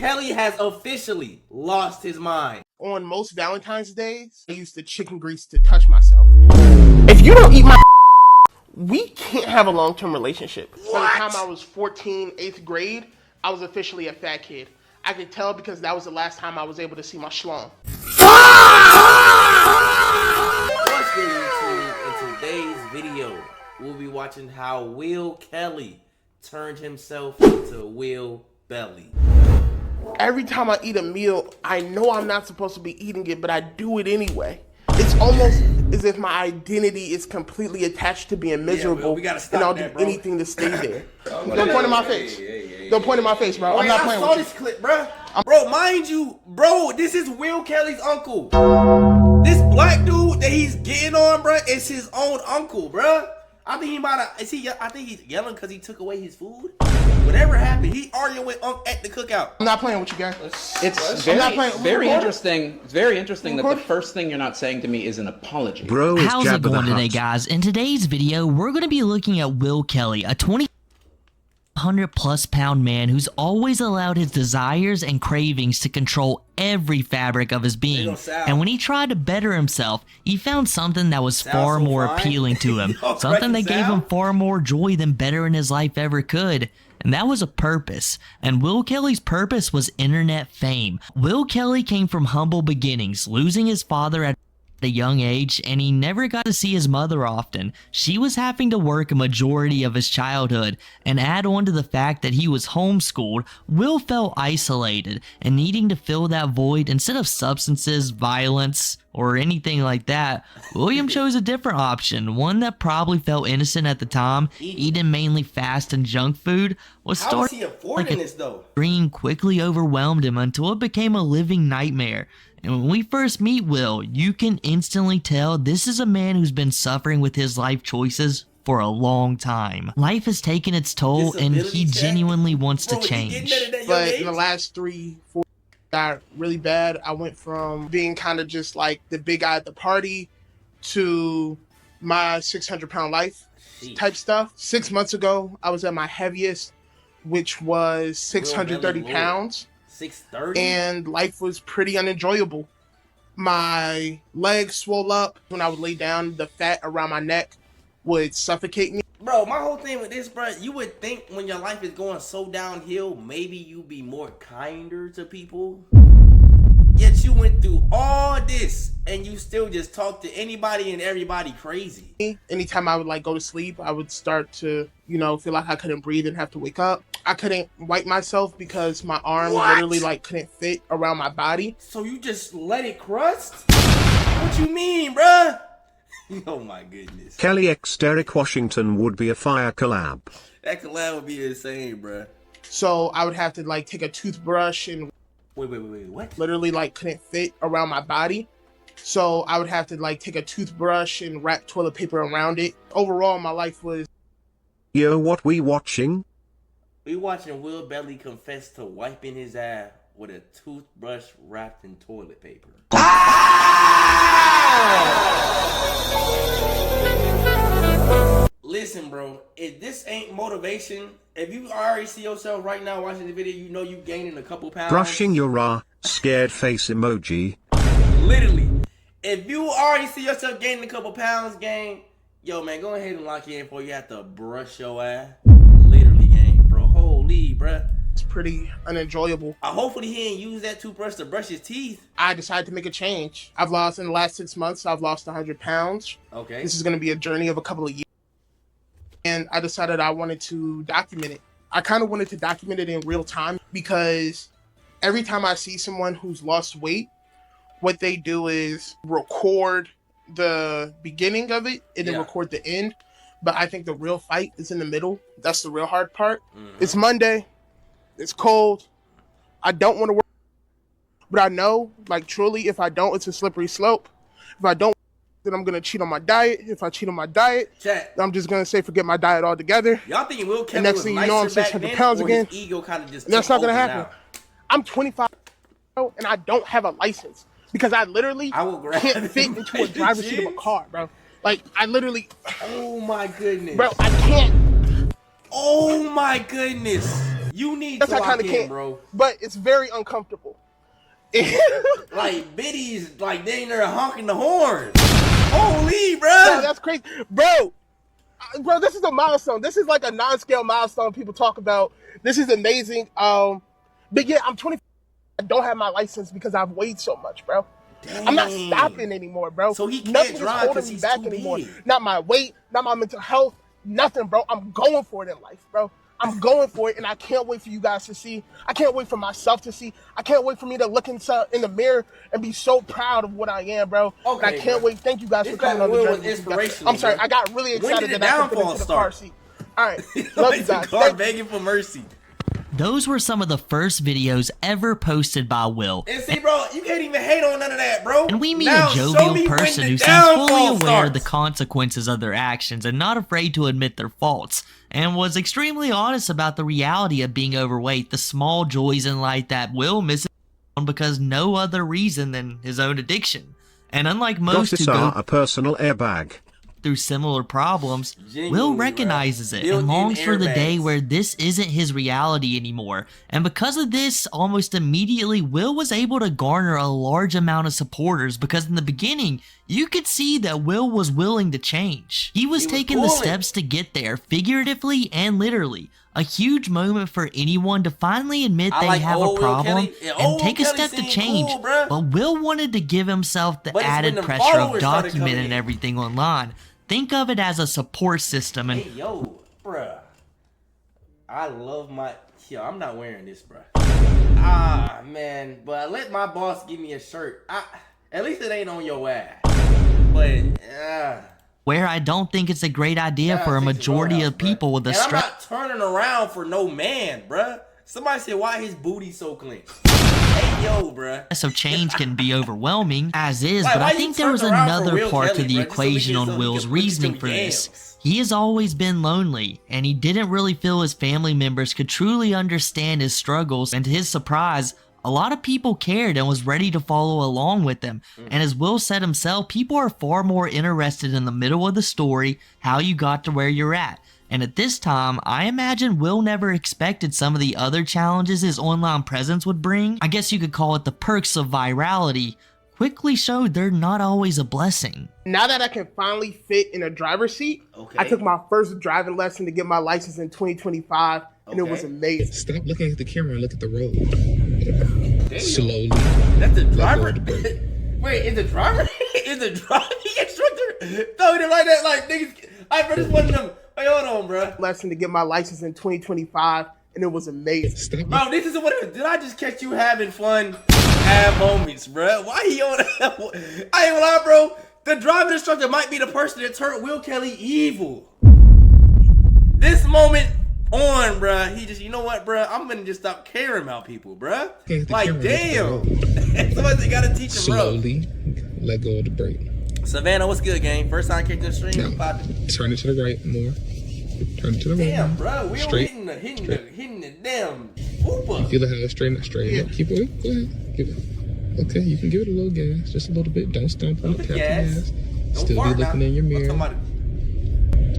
Kelly has officially lost his mind. On most Valentine's days, I use the chicken grease to touch myself. If you don't eat my we can't have a long-term relationship. What? By the time I was 14, 8th grade, I was officially a fat kid. I could tell because that was the last time I was able to see my schlong. What's good, YouTube? In today's video, we'll be watching how Will Kelly turned himself into Will Belly. Every time I eat a meal, I know I'm not supposed to be eating it, but I do it anyway. It's almost as if my identity is completely attached to being miserable, we gotta stop and I'll that, do anything to stay there. Don't point in my face. Don't point in my face, bro. I'm not playing with you. I saw this clip, bro. Bro, mind you, bro, this is Will Kelly's uncle. This black dude that he's getting on, bro, is his own uncle, bro. I think he about to, I think he's yelling because he took away his food. Whatever happened, he arguing with Unc at the cookout. I'm not playing with you guys. It's very interesting. It's very interesting that the first thing you're not saying to me is an apology. Bro, how's it going today, guys? In today's video, we're going to be looking at Will Kelly, a 200+ pound man who's always allowed his desires and cravings to control every fabric of his being. And when he tried to better himself, he found something that was far more appealing to him. Something that gave him far more joy than bettering his life ever could. And that was a purpose. And Will Kelly's purpose was internet fame. Will Kelly came from humble beginnings, losing his father at a young age, and he never got to see his mother often. She was having to work a majority of his childhood, and add on to the fact that he was homeschooled, Will felt isolated and needing to fill that void. Instead of substances, violence, or anything like that, William chose a different option, one that probably felt innocent at the time. Eating mainly fast and junk food was starting he affording this though? Dream quickly overwhelmed him until it became a living nightmare. And when we first meet Will, you can instantly tell this is a man who's been suffering with his life choices for a long time. Life has taken its toll, and he genuinely wants to change. But in the last 3-4 got really bad. I went from being kind of just like the big guy at the party to my 600-pound life type stuff. 6 months ago, I was at my heaviest, which was 630 pounds. 630? And life was pretty unenjoyable. My legs swole up. When I would lay down, the fat around my neck would suffocate me. Bro, my whole thing with this, bro, you would think when your life is going so downhill, maybe you'd be more kinder to people. Yet you went through all this and you still just talk to anybody and everybody crazy. Anytime I would like go to sleep, I would start to, feel like I couldn't breathe and have to wake up. I couldn't wipe myself because my arm literally like couldn't fit around my body. So you just let it crust? What you mean, bruh? Oh my goodness. Kelly x Derek Washington would be a fire collab. That collab would be insane, bruh. So I would have to like take a toothbrush and Wait, what? Literally like couldn't fit around my body. So I would have to like take a toothbrush and wrap toilet paper around it. Overall, my life was... Yo, what we watching? We watching Will Belly confess to wiping his ass with a toothbrush wrapped in toilet paper. Listen, bro, if this ain't motivation, if you already see yourself right now watching the video, you know you gaining a couple pounds. Brushing your scared face emoji. Literally, if you already see yourself gaining a couple pounds, gang, yo, man, go ahead and lock in before you have to brush your ass. Literally, gang, bro, holy, bruh. It's pretty unenjoyable. Hopefully he ain't use that toothbrush to brush his teeth. I decided to make a change. In the last 6 months, I've lost 100 pounds. Okay. This is going to be a journey of a couple of years. And I decided I wanted to document it. I kind of wanted to document it in real time because every time I see someone who's lost weight, what they do is record the beginning of it and then record the end. But I think the real fight is in the middle. That's the real hard part. It's Monday. It's cold. I don't want to work. But I know, like, truly, if I don't, it's a slippery slope. If I don't, then I'm going to cheat on my diet. If I cheat on my diet, I'm just going to say forget my diet altogether. Y'all think Will Kelly and next was thing you know, I'm 600 pounds again. His ego kind of just and that's not going to happen. Now? I'm 25 and I don't have a license because I literally can't fit into a driver's seat of a car, bro. Like, I literally... Oh, my goodness. Bro, I can't. Oh, my goodness. You need That's to I lock kind of in, can't, bro. but it's very uncomfortable. Like biddies, like they in there honking the horn. Holy, bro. No, that's crazy, bro. Bro, this is a milestone. This is like a non-scale milestone people talk about. This is amazing. But yeah, I'm 24. I don't have my license because I've weighed so much, bro. Dang. I'm not stopping anymore, bro. So he can't Nothing is drive holding because me he's back too anymore. big. Not my weight, not my mental health, nothing, bro. I'm going for it in life, bro. I'm going for it, and I can't wait for you guys to see. I can't wait for myself to see. I can't wait for me to look in the mirror and be so proud of what I am, bro. Okay, and I can't wait. Thank you guys for coming on the journey. Inspirational. I'm sorry, bro. I got really excited when did the that I could fit downfall into the start? car seat. All right, love you The guys. car begging for mercy. Those were some of the first videos ever posted by Will. And see, bro, you can't even hate on none of that, bro. And we meet now, a show jovial me when person the who seems fully downfall aware of the starts. consequences of their actions and not afraid to admit their faults, and was extremely honest about the reality of being overweight, the small joys in life that Will misses on because no other reason than his own addiction. And unlike most who Gossip go a personal airbag. through similar problems, Genuinely, Will bro. recognizes it Built-in and longs for the day airbags. where this isn't his reality anymore. And because of this, almost immediately, Will was able to garner a large amount of supporters because in the beginning, you could see that Will was willing to change. He was taking the pulling. steps to get there, figuratively and literally. A huge moment for anyone to finally admit I they like have a old Will problem Kelly. Yeah, and old take a Will Kelly step to seemed change. cool, bruh. But Will wanted to give himself the But it's when added the pressure of followers started coming documenting in. everything online. Think of it as a support system and Hey, yo, bruh. I love my... Yo, I'm not wearing this, bruh. Ah, man. But let my boss give me a shirt. At least it ain't on your ass. But, where I don't think it's a great idea for a majority of people with a and I'm stress. not turning around for no man, bruh. Somebody said, why his booty so clean? Hey, yo, bruh. So change can be overwhelming, as is, Like, but why I you think there was turning around for another Will part Kelly, to the bruh? Just so we equation can- on so we Will's can look at reasoning some for this. yams. He has always been lonely, and he didn't really feel his family members could truly understand his struggles, and to his surprise, a lot of people cared and was ready to follow along with him. And as Will said himself, people are far more interested in the middle of the story, how you got to where you're at. And at this time, I imagine Will never expected some of the other challenges his online presence would bring. I guess you could call it the perks of virality. Quickly showed they're not always a blessing. Now that I can finally fit in a driver's seat, Okay. I took my first driving lesson to get my license in 2025, and it was Okay. amazing. Stop looking at the camera and look at the road. Damn. Slowly. That's the Let go driver. of the brake. Wait, is the driver? Is the driving instructor? No, he like that. Like niggas. I bro, this one of them. Wait, hold on, bro. Lesson to get my license in 2025, and it was amazing. Stop. Bro, this is what. Did I just catch you having fun? Have moments, bro. Why he on? I ain't gonna lie, bro. The driving instructor might be the person that turned Will Kelly evil. This moment on, bruh. He just, you know what, bruh? I'm gonna just stop caring about people, bruh. Okay, the Like, camera, damn. Somebody gotta teach him, bro. Slowly let go of the brake. Savannah, what's good, gang? First time catching the stream. Now, About to... turn it to the right more. Turn it to the right. Damn, more. bro. We Straight. hitting the damn whooper. Feel it how it's straight, not straight. Yeah. Keep it. Go ahead. Give it. Okay, you can give it a little gas, just a little bit. Don't stomp on it. Tap the gas. Don't Still fart be looking now. in your mirror. Somebody...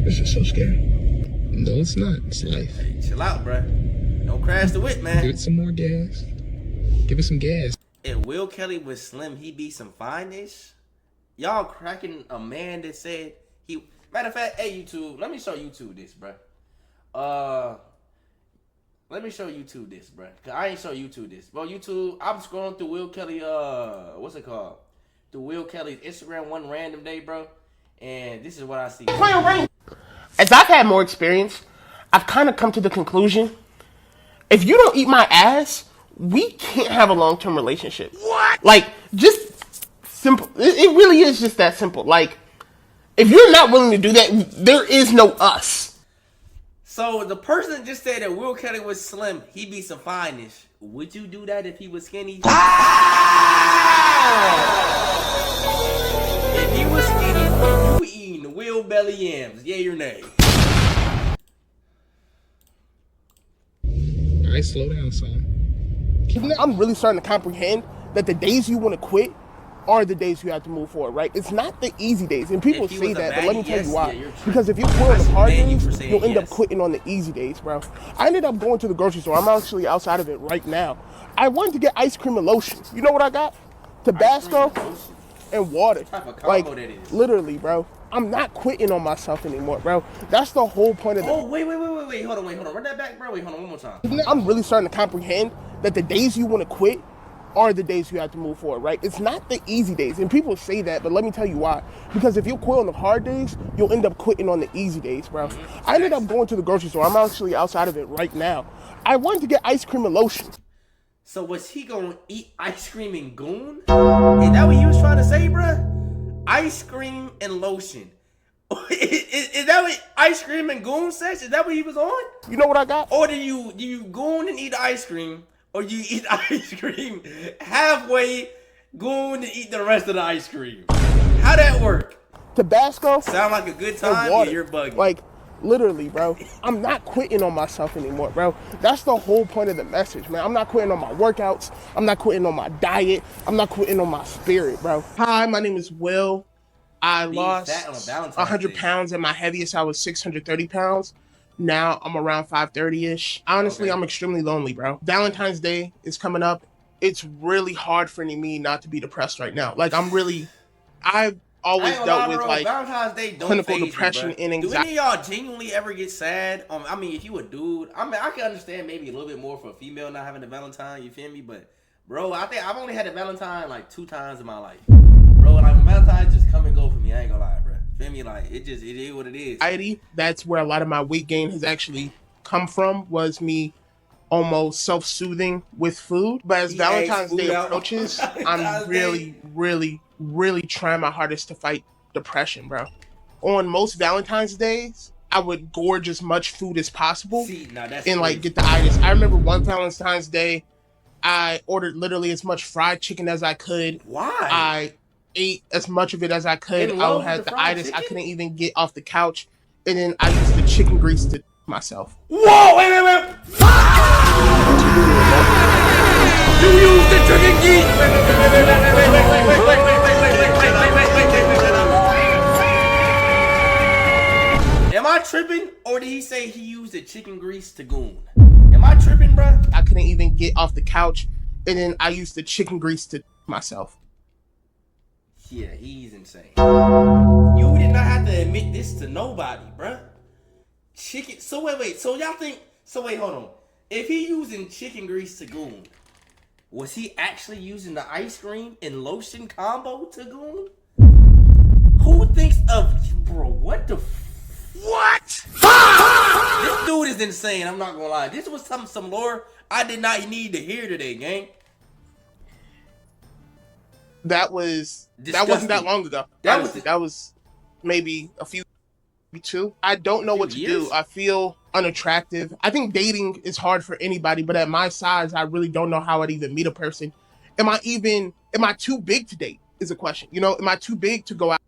It's just so scary. No, it's not. It's life. Hey, chill out, bruh. Don't crash the whip, Give man. it some more gas. Give it some gas. If Will Kelly was slim, he be some fine-ish. Y'all cracking a man that said he... Matter of fact, hey, YouTube, let me show YouTube this, bruh. Let me show YouTube this, bruh. Cause I ain't show YouTube this. Bro, YouTube, I'm scrolling through Will Kelly, what's it called? Through Will Kelly's Instagram one random day, bro. And this is what I see. As I've had more experience, I've kind of come to the conclusion, if you don't eat my ass, we can't have a long-term relationship. What? Like, just simple. It really is just that simple. Like, if you're not willing to do that, there is no us. So the person that just said that Will Kelly was slim, he be some fine-ish. Would you do that if he was skinny? If he was skinny, would you eating Will belly yams? Yay or nay? All right, slow down, son. I'm really starting to comprehend that the days you want to quit are the days you have to move forward, right? It's not the easy days. And people If he say was a that, but let me baddie, tell yes, you why. yeah, you're true. Because if you quit on the I hard commend you days, for saying you'll end up yes. quitting on the easy days, bro. I ended up going to the grocery store. I'm actually outside of it right now. I wanted to get ice cream and lotion. You know what I got? Tabasco and water. What type of combo Like, that is? literally, bro. I'm not quitting on myself anymore, bro. That's the whole point of the... Oh, wait. Hold on. Run that back, bro. Wait, hold on one more time. I'm really starting to comprehend that the days you want to quit are the days you have to move forward, right? It's not the easy days. And people say that, but let me tell you why. Because if you quit on the hard days, you'll end up quitting on the easy days, bro. I ended up going to the grocery store. I'm actually outside of it right now. I wanted to get ice cream and lotion. So was he gonna eat ice cream and goon? Is that what he was trying to say, bruh? Ice cream and lotion. Is that what ice cream and goon says? Is that what he was on? You know what I got? Or do you goon and eat ice cream, or you eat ice cream halfway, goon and eat the rest of the ice cream? How that work? Tabasco. Sound like a good and time? water. Yeah, you're bugging. Like, literally, bro. I'm not quitting on myself anymore, bro. That's the whole point of the message, man. I'm not quitting on my workouts. I'm not quitting on my diet. I'm not quitting on my spirit, bro. Hi, my name is Will. I lost fat on a Valentine's 100 Day. pounds. At my heaviest, I was 630 pounds. Now I'm around 530-ish. Honestly, Okay. I'm extremely lonely, bro. Valentine's Day is coming up. It's really hard for me not to be depressed right now. Like, I've always dealt with, like, Valentine's Day don't clinical faze me, depression bruh. and Do anxiety. any of y'all genuinely ever get sad? I mean, if you a dude, I mean, I can understand maybe a little bit more for a female not having a Valentine. You feel me? But bro, I think I've only had a Valentine like 2 times in my life. Bro, like Valentine's just come and go for me. I ain't gonna lie, bro. Feel me? Like it is what it is. That's where a lot of my weight gain has actually come from, was me almost self-soothing with food. But as He Valentine's ate Day food out. approaches, Valentine's I'm Day. really trying my hardest to fight depression, bro. On most Valentine's days, I would gorge as much food as possible See, now that's and like crazy. get the itis. I remember one Valentine's Day, I ordered literally as much fried chicken as I could. Why? I ate as much of it as I could. In I love had with the the fried itis. I chicken? couldn't even get off the couch. And then I used the chicken grease to myself. Whoa! Wait! You used the chicken grease. Am I tripping, or did he say he used the chicken grease to goon? Am I tripping, bruh? I couldn't even get off the couch. And then I used the chicken grease to myself. Yeah, he's insane. You did not have to admit this to nobody, bruh. Chicken. So wait. So y'all think? So wait, hold on. If he using chicken grease to goon, was he actually using the ice cream and lotion combo to goon? Who thinks of, bro? What the? What? This dude is insane. I'm not gonna lie. This was some lore I did not need to hear today, gang. That wasn't Disgusting. that long ago. That That was maybe a few, maybe 2. I don't know what to years? do. I feel unattractive. I think dating is hard for anybody, but at my size, I really don't know how I'd even meet a person. Am I too big to date is a question. You know, am I too big to go out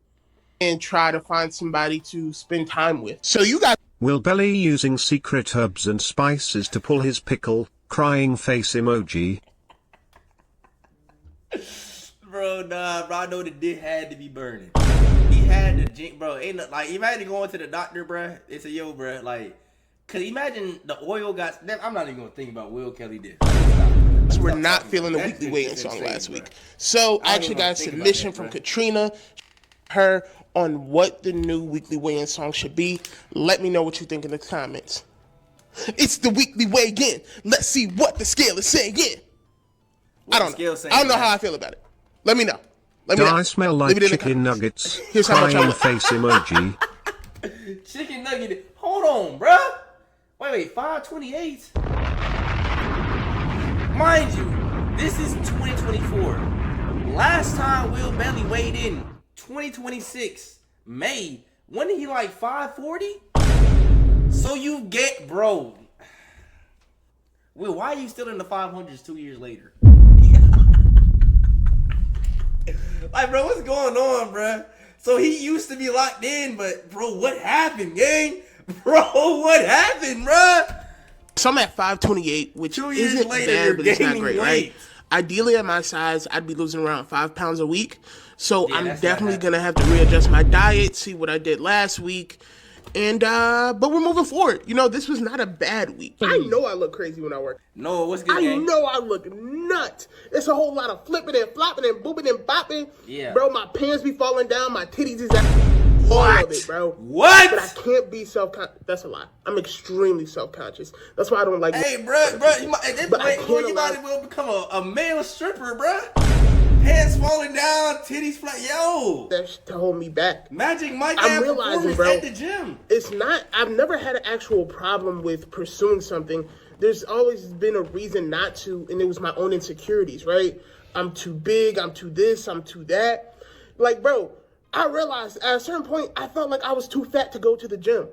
and try to find somebody to spend time with? So you got Will Belly using secret herbs and spices to pull his pickle, crying face emoji. Bro, nah, bro, I know the dick had to be burning. He had to drink, bro. Ain't no, like, imagine going to the doctor, bro. It's a yo, bro. Like, cause imagine the oil got. I'm not even gonna think about Will Kelly did. we're not feeling the weekly weigh-in song last week. So I actually got a submission from Katrina, her on what the new weekly weigh-in song should be. Let me know what you think in the comments. It's the weekly weigh-in. Let's see what the scale is saying. I don't know how I feel about it. Let me know. Do I smell like chicken nuggets? Here's how much I Crying look. face emoji. Chicken nugget. Hold on, bruh. Wait, 528. Mind you, this is 2024. Last time Will Belly weighed in, 2026, May. When did he like 540? So you get, bro. Will, why are you still in the 500s 2 years later? Like, bro, what's going on, bro? So he used to be locked in, but, bro, what happened, gang? Bro, what happened, bro? So I'm at 528, which 2 years isn't later, bad, you're but it's not gaining great, weight. right? Ideally, at my size, I'd be losing around 5 pounds a week. So Yeah, I'm that's definitely not gonna have to readjust my diet, see what I did last week. And but we're moving forward. You know, this was not a bad week. I know I look crazy when I work. No, what's good, I gang? know I look nuts. It's a whole lot of flipping and flopping and booping and bopping. Yeah. Bro, my pants be falling down, my titties is out. All of it, bro. What? But I can't be self-conscious. That's a lie. I'm extremely self-conscious. That's why I don't like. Hey, bro, you might, at this But I point, can't you might allow- as well become a male stripper, bro. Pants falling down, titties flat. Yo, That shit to hold me back. Magic Mike I'm had realizing, performance bro. at the gym. It's not. I've never had an actual problem with pursuing something. There's always been a reason not to, and it was my own insecurities, right? I'm too big. I'm too this. I'm too that. Like, bro, I realized at a certain point I felt like I was too fat to go to the gym.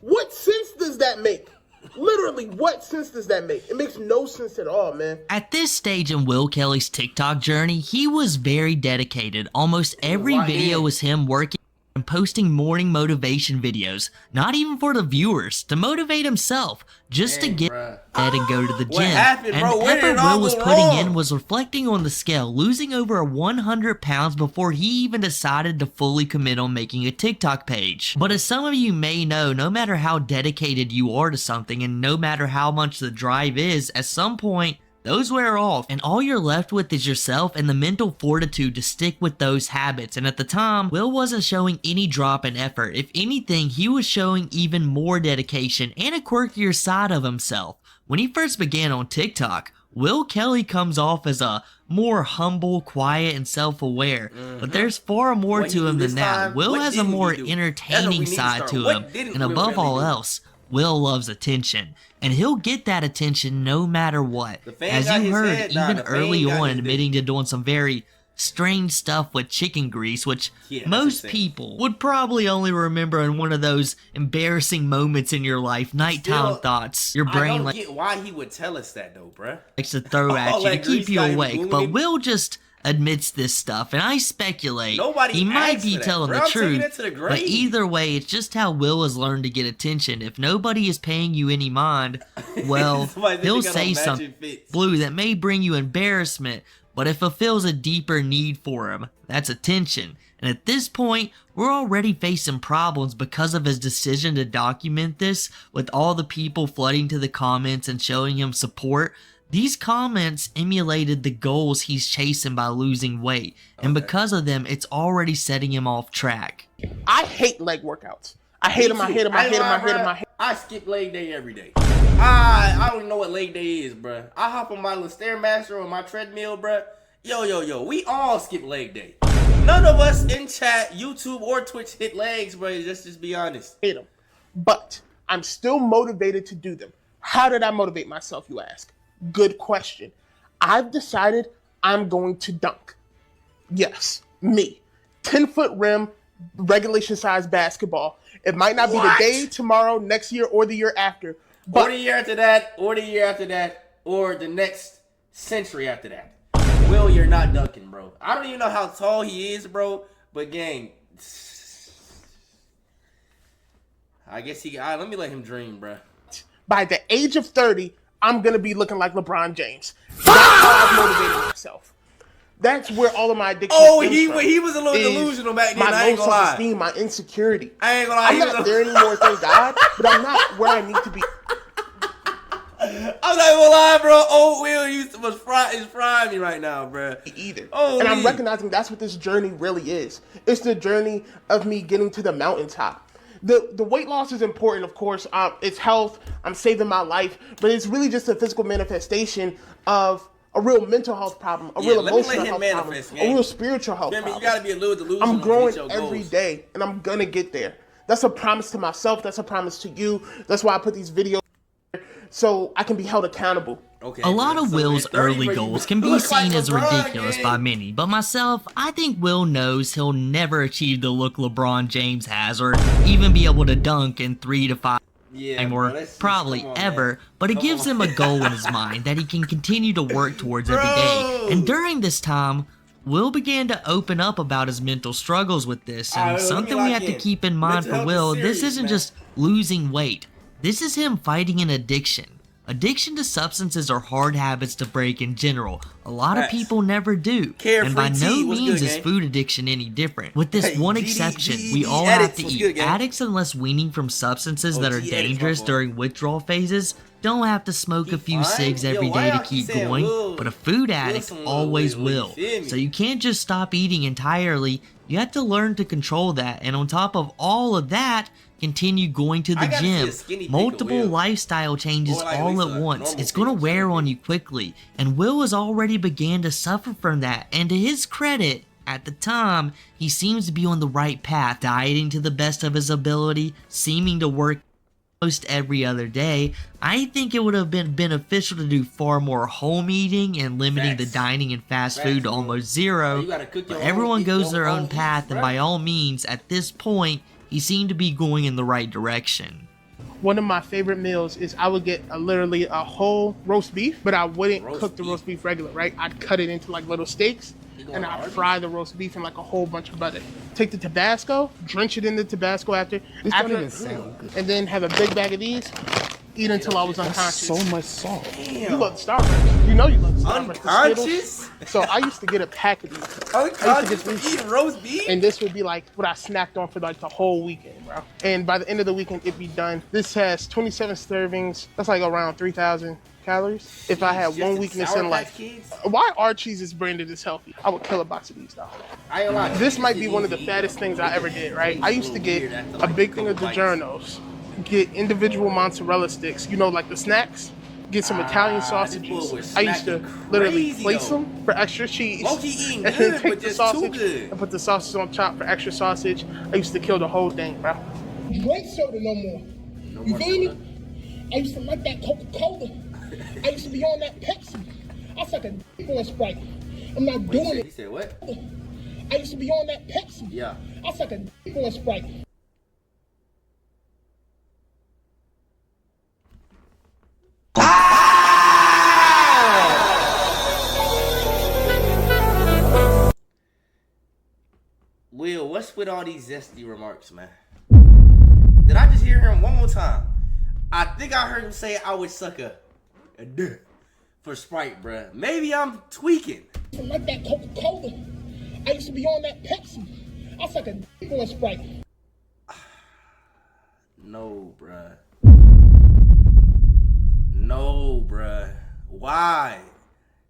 What sense does that make? Literally, what sense does that make? It makes no sense at all, man. At this stage in Will Kelly's TikTok journey, he was very dedicated. Almost every locked video in. was him working and posting morning motivation videos, not even for the viewers, to motivate himself, just to Dang, get bruh. ahead and go to the What gym. happened, bro? And Where the did it effort all Will was go putting wrong? in was reflecting on the scale, losing over 100 pounds before he even decided to fully commit on making a TikTok page. But as some of you may know, no matter how dedicated you are to something and no matter how much the drive is, at some point, those wear off, and all you're left with is yourself and the mental fortitude to stick with those habits. And at the time, Will wasn't showing any drop in effort. If anything, he was showing even more dedication and a quirkier side of himself. When he first began on TikTok, Will Kelly comes off as a more humble, quiet, and self-aware, but there's far more What to he him do than this that. time? Will What has a didn't he more do? That's what we entertaining need to side start. to What him, didn't and Will above really all do? else, Will loves attention, and he'll get that attention no matter what. The fan As got you his heard, head, nah, even the fan early got on, his admitting to doing some very strange stuff with chicken grease, which Yeah, that's most insane. people would probably only remember in one of those embarrassing moments in your life, nighttime Still, thoughts. Your I brain don't like get why he would tell us that though, bruh. likes to throw at All you to that grease keep you got him awake, but booming. Will just admits this stuff, and I speculate Nobody he might asked be for that, telling bro. the I'm taking truth. it to the But grave. either way, it's just how Will has learned to get attention. If nobody is paying you any mind, well, Somebody said he'll they got say on something matching fits. blue that may bring you embarrassment, but it fulfills a deeper need for him. That's attention. And at this point, we're already facing problems because of his decision to document this, with all the people flooding to the comments and showing him support. These comments emulated the goals he's chasing by losing weight, and because of them, it's already setting him off track. I hate leg workouts. I hate them. I hate them. I hate them. I hate them. I hate. I skip leg day every day. I don't even know what leg day is, bruh. I hop on my little Stairmaster or my treadmill, bruh. Yo. We all skip leg day. None of us in chat, YouTube, or Twitch hit legs, bruh. Let's just be honest. Hate them. But I'm still motivated to do them. How did I motivate myself, you ask? Good question. I've decided I'm going to dunk. Yes, me. 10-foot rim, regulation size basketball. It might not be the day, tomorrow, next year, or the year after. But Or the year after that, or the year after that, or the next century after that. Will, you're not dunking, bro. I don't even know how tall he is, bro. But gang, I guess let me let him dream, bro. by the age of 30, I'm going to be looking like LeBron James. That's how I've motivated myself. That's where all of my addiction He was a little delusional back then. My I ain't low gonna lie. self-esteem, my insecurity. I ain't gonna lie. I'm not there anymore, thank God, but I'm not where I need to be. I'm not gonna lie, bro. Old Will is frying me right now, bro. Either. Oh, and I'm recognizing that's what this journey really is. It's the journey of me getting to the mountaintop. The weight loss is important, of course. It's health. I'm saving my life, but it's really just a physical manifestation of a real mental health problem, a real let me emotional let him health manifest, problem, man. a real spiritual health Feel me? You problem. gotta be a little delusional. I'm to growing reach your every goals. day, and I'm gonna get there. That's a promise to myself. That's a promise to you. That's why I put these videos so I can be held accountable. Okay, A lot man. of So Will's at 30, early bro, goals you can be look like seen as LeBron, ridiculous gang. by many, but myself, I think Will knows he'll never achieve the look LeBron James has, or even be able to dunk in 3 to 5 Yeah, or bro, let's- probably come on, ever, man. but it Come gives on. him a goal in his mind that he can continue to work towards every day. Bro. And during this time, Will began to open up about his mental struggles with this, and Alright, let me something lock we have to in. keep in mind Mental for health Will, is this serious, isn't man. just losing weight. This is him fighting an addiction. Addiction to substances are hard habits to break in general. A lot of Facts. people never do. Carefree And by no T, what's means good, is gang? food addiction any different. With this Hey, one GD exception, we all addicts, have to what's eat. good, gang? Addicts, unless weaning from substances that are G addicts, dangerous my boy. during withdrawal phases, don't have to smoke a few fine? cigs Yo, every why day to y'all keep keep saying going, Will? but a food addict Wilson always Will, you will. feel me? So you can't just stop eating entirely. You have to learn to control that, and on top of all of that, continue going to the I gotta see gym. a skinny pic of Multiple Will. lifestyle changes Or like all Lisa, at once. normal It's gonna pic, wear skinny on pic. you quickly, and Will has already began to suffer from that, and to his credit, at the time, he seems to be on the right path, dieting to the best of his ability, seeming to work almost every other day. I think it would have been beneficial to do far more home eating and limiting the Facts. dining and fast Facts, food to bro. almost zero. You gotta cook your But own- everyone eat goes your their own own path, eats, and bruh. by all means, at this point, he seemed to be going in the right direction. One of my favorite meals is I would get literally a whole roast beef, but I wouldn't Roast cook the beef. roast beef regular, right? I'd cut it into like little steaks, going and I'd hard? fry the roast beef in like a whole bunch of butter. Take the Tabasco, drench it in the Tabasco after, This after don't even sound good. and then have a big bag of these. Eat until I was That's unconscious. so much salt. You love Starburst. You know you love Starburst. the Unconscious? Skittles. So I used to get a pack of these. Unconscious for eating roast beef? And this would be like what I snacked on for like the whole weekend, bro. And by the end of the weekend, it'd be done. This has 27 servings. That's like around 3,000 calories. If I had Just one in weakness Sour in Patch life, Kids? why are cheeses branded as healthy? I would kill a box of these though. I ain't gonna lie, This cheese might is be one of the easy. fattest things I ever did, right? I used to get Weird after, a like, big a thing of couple bites. DiGiorno's, get individual mozzarella sticks, you know, like the snacks, get some Italian this sausages. boy was I used to snacking literally crazy, place though. them for extra cheese. Low-key eating and good, then take but the just too sausage good. and put the sausage on top for extra sausage. I used to kill the whole thing, bro. Drink soda no more. No You more feel soda. me? I used to like that Coca-Cola. I used to be on that Pepsi. I suck a dick for a Sprite. I'm not doing He it. said what? I used to be on that Pepsi. Yeah. I suck a dick for a Sprite. Will, what's with all these zesty remarks, man? Did I just hear him one more time? I think I heard him say I would suck a dick for Sprite, bruh. Maybe I'm tweaking. I used to like that Coca-Cola. I used to be on that Pepsi. I suck a dick for a Sprite. No, bruh. No, bruh. Why?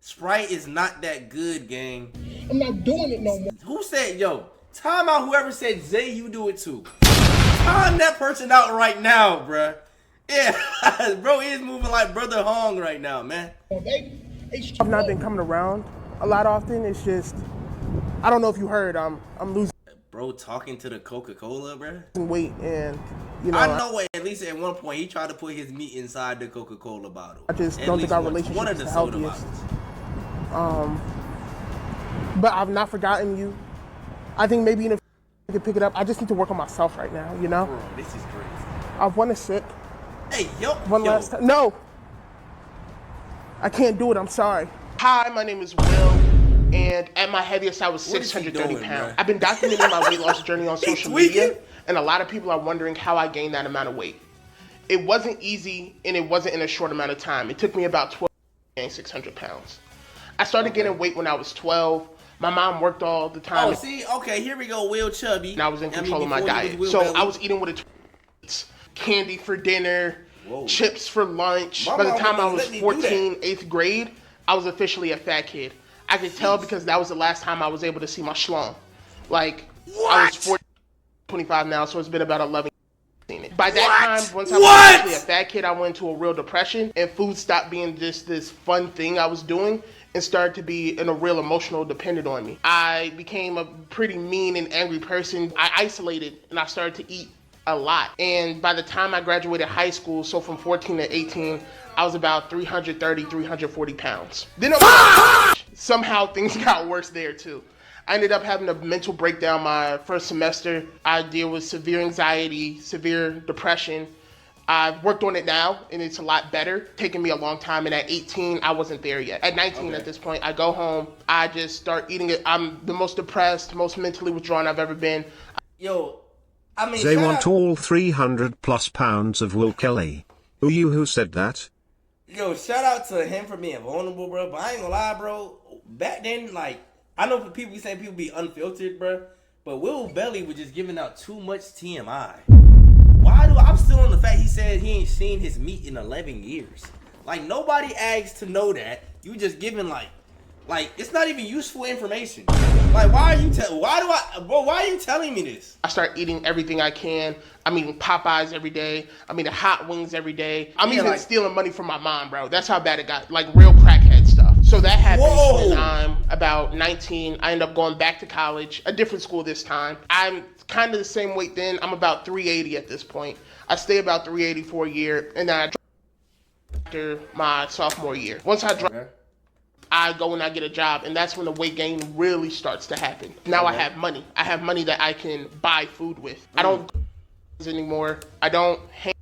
Sprite is not that good, gang. I'm not doing it no more. Who said, yo, time out whoever said, Zay, you do it too. Time that person out right now, bruh. Yeah, bro is moving like Brother Hong right now, man. Baby, H2O. I've not been coming around a lot often. It's just, I don't know if you heard, I'm losing Bro talking to the Coca-Cola, bruh. weight, and you know, I know at least at one point he tried to put his meat inside the Coca-Cola bottle. I just At don't least think our one relationship of is the the soda healthiest. bottles. But I've not forgotten you. I think maybe in a I could pick it up. I just need to work on myself right now, you know? Bro, this is crazy. I want to sip Hey, yo, one last time. No! I can't do it, I'm sorry. Hi, my name is Will, and at my heaviest I was What is he 630 doing, pounds. bruh? I've been documenting my weight loss journey on social tweaking? media, and a lot of people are wondering how I gained that amount of weight. It wasn't easy, and it wasn't in a short amount of time. It took me about 12 to gain 600 pounds. I started gaining weight when I was 12. My mom worked all the time. Oh, see, okay, here we go, Will Chubby. And I was in I mean, control of my before he diet. was So Will Belly. I was eating with a candy for dinner, Whoa. chips for lunch. My By the mom time I wouldn't was let me do that. 14, 8th grade, I was officially a fat kid. I could tell because that was the last time I was able to see my schlong. Like, I was 14, 25 now, so it's been about 11 years seen it. By that time, once I was actually a fat kid, I went into a real depression, and food stopped being just this fun thing I was doing and started to be a real emotional dependent on me. I became a pretty mean and angry person. I isolated and I started to eat a lot. And by the time I graduated high school, so from 14 to 18, I was about 330, 340 pounds. Then somehow things got worse there too. I ended up having a mental breakdown my first semester. I deal with severe anxiety, severe depression. I've worked on it now, and it's a lot better. Taking me a long time, and at 18, I wasn't there yet. At 19, at this point, I go home, I just start eating it. I'm the most depressed, most mentally withdrawn I've ever been. Yo, I mean, They shout want out- all 300 plus pounds of Will Kelly. Who you who said that? Yo, shout out to him for being vulnerable, bro. But I ain't gonna lie, bro. Back then, like, I know for people, we saying people be unfiltered, bro. But Will Belly was just giving out too much TMI. Why do I'm still on the fact he said he ain't seen his meat in 11 years? Like, nobody asked to know that. You just giving like it's not even useful information. Like, why are you telling me this? I start eating everything I can. I'm eating Popeyes every day. I'm eating hot wings every day. I'm even stealing money from my mom, bro. That's how bad it got. Like real crackhead stuff. So that happens when I'm about 19. I end up going back to college, a different school this time. I'm kind of the same weight then. I'm about 380 at this point. I stay about 380 for a year, and then I drop after my sophomore year. Once I drop, I go and I get a job, and that's when the weight gain really starts to happen. Now I have money. I have money that I can buy food with. I don't anymore. I don't hang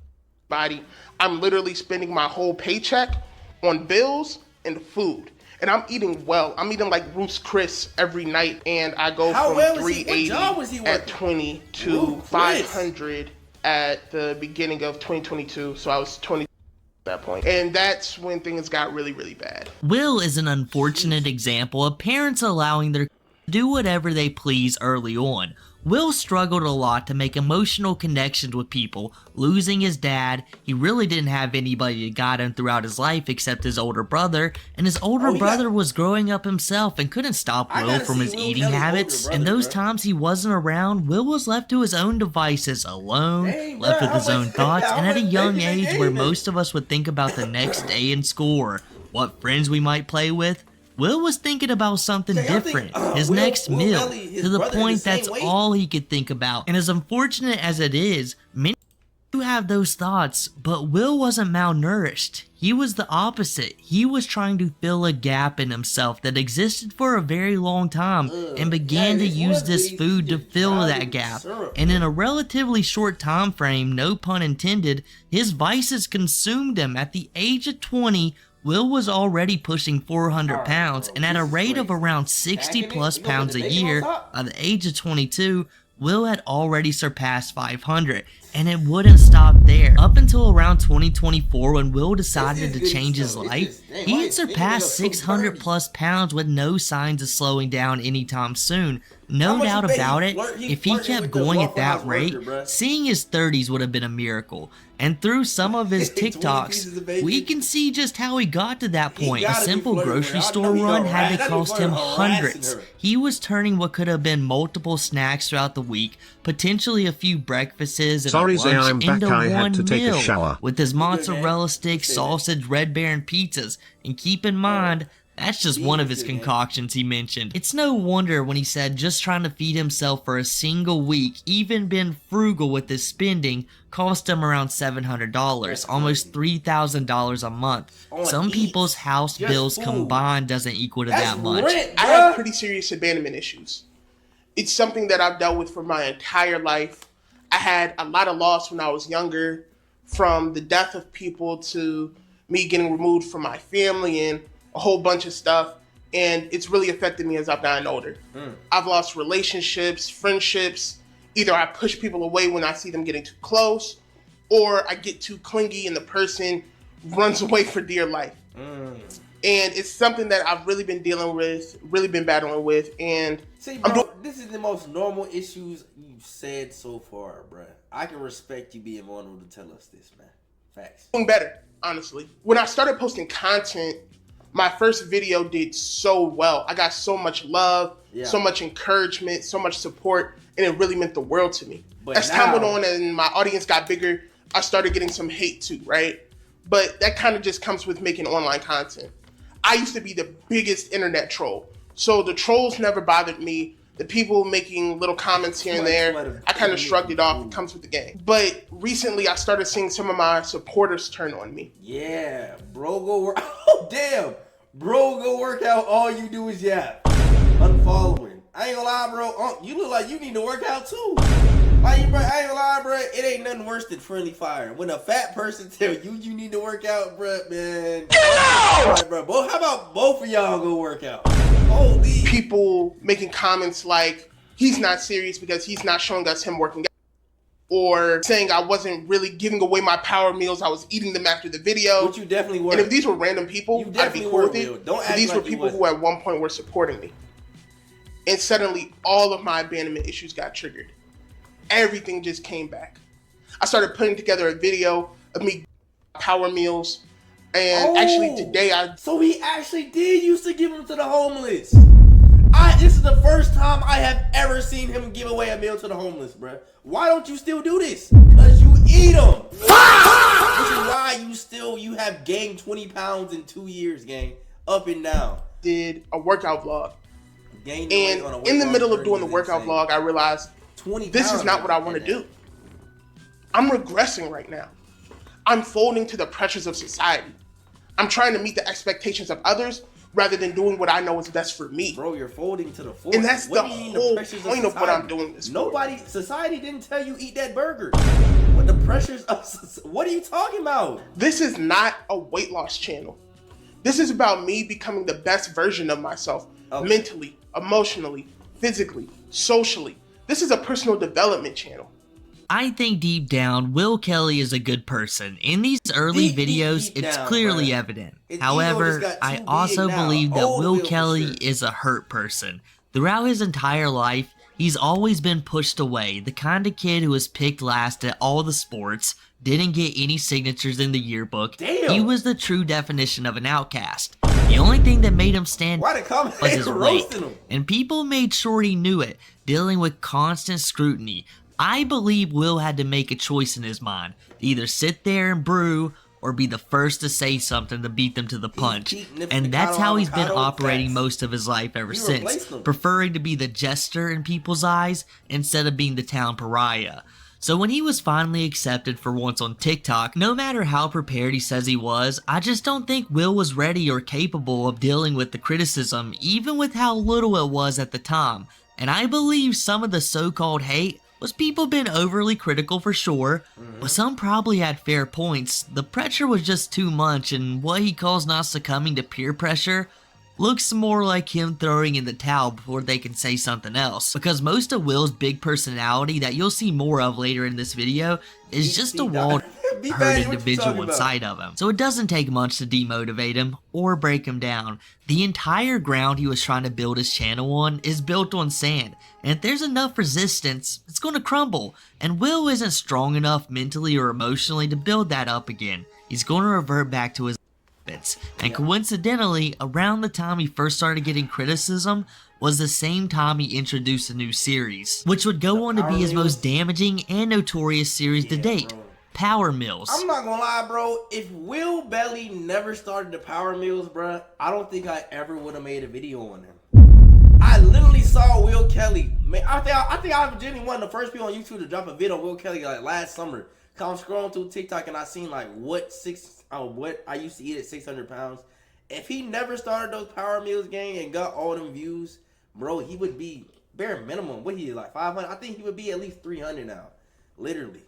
anybody. I'm literally spending my whole paycheck on bills and food. And I'm eating well. I'm eating like Ruth's Chris every night, and I go from 380 at 20 to 500 at the beginning of 2022. So I was 20 at that point. And that's when things got really, really bad. Will is an unfortunate example of parents allowing their kids to do whatever they please early on. Will struggled a lot to make emotional connections with people. Losing his dad, he really didn't have anybody to guide him throughout his life except his older brother, and his older brother was growing up himself and couldn't stop Will from his eating habits. And those times he wasn't around, Will was left to his own devices, alone, left with his own thoughts, and at a young age where most of us would think about the next day in school or what friends we might play with, Will was thinking about something different, his next meal, to the point that's all he could think about. And as unfortunate as it is, many do have those thoughts, but Will wasn't malnourished. He was the opposite. He was trying to fill a gap in himself that existed for a very long time and began to use this food to fill that gap. And in a relatively short time frame, no pun intended, his vices consumed him. At the age of 20, Will was already pushing 400 pounds, and at a rate of around 60 plus pounds a year, by the age of 22, Will had already surpassed 500, and it wouldn't stop there. Up until around 2024, when Will decided to change his life, he had surpassed 600 plus pounds with no signs of slowing down anytime soon. No doubt about it, if he kept going at that rate, seeing his 30s would have been a miracle. And through some of his TikToks, we can see just how he got to that point. A simple grocery store run had to cost him hundreds. He was turning what could have been multiple snacks throughout the week, potentially a few breakfasts and lunch, into one meal with his mozzarella sticks, sausage, Red Baron pizzas. And keep in mind, that's just one of his concoctions he mentioned. It's no wonder when he said just trying to feed himself for a single week, even being frugal with his spending, cost him around $700, almost $3,000 a month. Some people's house bills combined doesn't equal to that much. I have pretty serious abandonment issues. It's something that I've dealt with for my entire life. I had a lot of loss when I was younger, from the death of people to me getting removed from my family and a whole bunch of stuff, and it's really affected me as I've gotten older. I've lost relationships, friendships. Either I push people away when I see them getting too close, or I get too clingy and the person runs away for dear life. And it's something that I've really been dealing with, really been battling with, and see, bro, this is the most normal issues you've said so far, bro. I can respect you being vulnerable to tell us this, man. Facts. Doing better, honestly. When I started posting content, my first video did so well. I got so much love, so much encouragement, so much support, and it really meant the world to me. But as time went on and my audience got bigger, I started getting some hate too, right? But that kind of just comes with making online content. I used to be the biggest internet troll. So the trolls never bothered me. The people making little comments here and there, I kind of shrugged it off. It comes with the game. But recently, I started seeing some of my supporters turn on me. Yeah, bro, go work. Oh, damn. Bro, go work out. All you do is yap. Unfollowing. I ain't gonna lie, bro. You look like you need to work out too. Like, bro, I ain't gonna lie, bro. It ain't nothing worse than friendly fire. When a fat person tell you need to work out, bro, man. Get out! All right, bro. How about both of y'all go work out? Holy. People making comments like, he's not serious because he's not showing us him working out. or saying I wasn't really giving away my power meals. I was eating them after the video. Which you definitely were. And if these were random people, I'd be cool with it. Don't act But these like were people who at one point were supporting me. And suddenly, all of my abandonment issues got triggered. Everything just came back. I started putting together a video of me power meals. And actually today So he actually did used to give them to the homeless. This is the first time I have ever seen him give away a meal to the homeless, bruh. Why don't you still do this? Because you eat them. Which is why you have gained 20 pounds in 2 years, gang. Up and down. did a workout vlog. And in the middle of doing the workout vlog, I realized this is not what I want to do. I'm regressing right now. I'm folding to the pressures of society. I'm trying to meet the expectations of others rather than doing what I know is best for me. Bro, you're folding to the force. And that's the whole point of what I'm doing this for. Society didn't tell you eat that burger. But the pressures of, what are you talking about? This is not a weight loss channel. This is about me becoming the best version of myself, mentally, emotionally, physically, socially. This is a personal development channel. I think deep down, Will Kelly is a good person. In these early videos, it's clearly evident. However, I also believe that Will Kelly is a hurt person. Throughout his entire life, he's always been pushed away. The kind of kid who was picked last at all the sports, didn't get any signatures in the yearbook. Damn. He was the true definition of an outcast. The only thing that made him stand was his weight. And people made sure he knew it, dealing with constant scrutiny. I believe Will had to make a choice in his mind, to either sit there and brew or be the first to say something to beat them to the punch. And that's how he's been operating most of his life ever since, preferring to be the jester in people's eyes instead of being the town pariah. So when he was finally accepted for once on TikTok, no matter how prepared he says he was, I just don't think Will was ready or capable of dealing with the criticism, even with how little it was at the time. And I believe some of the so-called hate was people being overly critical for sure, but some probably had fair points. The pressure was just too much, and what he calls not succumbing to peer pressure looks more like him throwing in the towel before they can say something else. Because most of Will's big personality that you'll see more of later in this video is just a walled hurt individual inside of him. So it doesn't take much to demotivate him or break him down. The entire ground he was trying to build his channel on is built on sand. And if there's enough resistance, it's going to crumble. And Will isn't strong enough mentally or emotionally to build that up again. He's going to revert back to his habits. And coincidentally, around the time he first started getting criticism was the same time he introduced a new series, which would go on to be his most damaging and notorious series to date. Power Meals. I'm not gonna lie, bro. If Will Belly never started the Power Meals, bro, I don't think I ever would have made a video on him. I literally saw Will Kelly. Man, I think I was genuinely one of the first people on YouTube to drop a video on Will Kelly like last summer. Cause I'm scrolling through TikTok and I seen like what I used to eat at 600 pounds. If he never started those Power Meals gang and got all them views, bro, he would be bare minimum. What he is like 500? I think he would be at least 300 now, literally.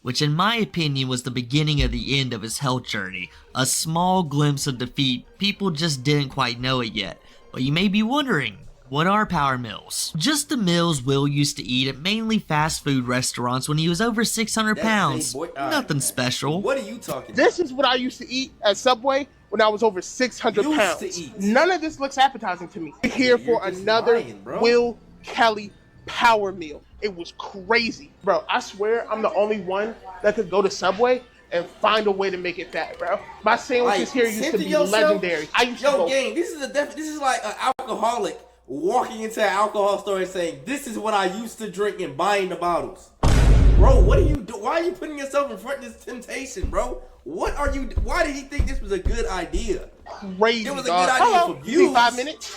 Which in my opinion was the beginning of the end of his health journey. A small glimpse of defeat, people just didn't quite know it yet. But you may be wondering, what are Power Meals? Just the meals Will used to eat at mainly fast food restaurants when he was over 600 pounds. Nothing special. What are you talking about? This is what I used to eat at Subway when I was over 600 pounds. None of this looks appetizing to me. We're here for another Will Kelly Power Meal. It was crazy. Bro, I swear I'm the only one that could go to Subway and find a way to make it fat, bro. My sandwiches here used to be legendary. I used to go. Gang, this is like an alcoholic walking into an alcohol store and saying, "This is what I used to drink," and buying the bottles. Bro, what are you do? Why are you putting yourself in front of this temptation, bro? Why did he think this was a good idea? Crazy. It was a good idea for views. You need 5 minutes?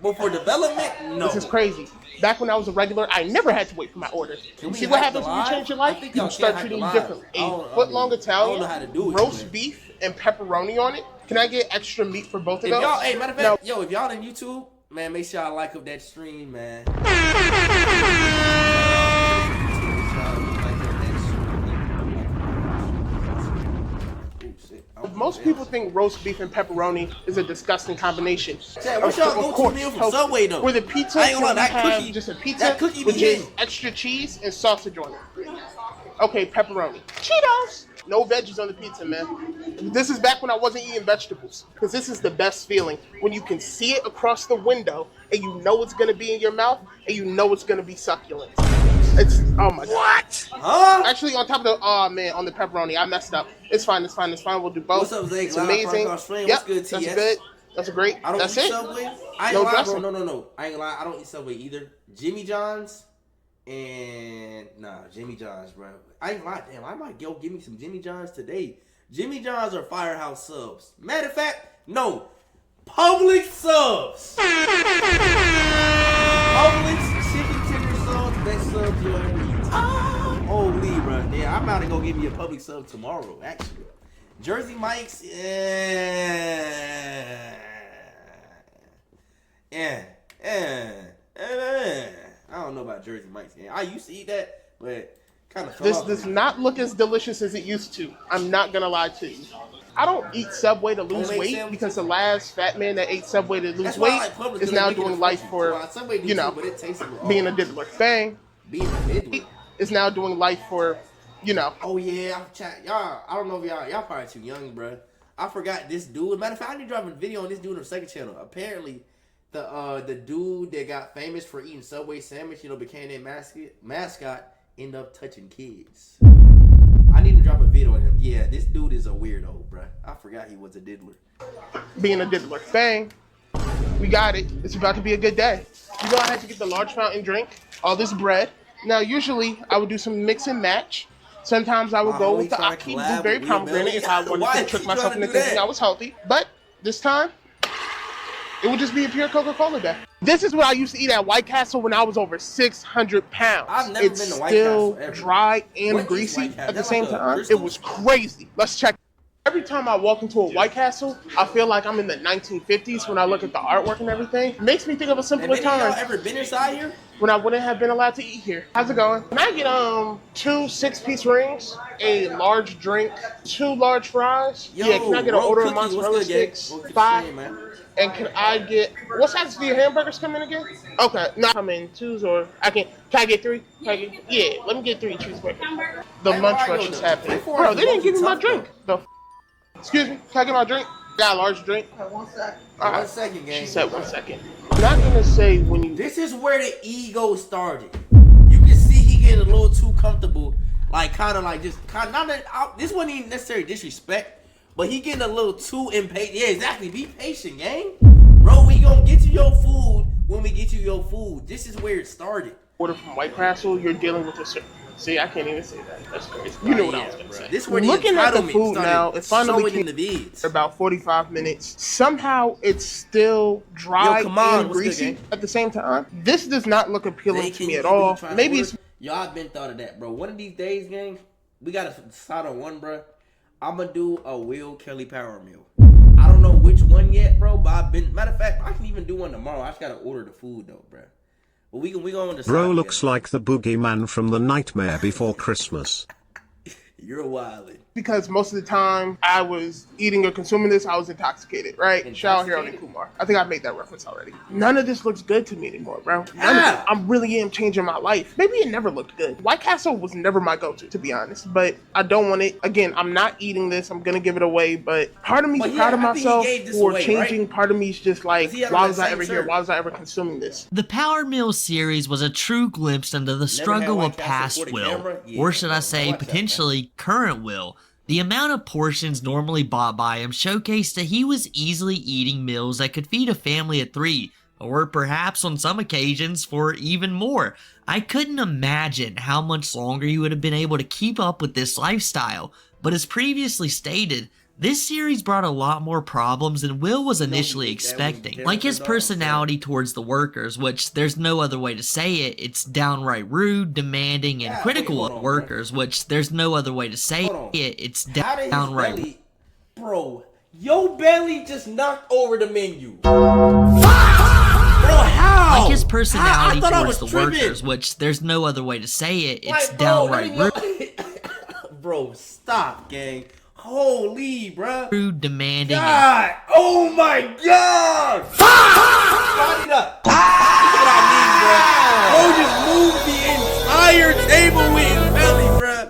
But for development, no. This is crazy. Back when I was a regular, I never had to wait for my order. You see what happens when you change your life? You start treating you differently. A foot-long Italian, roast beef, and pepperoni on it. Can I get extra meat for both of those? Hey, matter of fact, if y'all on YouTube, man, make sure y'all like up that stream, man. Most people think roast beef and pepperoni is a disgusting combination. What's y'all go-to meal from Subway though? With a pizza, I ain't gonna lie, that have cookie, just a pizza that cookie with just extra cheese and sausage on it. Okay, pepperoni. Cheetos. No veggies on the pizza, man. This is back when I wasn't eating vegetables. Because this is the best feeling. When you can see it across the window and you know it's going to be in your mouth and you know it's going to be succulent. It's, oh my God. What? Huh? Actually, on top of the, oh man, on the pepperoni, I messed up. It's fine, it's fine, it's fine. We'll do both. What's up, Zay? It's amazing. What's Yep, good, that's TS? good. That's great. I don't That's eat it. Subway. I ain't No lie, bro. dressing. No. I ain't lie. I don't eat Subway either. Jimmy John's and Jimmy John's, bro. I ain't lie. Damn, I might go give me some Jimmy John's today. Jimmy John's are Firehouse subs. Matter of fact, no. Publix subs. Publix chicken tender subs, best subs you'll ever eat. Holy, bro. Yeah, I'm about to go get me a Publix sub tomorrow, actually. Jersey Mike's, I don't know about Jersey Mike's. I used to eat that, but kind of. This does not look as delicious as it used to. I'm not gonna lie to you. I don't eat Subway to lose weight because the last fat man that ate Subway to lose weight is now doing life for, you know, being a diddler. Bang. Being a diddler. Is now doing life for, you know. Oh yeah, I'm chat. Y'all, I don't know if y'all probably too young, bro. I forgot this dude. Matter of fact, I need to drop a video on this dude on the second channel. Apparently, the dude that got famous for eating Subway sandwich, you know, became their mascot, ended up touching kids. I need to drop a video on him. Yeah, this dude is a weirdo, bro. I forgot he was a diddler. Being a diddler. Bang. We got it. It's about to be a good day. You know I had to get the large fountain drink, all this bread. Now, usually, I would do some mix and match. Sometimes I would go with the Aki blueberry pomegranate if I wanted to trick myself into thinking I was healthy. But this time, it would just be a pure Coca-Cola day. This is what I used to eat at White Castle when I was over 600 pounds. I've never been to White Castle. Castle ever. It's still dry and greasy at the same time. It was crazy. Let's check. Every time I walk into a White Castle, I feel like I'm in the 1950s when I look at the artwork and everything. It makes me think of a simpler time. Y'all ever been inside here? When I wouldn't have been allowed to eat here. How's it going? Can I get 2 6-piece rings, a large drink, 2 large fries? Yo, yeah, can I get an order of Cookie, mozzarella sticks? 5. Man? And can I get, what size do your hamburgers come in again? Okay, not come in 2s or can I get 3? Yeah, let me get 3 cheeseburgers. The munch rush is happening. Bro, they didn't give me my drink. Excuse me, can I get my drink? Got a large drink? 1 second. Right. 1 second, gang. She said 1 second. I'm not gonna say when you. This is where the ego started. You can see he getting a little too comfortable, like kind of like just kind of not. This wasn't even necessarily disrespect, but he getting a little too impatient. Yeah, exactly. Be patient, gang. Bro, we gonna get you your food when we get you your food. This is where it started. Order from White Castle, you're dealing with a certain. See, I can't even say that. That's crazy. You know what I was gonna say. This where looking at the food started now, it finally showing came in the vids. About 45 minutes. Somehow it's still dry and greasy at the same time. This does not look appealing to me at all. Maybe it's y'all been thought of that, bro. One of these days, gang, we gotta decide on one, bro. I'm gonna do a Will Kelly power meal. I don't know which one yet, bro. But matter of fact, I can even do one tomorrow. I just gotta order the food though, bro. But we going to. Bro looks like the boogeyman from The Nightmare Before Christmas. You're wildin'. Because most of the time I was eating or consuming this, I was intoxicated, right? Shout out Harold and Kumar. I think I made that reference already. None of this looks good to me anymore, bro. None of it. I'm really am changing my life. Maybe it never looked good. White Castle was never my go-to, to be honest. But I don't want it. Again, I'm not eating this. I'm going to give it away. But part of me is proud of myself for changing. Right? Part of me is just like, why was I ever here? Why was I ever consuming this? The Power Meal series was a true glimpse into the struggle of past Will, or should I say potentially current Will. The amount of portions normally bought by him showcased that he was easily eating meals that could feed a family of 3, or perhaps on some occasions for even more. I couldn't imagine how much longer he would have been able to keep up with this lifestyle, but as previously stated, this series brought a lot more problems than Will was initially expecting. Like his personality towards the workers, which there's no other way to say it, it's downright rude, demanding, and critical of workers, which there's no other way to say it, it's downright. Bro, your belly just knocked over the menu. Bro, how? Like his personality towards the workers, which there's no other way to say it, it's downright rude. Bro, stop, gang. Holy, bruh. Rude, demanding. God. Oh my God. Fuck! It up. That's what I mean, bruh. Bro just moved the entire table with his belly, bruh.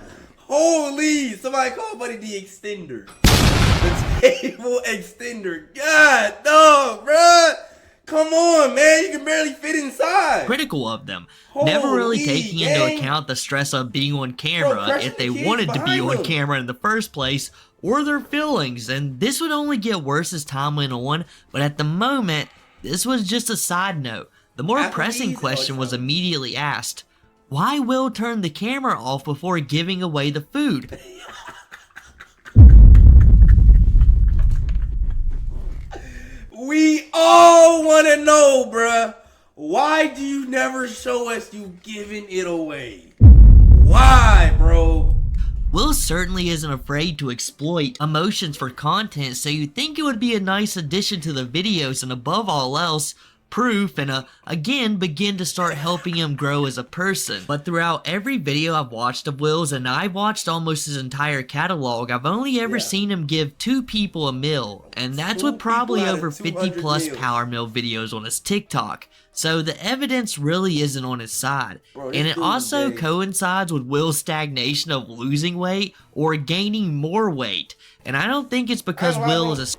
wanted the extender. The table extender. God, no, bruh. Come on, man. You can barely fit inside. Critical of them, never really Holy taking gang. into account the stress of being on camera crushing if they the kids wanted to be behind on them. camera in the first place, or their feelings. And this would only get worse as time went on, but at the moment, this was just a side note. The more pressing question was immediately asked: why Will turn the camera off before giving away the food? We all want to know, bruh. Why do you never show us you giving it away? Why, bro? Will certainly isn't afraid to exploit emotions for content, so you'd think it would be a nice addition to the videos, and above all else, proof, and again begin to start helping him grow as a person. But throughout every video I've watched of Will's, and I've watched almost his entire catalog, I've only ever seen him give 2 people a meal, and that's with probably over 50 plus power meal videos on his TikTok. So the evidence really isn't on his side. And it also coincides with Will's stagnation of losing weight or gaining more weight. And I don't think it's because Will is a...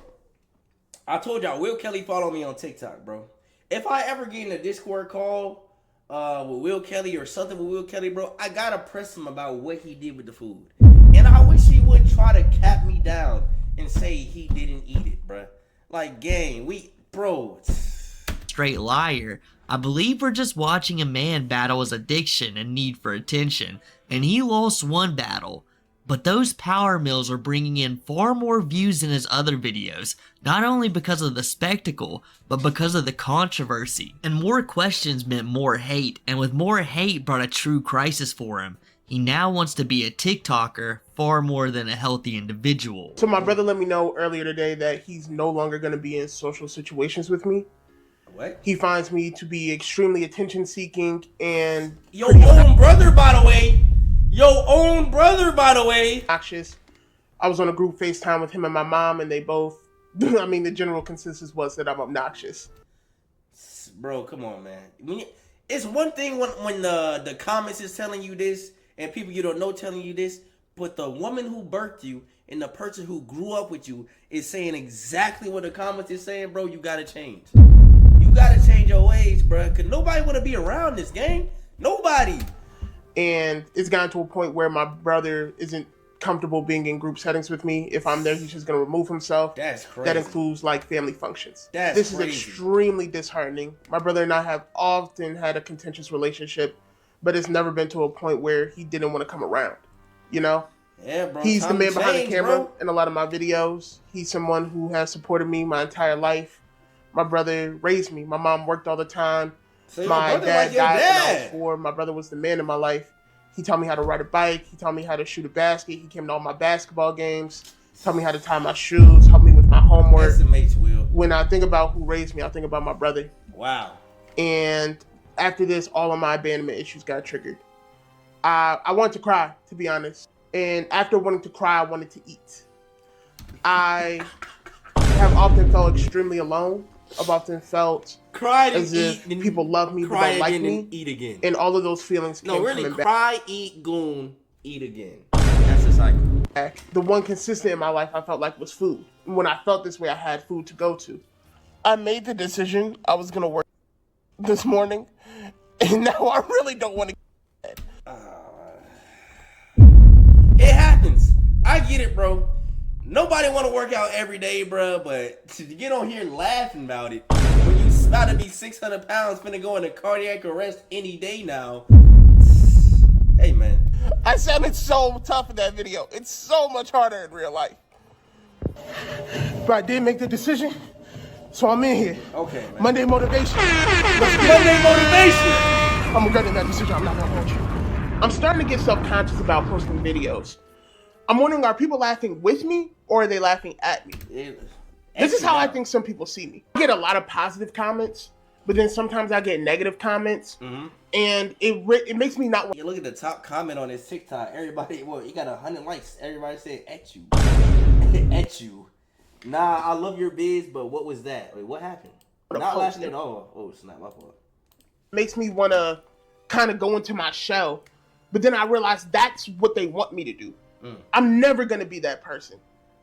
I told y'all, Will Kelly follow me on TikTok, bro. If I ever get in a Discord call with Will Kelly or something with Will Kelly, bro, I gotta press him about what he did with the food. And I wish he wouldn't try to cap me down and say he didn't eat it, bro. Like, gang, bro. straight liar. I believe we're just watching a man battle his addiction and need for attention, and he lost one battle. But those power meals are bringing in far more views than his other videos, not only because of the spectacle, but because of the controversy. And more questions meant more hate, and with more hate brought a true crisis for him. He now wants to be a TikToker far more than a healthy individual. So my brother let me know earlier today that he's no longer going to be in social situations with me. What? He finds me to be extremely attention-seeking and... Your own brother, by the way. Your own brother, by the way. Obnoxious. I was on a group FaceTime with him and my mom, and they both... I mean, the general consensus was that I'm obnoxious. Bro, come on, man. It's one thing when the comments is telling you this, and people you don't know telling you this, but the woman who birthed you and the person who grew up with you is saying exactly what the comments is saying, bro. You gotta change. You gotta change your ways, bro. Cause nobody wanna be around this gang. Nobody. And it's gotten to a point where my brother isn't comfortable being in group settings with me. If I'm there, he's just gonna remove himself. That's crazy. That includes like family functions. This is extremely disheartening. My brother and I have often had a contentious relationship, but it's never been to a point where he didn't want to come around. You know? Yeah, bro. He's the man behind the camera bro. in a lot of my videos. He's someone who has supported me my entire life. My brother raised me. My mom worked all the time. So my dad died when I was 4. My brother was the man in my life. He taught me how to ride a bike. He taught me how to shoot a basket. He came to all my basketball games. Taught me how to tie my shoes. Helped me with my homework. Estimates, Will. When I think about who raised me, I think about my brother. Wow. And after this, all of my abandonment issues got triggered. I wanted to cry, to be honest. And after wanting to cry, I wanted to eat. I have often felt extremely alone. I've often felt as if people love me but don't like me. Eat again. And all of those feelings came coming back. Cry, eat, goon, eat again. That's the cycle. The one consistent in my life I felt like was food. When I felt this way, I had food to go to. I made the decision I was going to work this morning, and now I really don't want to get It happens. I get it, bro. Nobody want to work out every day, bro, but to get on here laughing about it, when you about to be 600 pounds, finna go into cardiac arrest any day now. Hey, man. I sounded so tough in that video. It's so much harder in real life. But I did make the decision, so I'm in here. Okay, man. Monday motivation. Monday motivation. I'm regretting that decision. I'm not gonna hold you. I'm starting to get self-conscious about posting videos. I'm wondering, are people laughing with me or are they laughing at me? This is how I think some people see me. I get a lot of positive comments, but then sometimes I get negative comments, and it makes me not want. You look at the top comment on his TikTok. Everybody, well, he got 100 likes. Everybody said at you, at you. Nah, I love your biz, but what was that? Wait, what happened? Not laughing at all. Oh, snap, my fault. Makes me want to kind of go into my shell, but then I realize that's what they want me to do. I'm never gonna be that person.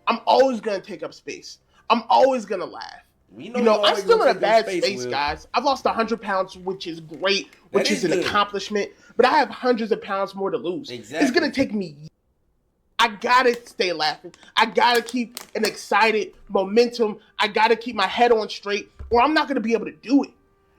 I'm always gonna take up space. I'm always gonna laugh. You know, I'm still in a bad space, guys. I've lost 100 pounds, which is great, which is an accomplishment. But I have hundreds of pounds more to lose. Exactly. It's gonna take me. I gotta stay laughing. I gotta keep an excited momentum. I gotta keep my head on straight, or I'm not gonna be able to do it.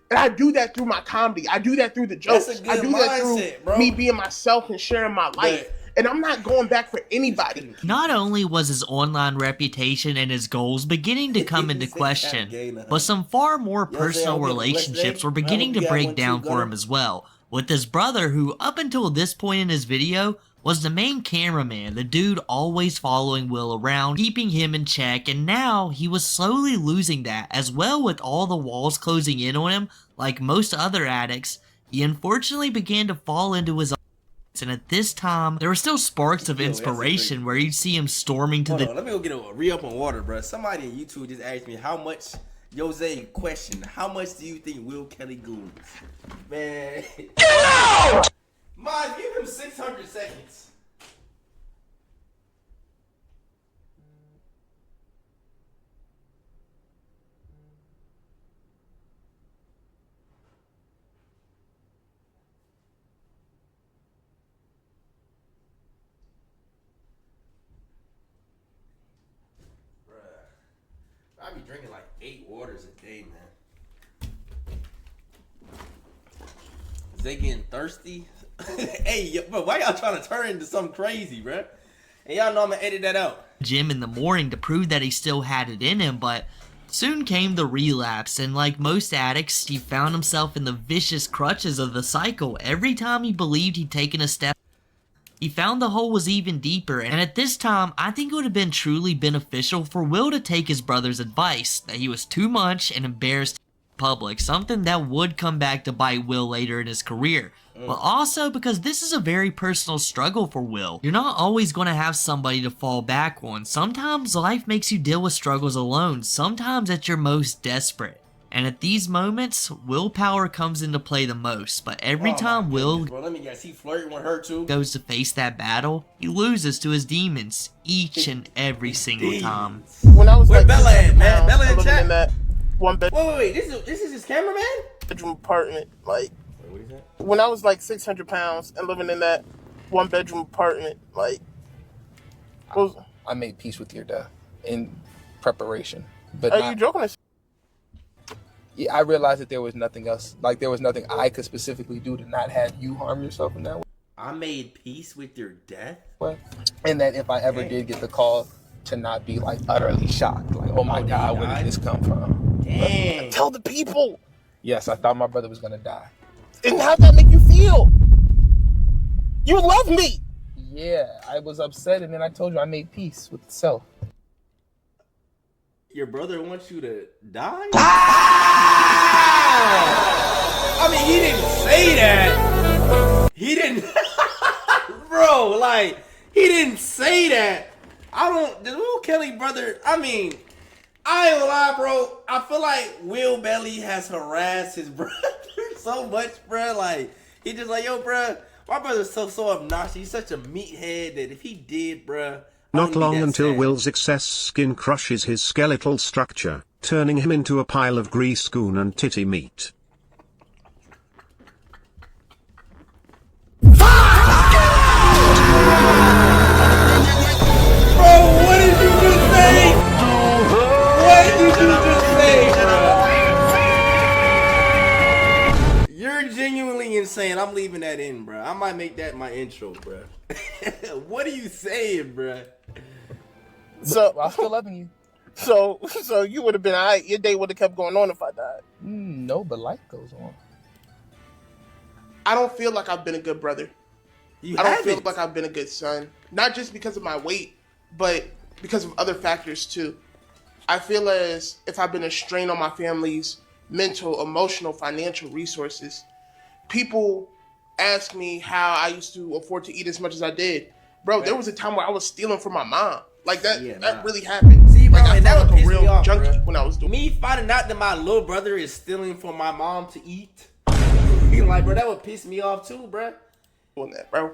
And I do that through my comedy. I do that through the jokes. I do that through me being myself and sharing my life. And I'm not going back for anybody. Not only was his online reputation and his goals beginning to come into question, but some far more personal relationships were beginning to break down for him as well. With his brother, who up until this point in his video was the main cameraman, the dude always following Will around, keeping him in check, and now he was slowly losing that, as well with all the walls closing in on him. Like most other addicts, he unfortunately began to fall into his own. And at this time, there were still sparks of inspiration where you'd see him storming to the... Let me go get a re-up on water, bro. Somebody on YouTube just asked me how much... Jose, question, how much do you think Will Kelly goons? Man. Get out! Man, give him 600 seconds. I be drinking like 8 waters a day, man. Is they getting thirsty? Hey, but why y'all trying to turn into something crazy, bro? And y'all know I'm gonna edit that out. Gym in the morning to prove that he still had it in him, but soon came the relapse, and like most addicts, he found himself in the vicious crutches of the cycle. Every time he believed he'd taken a step, he found the hole was even deeper, and at this time, I think it would have been truly beneficial for Will to take his brother's advice, that he was too much and embarrassed in public, something that would come back to bite Will later in his career. But also because this is a very personal struggle for Will. You're not always going to have somebody to fall back on. Sometimes life makes you deal with struggles alone, sometimes at your most desperate. And at these moments, willpower comes into play the most. But every time Will he flirting with her too. Goes to face that battle, he loses to his demons each and every single time. When I was Where Bella at, man? Bella in chat. That one bed. Wait. This is his cameraman? Bedroom apartment. Like, what is that? When I was like 600 pounds and living in that 1-bedroom apartment, like, I made peace with your death in preparation. But are you joking? Yeah, I realized that there was nothing else. Like, there was nothing I could specifically do to not have you harm yourself in that way. I made peace with your death? What? And that if I ever did get the call, to not be, like, utterly shocked. Like, oh my God, where did this come from? Dang. Tell the people. Yes, I thought my brother was going to die. And how'd that make you feel? You love me. Yeah, I was upset, and then I told you I made peace with self. Your brother wants you to die? I mean, he didn't say that. He didn't. Bro, like, he didn't say that. The Will Kelly brother, I mean, I ain't gonna lie, bro. I feel like Will Belly has harassed his brother so much, bro. Like, he just like, yo, bro, my brother's so obnoxious. He's such a meathead that if he did, bro, not long until Will's excess skin crushes his skeletal structure, turning him into a pile of grease, goon, and titty meat. Bro, what did you just say? What did you just say, bro? You're genuinely insane. I'm leaving that in, bro. I might make that my intro, bro. What are you saying, bro? So I'm still loving you. So you would have been all right. Your day would have kept going on if I died. No, but life goes on. I don't feel like I've been a good brother. I don't feel like I've been a good son. Not just because of my weight, but because of other factors too. I feel as if I've been a strain on my family's mental, emotional, financial resources. People ask me how I used to afford to eat as much as I did. Bro, there was a time where I was stealing from my mom. Like that really happened. See, bro, like, I that felt would like a piss me real off, junkie bro. when I was doing me finding out that my little brother is stealing from my mom to eat. Like, bro, that would piss me off too, bro. That, bro.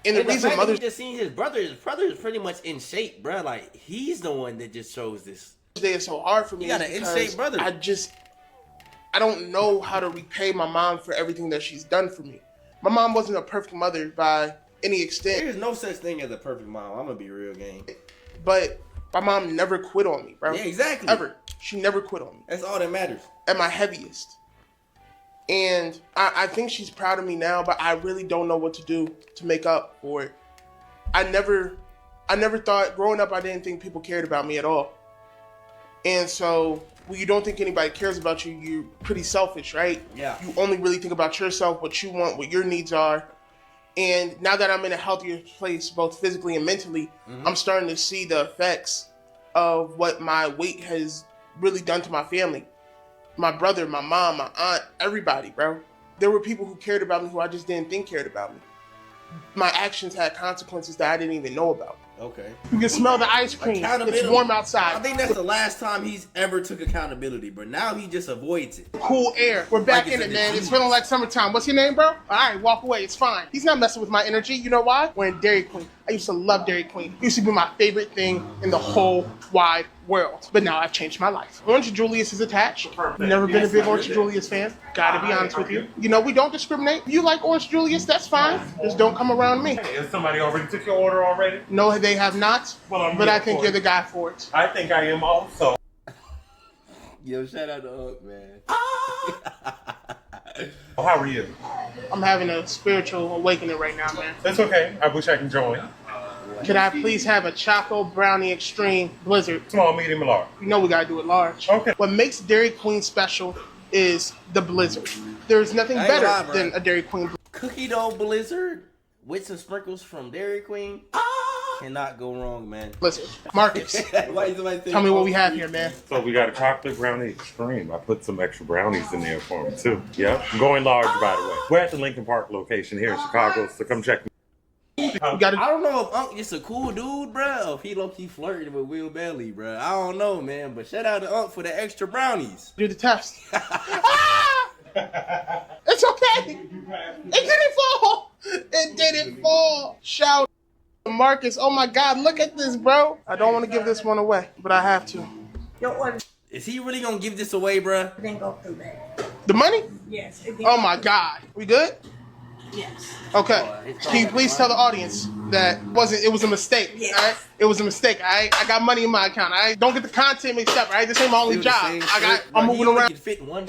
And the And the reason fact that Mother's he just seen his brother is pretty much in shape, bro. Like he's the one that just chose this. Day is so hard for me. You got an in-shape brother. I don't know how to repay my mom for everything that she's done for me. My mom wasn't a perfect mother by any extent. There's no such thing as a perfect mom. I'm gonna be real, gang. But my mom never quit on me, bro. Yeah, exactly. Ever. She never quit on me. That's all that matters. At my heaviest. And I think she's proud of me now, but I really don't know what to do to make up for it. I never thought, growing up, I didn't think people cared about me at all. And so, when you don't think anybody cares about you, you're pretty selfish, right? Yeah. You only really think about yourself, what you want, what your needs are. And now that I'm in a healthier place, both physically and mentally, I'm starting to see the effects of what my weight has really done to my family. My brother, my mom, my aunt, everybody, bro. There were people who cared about me who I just didn't think cared about me. My actions had consequences that I didn't even know about. Okay. You can smell the ice cream. It's warm outside. I think that's the last time he's ever took accountability, but now he just avoids it. Cool air. We're back in it, man. It's feeling like summertime. What's your name, bro? All right, walk away. It's fine. He's not messing with my energy. You know why? We're in Dairy Queen. I used to love Dairy Queen. It used to be my favorite thing in the whole wide world. But now I've changed my life. Orange Julius is attached. Never been a big Orange Julius fan. Gotta be honest with you. You know, we don't discriminate. You like Orange Julius, that's fine. Just don't come around me. Hey, has somebody already took your order already? No, they have not. Well, but I think you're the guy for it. I think I am also. Yo, shout out to Unc, man. How are you? I'm having a spiritual awakening right now, man. That's okay. I wish I can join. Could I please have a Choco Brownie Extreme Blizzard? Small, medium, and large. You know we gotta do it large. Okay. What makes Dairy Queen special is the Blizzard. There's nothing better than a Dairy Queen cookie dough Blizzard with some sprinkles from Dairy Queen. Cannot go wrong, man. Blizzard. Marcus, tell me what we have here, man. So we got a chocolate brownie extreme. I put some extra brownies in there for him too. Yep. I'm going large, by the way. We're at the Lincoln Park location here in Chicago, so come check me. I don't know if Unc just a cool dude, bro, or if he low-key flirting with Will Bailey, bro. I don't know, man, but shout out to Unc for the extra brownies. Do the test. It's okay. It didn't fall. It didn't fall. Shout to Marcus. Oh my God, look at this, bro. I don't want to give this one away, but I have to. Is he really gonna give this away, bro? Didn't go through that. The money? Yes. Oh my God. We good? Yes. Okay. Can you please tell the audience that it was a mistake? Yes. All right? It was a mistake. I got money in my account. I don't get the content mixed up. Right? This ain't my only job. I'm moving around.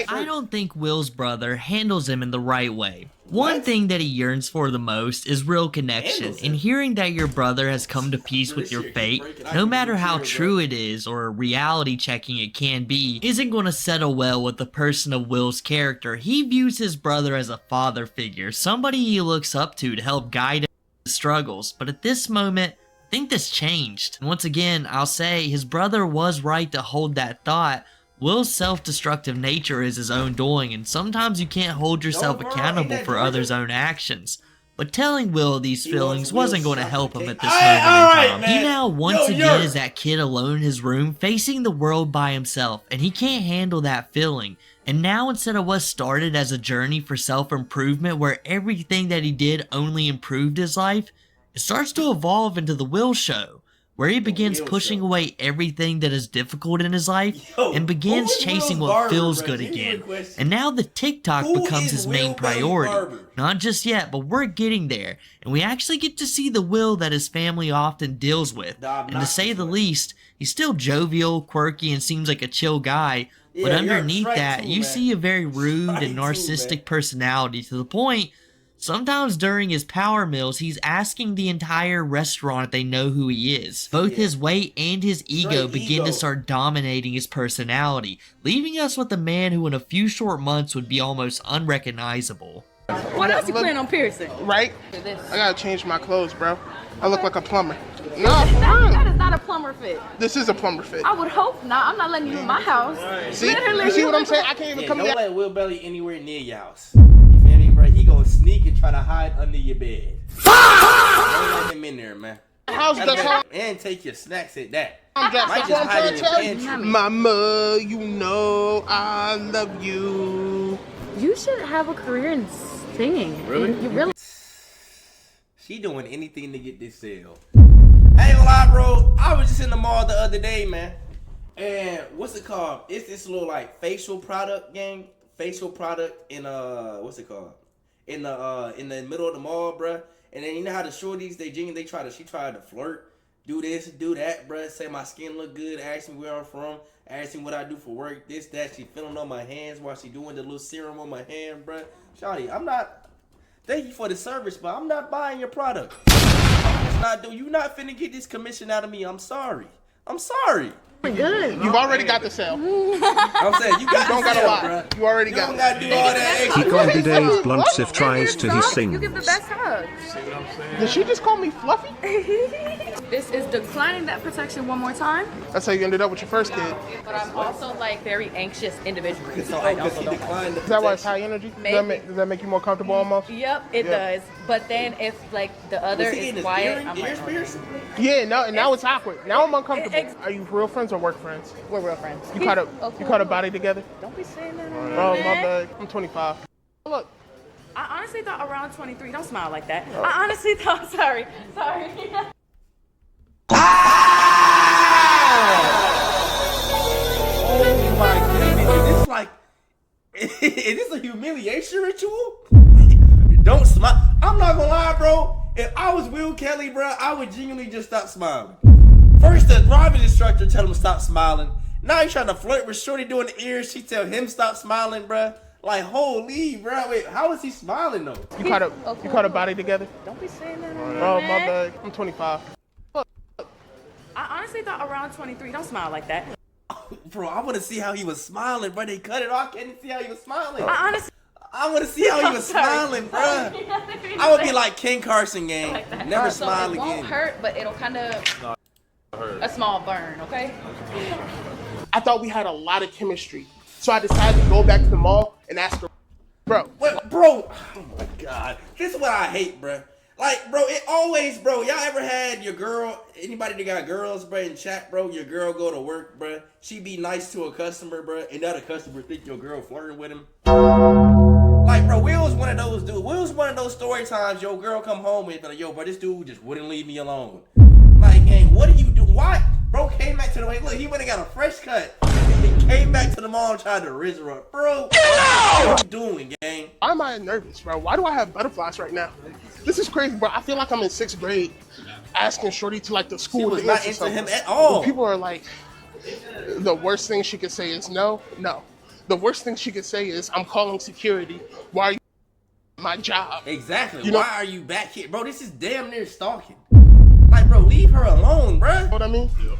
I don't think Will's brother handles him in the right way. One thing that he yearns for the most is real connection, and hearing that your brother has come to peace with your fate, no matter how true it is or reality checking it can be, isn't going to settle well with the person of Will's character. He views his brother as a father figure, somebody he looks up to help guide him through his struggles, but at this moment, I think this changed. And once again, I'll say his brother was right to hold that thought. Will's self-destructive nature is his own doing, and sometimes you can't hold yourself accountable for others' own actions. But telling Will these feelings wasn't going to help him at this moment in time. He now once again is that kid alone in his room, facing the world by himself, and he can't handle that feeling. And now instead of what started as a journey for self-improvement where everything that he did only improved his life, it starts to evolve into the Will Show, where he begins pushing away everything that is difficult in his life and begins chasing what feels good again. And now the TikTok becomes his main priority. Not just yet, but we're getting there. And we actually get to see the Will that his family often deals with. And to say the least, he's still jovial, quirky, and seems like a chill guy. But underneath that, you see a very rude and narcissistic personality to the point sometimes during his power meals, he's asking the entire restaurant if they know who he is. Both his weight and his ego begin to start dominating his personality, leaving us with a man who in a few short months would be almost unrecognizable. What else you plan on piercing? Right? I gotta change my clothes, bro. I look like a plumber. No, that is not a plumber fit. This is a plumber fit. I would hope not. I'm not letting you in my house. See? You see what I'm saying? I can't even come don't here. let Will Bailey anywhere near your house. You feel me, bro? He gonna sneak and try to hide under your bed. Don't let him in there, man. How's that? And take your snacks at that. Might just hide in your pantry. Mama, you know I love you. You should have a career in singing. Really? You really? She doing anything to get this sale. I ain't gonna lie, bro. I was just in the mall the other day, man. And what's it called? It's this little like facial product gang. Facial product in what's it called? In the middle of the mall, bruh. And then you know how the shorties she tried to flirt, do this, do that, bruh. Say my skin look good, ask me where I'm from, ask me what I do for work, this, that. She feeling on my hands while she doing the little serum on my hand, bruh. Shawty, I'm not. Thank you for the service, but I'm not buying your product. You not finna get this commission out of me. I'm sorry. Good. You've already got the sale. I'm saying you don't gotta lie. Bruh. You already got don't gotta do all that He extra. can't be Dave Blunts if tries to he You give the sings. best hug. Did she just call me fluffy? This is declining that protection one more time. That's how you ended up with your first kid. But I'm also like very anxious individual, so I also don't like it. Is that why it's high energy? Does that make you more comfortable almost? Yep, it does. But then if like the other is quiet, I'm like, Yeah, now it's awkward. Now I'm uncomfortable. Are you real friends or work friends? we're real friends. You caught a body together? Don't be saying that. Oh, my bad. I'm 25. Look. I honestly thought around 23. Don't smile like that. I honestly thought. Sorry. Oh my goodness. Is this a humiliation ritual? Don't smile. I'm not gonna lie, bro. If I was Will Kelly, bro, I would genuinely just stop smiling. First, the driving instructor tell him to stop smiling. Now he's trying to flirt with Shorty doing the ears. She tell him stop smiling, bro. Like, holy, bro. Wait, how is he smiling though? You caught a body together? Don't be saying that. Oh, my bad. I'm 25. I honestly thought around 23. Don't smile like that. Bro, I want to see how he was smiling, bro. They cut it off. I can't see how he was smiling. I want to see how he was smiling, bro. I would be like Ken Carson, gang. Like Never smile it again. It won't hurt, but it'll kind of a small burn, okay? I thought we had a lot of chemistry, so I decided to go back to the mall and ask her, bro. What, bro? Oh my God, this is what I hate, bro. Like, bro, it always, bro. Y'all ever had your girl? Anybody that got girls, bro, in chat, bro? Your girl go to work, bro. She be nice to a customer, bro, and now the customer think your girl flirting with him. Like, bro, Will's one of those dudes. Will's one of those story times your girl come home with, like, yo, bro, this dude just wouldn't leave me alone. Like, gang, what do you do? Why? Bro came back to the way. Look, he went and got a fresh cut. He came back to the mall and tried to rizz her up. Bro, what you doing, gang? Why am I nervous, bro? Why do I have butterflies right now? This is crazy, bro. I feel like I'm in 6th grade asking Shorty to like the school. She was not into him at all. People are like, the worst thing she could say is no. The worst thing she could say is, I'm calling security. Why are you my job? Exactly. Why are you back here? Bro, this is damn near stalking. Like, bro, leave her alone, bro. You know what I mean? Yep.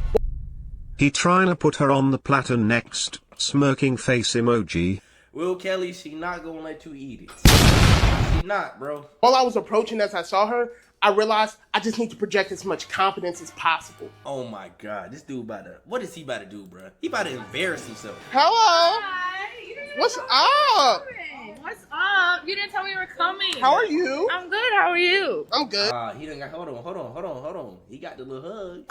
He trying to put her on the platter next, smirking face emoji. Will Kelly, she not gonna let you eat it. She not, bro. While I was approaching as I saw her, I realized I just need to project as much confidence as possible. Oh my God, this dude what is he about to do, bro? He about to embarrass himself. Hello. Hi. What's up? What's up? You didn't tell me you were coming. How are you? I'm good. How are you? I'm good. He done got, hold on. He got the little hug.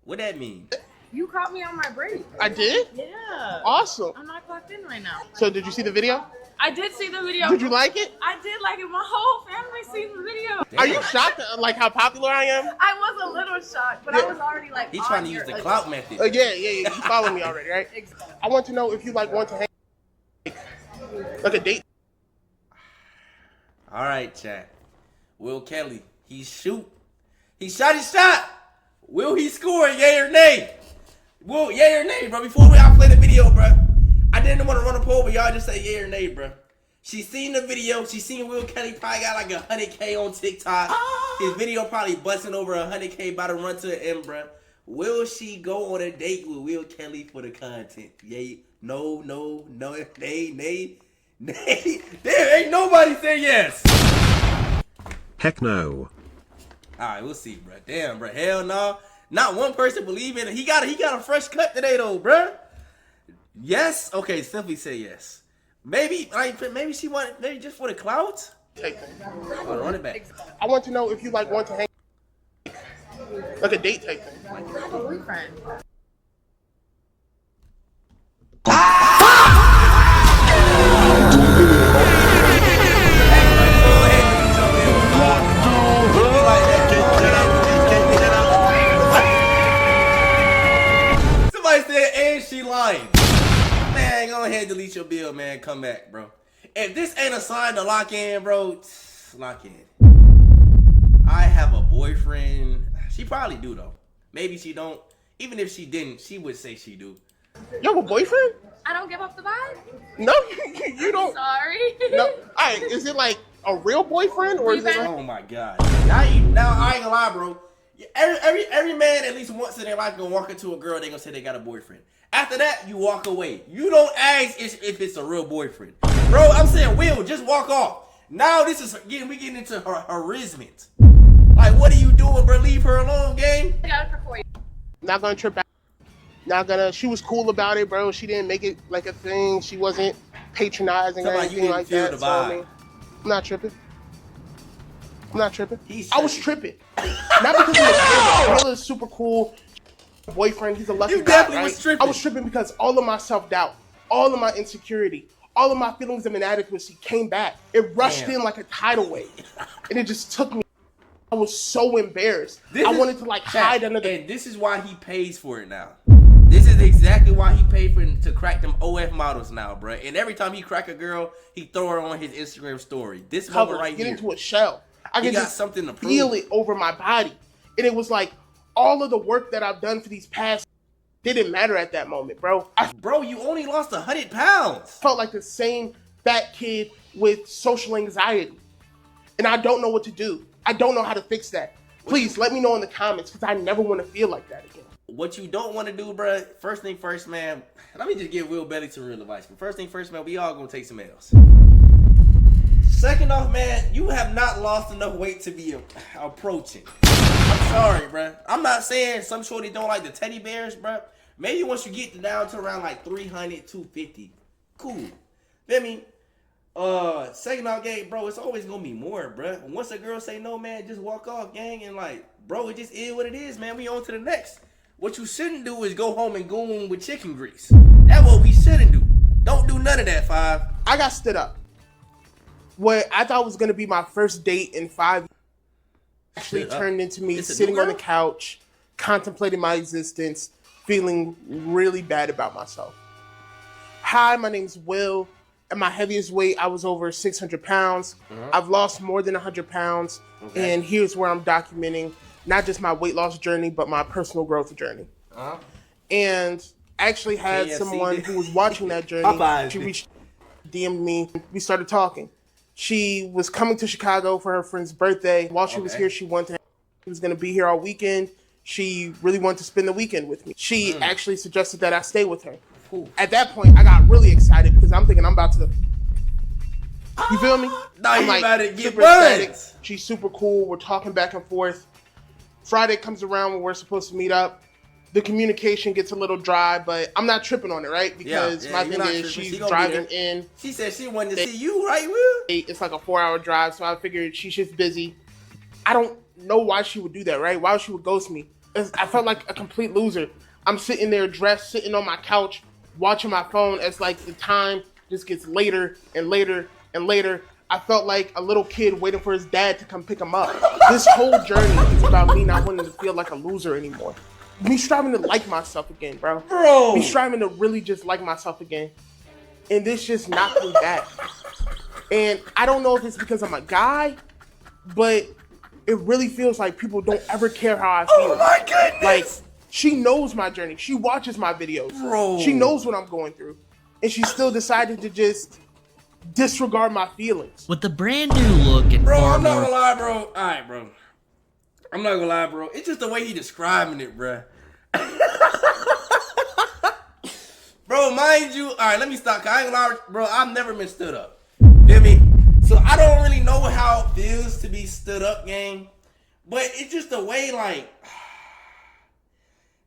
What that mean? You caught me on my break. I did? Yeah. Awesome. I'm not clocked in right now. So did you see the video? I did see the video. Did you like it? I did like it. My whole family seen the video. Are you shocked at like how popular I am? I was a little shocked, but I was already like. He's trying to use the clout method. Yeah. You follow me already, right? Exactly. I want to know if you like want to hang like a date. All right, chat. Will Kelly, he shot his shot. Will he score? Yay or nay? Will, yay or nay, bro? Before I play the video, bro, I didn't want to run a poll, but y'all just say yay or nay, bro. She seen the video. She seen Will Kelly probably got like 100K on TikTok. His video probably busting over 100K, about to run to the end, bro. Will she go on a date with Will Kelly for the content? Yay, no, nay. There ain't nobody say yes. Heck no. Alright, we'll see, bro. Damn, bro. Hell no. Not one person believe in it. He got a fresh cut today, though, bro. Yes? Okay, simply say yes. Maybe she wanted, maybe just for the clout? Take that. Hold on, run it back. I want to know if you like want to hang like a date type thing. Like a boyfriend. If this ain't a sign to lock in, bro, lock in. I have a boyfriend. She probably do though. Maybe she don't. Even if she didn't, she would say she do. You have a boyfriend? I don't give off the vibe. No, you don't. Sorry. No. All right. Is it like a real boyfriend or is it? Like... Oh my god. Now I ain't gonna lie, bro. Every man at least once in their life gonna walk into a girl. They gonna say they got a boyfriend. After that, you walk away. You don't ask if it's a real boyfriend, bro. I'm saying, Will, just walk off. Now we getting into harassment. Like, what are you doing, bro? Leave her alone, gang. I got it for 4 years. Not gonna trip out. Not gonna. She was cool about it, bro. She didn't make it like a thing. She wasn't patronizing or anything like that. So, I mean, I'm not tripping. I'm not tripping. I was tripping. Not because he was Will is super cool. Boyfriend, he's a lucky You guy, definitely right? was tripping. I was tripping because all of my self-doubt, all of my insecurity, all of my feelings of inadequacy came back. It rushed in like a tidal wave, and it just took me. I was so embarrassed. I wanted to like hide under the. And this is why he pays for it now. This is exactly why he paid for to crack them OF models now, bro. And every time he crack a girl, he throw her on his Instagram story. This cover right get here. into a shell. I He could got just something to feel prove. it over my body, and it was like all of the work that I've done for these past didn't matter at that moment, bro. Bro, you only lost 100 pounds. Felt like the same fat kid with social anxiety, and I don't know what to do. I don't know how to fix that. Please let me know in the comments because I never want to feel like that again. What you don't want to do, bro, first thing first, man, let me just give Will Belly some real advice. But first thing first, man, we all gonna take some L's. Second off, man, you have not lost enough weight to be approaching. I'm sorry, bro. I'm not saying some shorty don't like the teddy bears, bro. Maybe once you get down to around like 300, 250, cool. Feel me? Second off, gang, bro, it's always gonna be more, bro. Once a girl say no, man, just walk off, gang, and like, bro, it just is what it is, man. We on to the next. What you shouldn't do is go home and goon with chicken grease. That's what we shouldn't do. Don't do none of that, Five. I got stood up. What I thought was gonna be my first date in 5 years actually turned into me sitting on the couch, contemplating my existence, feeling really bad about myself. Hi, my name's Will. At my heaviest weight, I was over 600 pounds. I've lost more than 100 pounds. And here's where I'm documenting not just my weight loss journey, but my personal growth journey. And I actually had someone who was watching that journey. She reached, DM'd me. We started talking. She was coming to Chicago for her friend's birthday. While she was here, she wanted to. She was going to be here all weekend. She really wanted to spend the weekend with me. She actually suggested that I stay with her. At that point, I got really excited because I'm thinking I'm about to. You feel me? I'm like about to get super ecstatic. She's super cool. We're talking back and forth. Friday comes around when we're supposed to meet up. The communication gets a little dry, but I'm not tripping on it, right? Because my thing is she's driving in. She said she wanted to see you, right, Will? It's like a 4-hour drive, so I figured she's just busy. I don't know why she would do that, right? Why she would ghost me. I felt like a complete loser. I'm sitting there dressed, sitting on my couch, watching my phone as like the time just gets later and later and later. I felt like a little kid waiting for his dad to come pick him up. This whole journey is about me not wanting to feel like a loser anymore. Me striving to like myself again, bro. Me striving to really just like myself again. And this just knocked me back. And I don't know if it's because I'm a guy, but it really feels like people don't ever care how I feel. Oh my goodness! Like, she knows my journey. She watches my videos. Bro. She knows what I'm going through. And she still decided to just disregard my feelings. With the brand new look and bro, far I'm not more... gonna lie, bro. Alright, bro. I'm not gonna lie, bro. It's just the way he describing it, bro. Bro, mind you, alright, let me stop. I ain't gonna lie, bro. I've never been stood up. Feel me? So I don't really know how it feels to be stood up, gang. But it's just the way, like,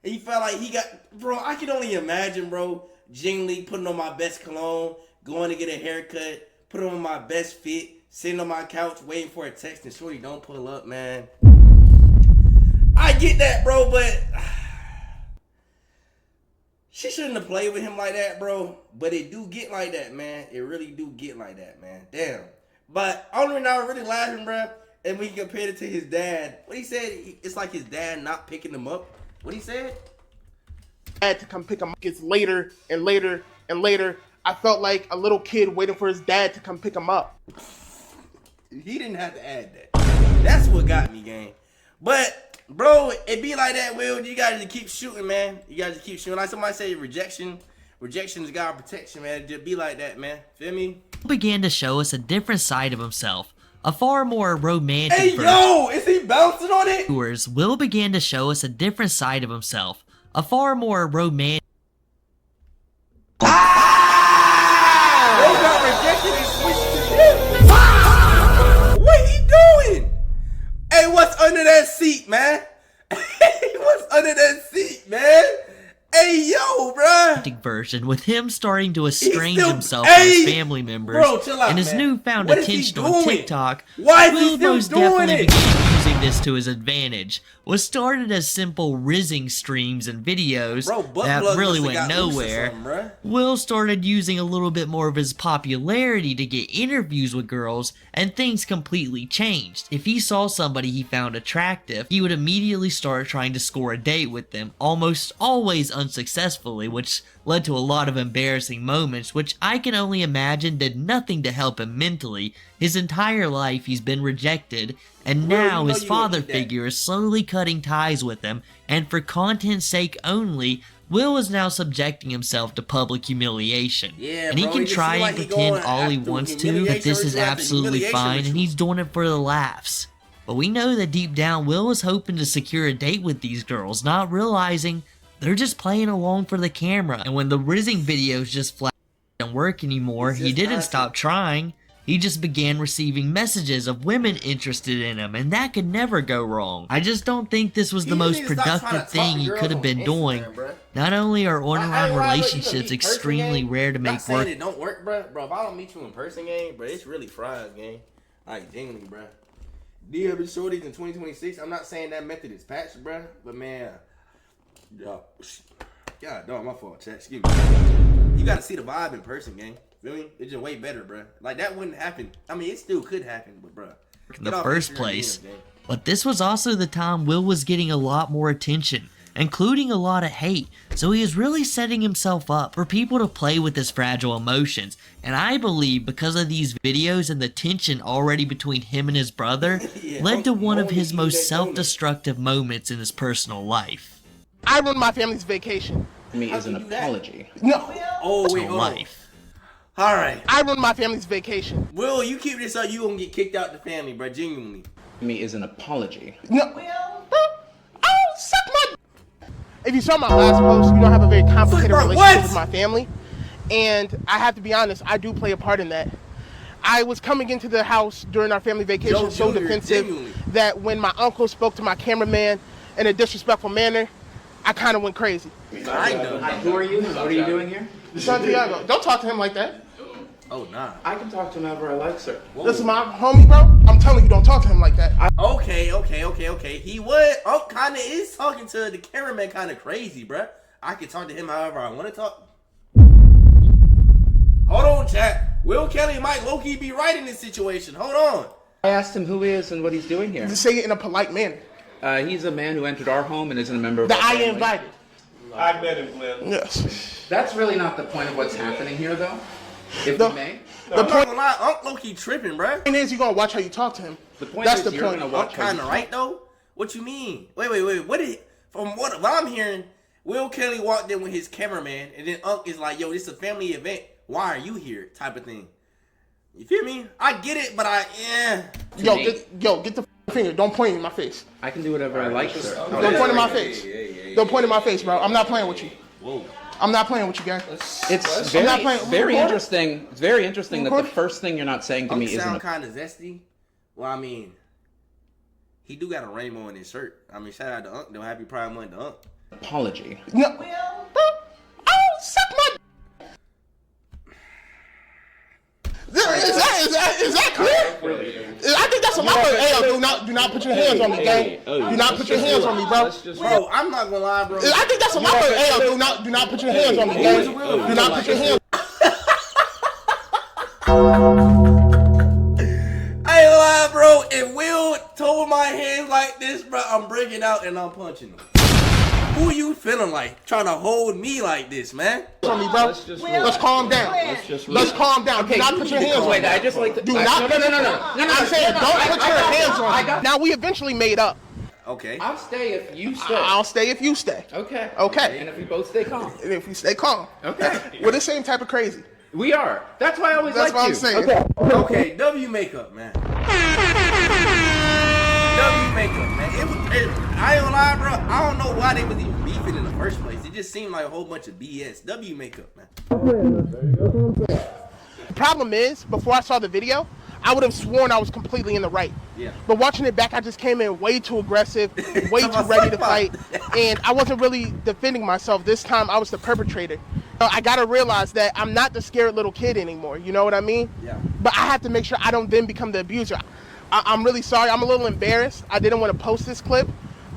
he felt like he got, bro, I can only imagine, bro, genuinely putting on my best cologne, going to get a haircut, putting on my best fit, sitting on my couch, waiting for a text, and shorty don't pull up, man. I get that, bro, but she shouldn't have played with him like that, bro. But it do get like that, man. It really do get like that, man. Damn. But only reason I was really laughing, bro, and when he compared it to his dad, what he said, it's like his dad not picking him up. What he said? I had to come pick him up. It's later and later and later. I felt like a little kid waiting for his dad to come pick him up. He didn't have to add that. That's what got me, gang. But, bro, it be like that, Will. You gotta just keep shooting, man. You gotta just keep shooting. Like somebody say, rejection is God protection, man. It just be like that, man. Feel me? Began to show us a different side of himself. A far more romantic Hey, yo, is he bouncing on it? Will began to show us a different side of himself. A far more romantic. They got rejected and switched to him. What he doing? Hey, what's under that seat, man? What's under that seat, man? Hey, yo, bruh. Version with him starting to estrange himself Hey, from his family members bro, chill out, and his man. newfound What is he attention on doing? TikTok. Why is he Will still most doing definitely it? began using this to his advantage. Was started as simple rizzing streams and videos Bro, butt that plug really must have went got loose or nowhere. something, bruh. Will started using a little bit more of his popularity to get interviews with girls, and things completely changed. If he saw somebody he found attractive, he would immediately start trying to score a date with them, almost always unsuccessfully, which led to a lot of embarrassing moments, which I can only imagine did nothing to help him mentally. His entire life he's been rejected, and now his father figure is slowly cutting ties with him, and for content's sake only, Will is now subjecting himself to public humiliation. Yeah, and he bro, can it just try seem and like he pretend going all he after wants to, humiliation but this is ritual after absolutely humiliation fine, and ritual. he's doing it for the laughs. But we know that deep down, Will is hoping to secure a date with these girls, not realizing they're just playing along for the camera. And when the rizzing videos just flat didn't work anymore, he didn't stop trying. He just began receiving messages of women interested in him, and that could never go wrong. I just don't think this was the most productive thing he could have been doing. Not only are on-and-on relationships extremely rare to make work. It don't work, bro. Bro, if I don't meet you in person, gang, bro, it's really fries, gang. Like, genuinely, bro. DW shorties in 2026. I'm not saying that method is patched, bro, but man, God, dog, my fault, chat. Excuse me. You gotta see the vibe in person, gang. Feel me? It's just way better, bro. Like that wouldn't happen. I mean, it still could happen, but bro. In the first place. But this was also the time Will was getting a lot more attention, including a lot of hate, so he is really setting himself up for people to play with his fragile emotions, and I believe because of these videos and the tension already between him and his brother, led to one of his most self-destructive moments in his personal life. I ruined my family's vacation. Me is an apology. No. Oh, wait, hold on. Alright. I ruined my family's vacation. Will, you keep this up, you gonna get kicked out the family, bro, genuinely. Me is an apology. No. Oh, suck my. If you saw my last post, we don't have a very complicated relationship with my family. And I have to be honest, I do play a part in that. I was coming into the house during our family vacation so defensive that when my uncle spoke to my cameraman in a disrespectful manner, I kind of went crazy. Hi, who are you? What are you doing here? Santiago, don't talk to him like that. Oh, nah. I can talk to him however I like, sir. This is my homie, bro. I'm telling you, don't talk to him like that. Okay. He would. Oh, kind of is talking to the cameraman kind of crazy, bruh. I can talk to him however I want to talk. Hold on, chat. Will Kelly might low-key be right in this situation. Hold on. I asked him who he is and what he's doing here. Just say it in a polite manner. He's a man who entered our home and isn't a member of that our I family. invited. I met him, Glenn. Yes. That's really not the point of what's happening here, though. If we may. The point, I'm not gonna lie, Unc low-key tripping, bruh. The point is, you're gonna watch how you talk to him. The point That's is the you're point. gonna watch how Kind you of talk. right though. What you mean? Wait. What is? From what I'm hearing, Will Kelly walked in with his cameraman, and then Unc is like, "Yo, this is a family event. Why are you here?" Type of thing. You feel me? I get it, but Get the finger. Don't point in my face. I can do whatever I like, sir. Don't point in my face. Don't point in my face, bro. I'm not playing with you. Whoa. I'm not playing with you, guys. It's very interesting. It's very interesting that the first thing you're not saying to me is sound kind of zesty. Well, I mean, he do got a rainbow in his shirt. I mean, shout out to Unc. Though, happy Pride Month to Unc. Apology. No. Oh, suck my. Is that clear? I think that's a lot. Hey, do not put your hands on me, gang. Do not put your hands on me, bro. Bro, I'm not gonna lie, bro. I think that's a lot. Hey, do not put your hands on me, gang. Do not put your hands. I ain't lie, bro. If Will told my hands like this, bro, I'm breaking out and I'm punching him. Who you feeling like trying to hold me like this, man? On me, bro. Let's calm down. Let's calm down. Do not put your hands on me. I just like to... Do not. No. I'm saying don't put your hands on me. Now we eventually made up. Okay. I'll stay if you stay. I'll stay if you stay. Okay. Okay. And if we both stay calm. And if we stay calm. Okay. We're the same type of crazy. We are. That's why I always That's like what you. I'm saying. Okay, W makeup, man. W makeup, man. I ain't gonna lie, bro. I don't know why they was even beefing in the first place. It just seemed like a whole bunch of BS. W makeup, man. The problem is, before I saw the video, I would have sworn I was completely in the right. Yeah. But watching it back, I just came in way too aggressive, way too ready to fight, and I wasn't really defending myself. This time, I was the perpetrator. I gotta realize that I'm not the scared little kid anymore. You know what I mean? Yeah. But I have to make sure I don't then become the abuser. I'm really sorry. I'm a little embarrassed. I didn't want to post this clip,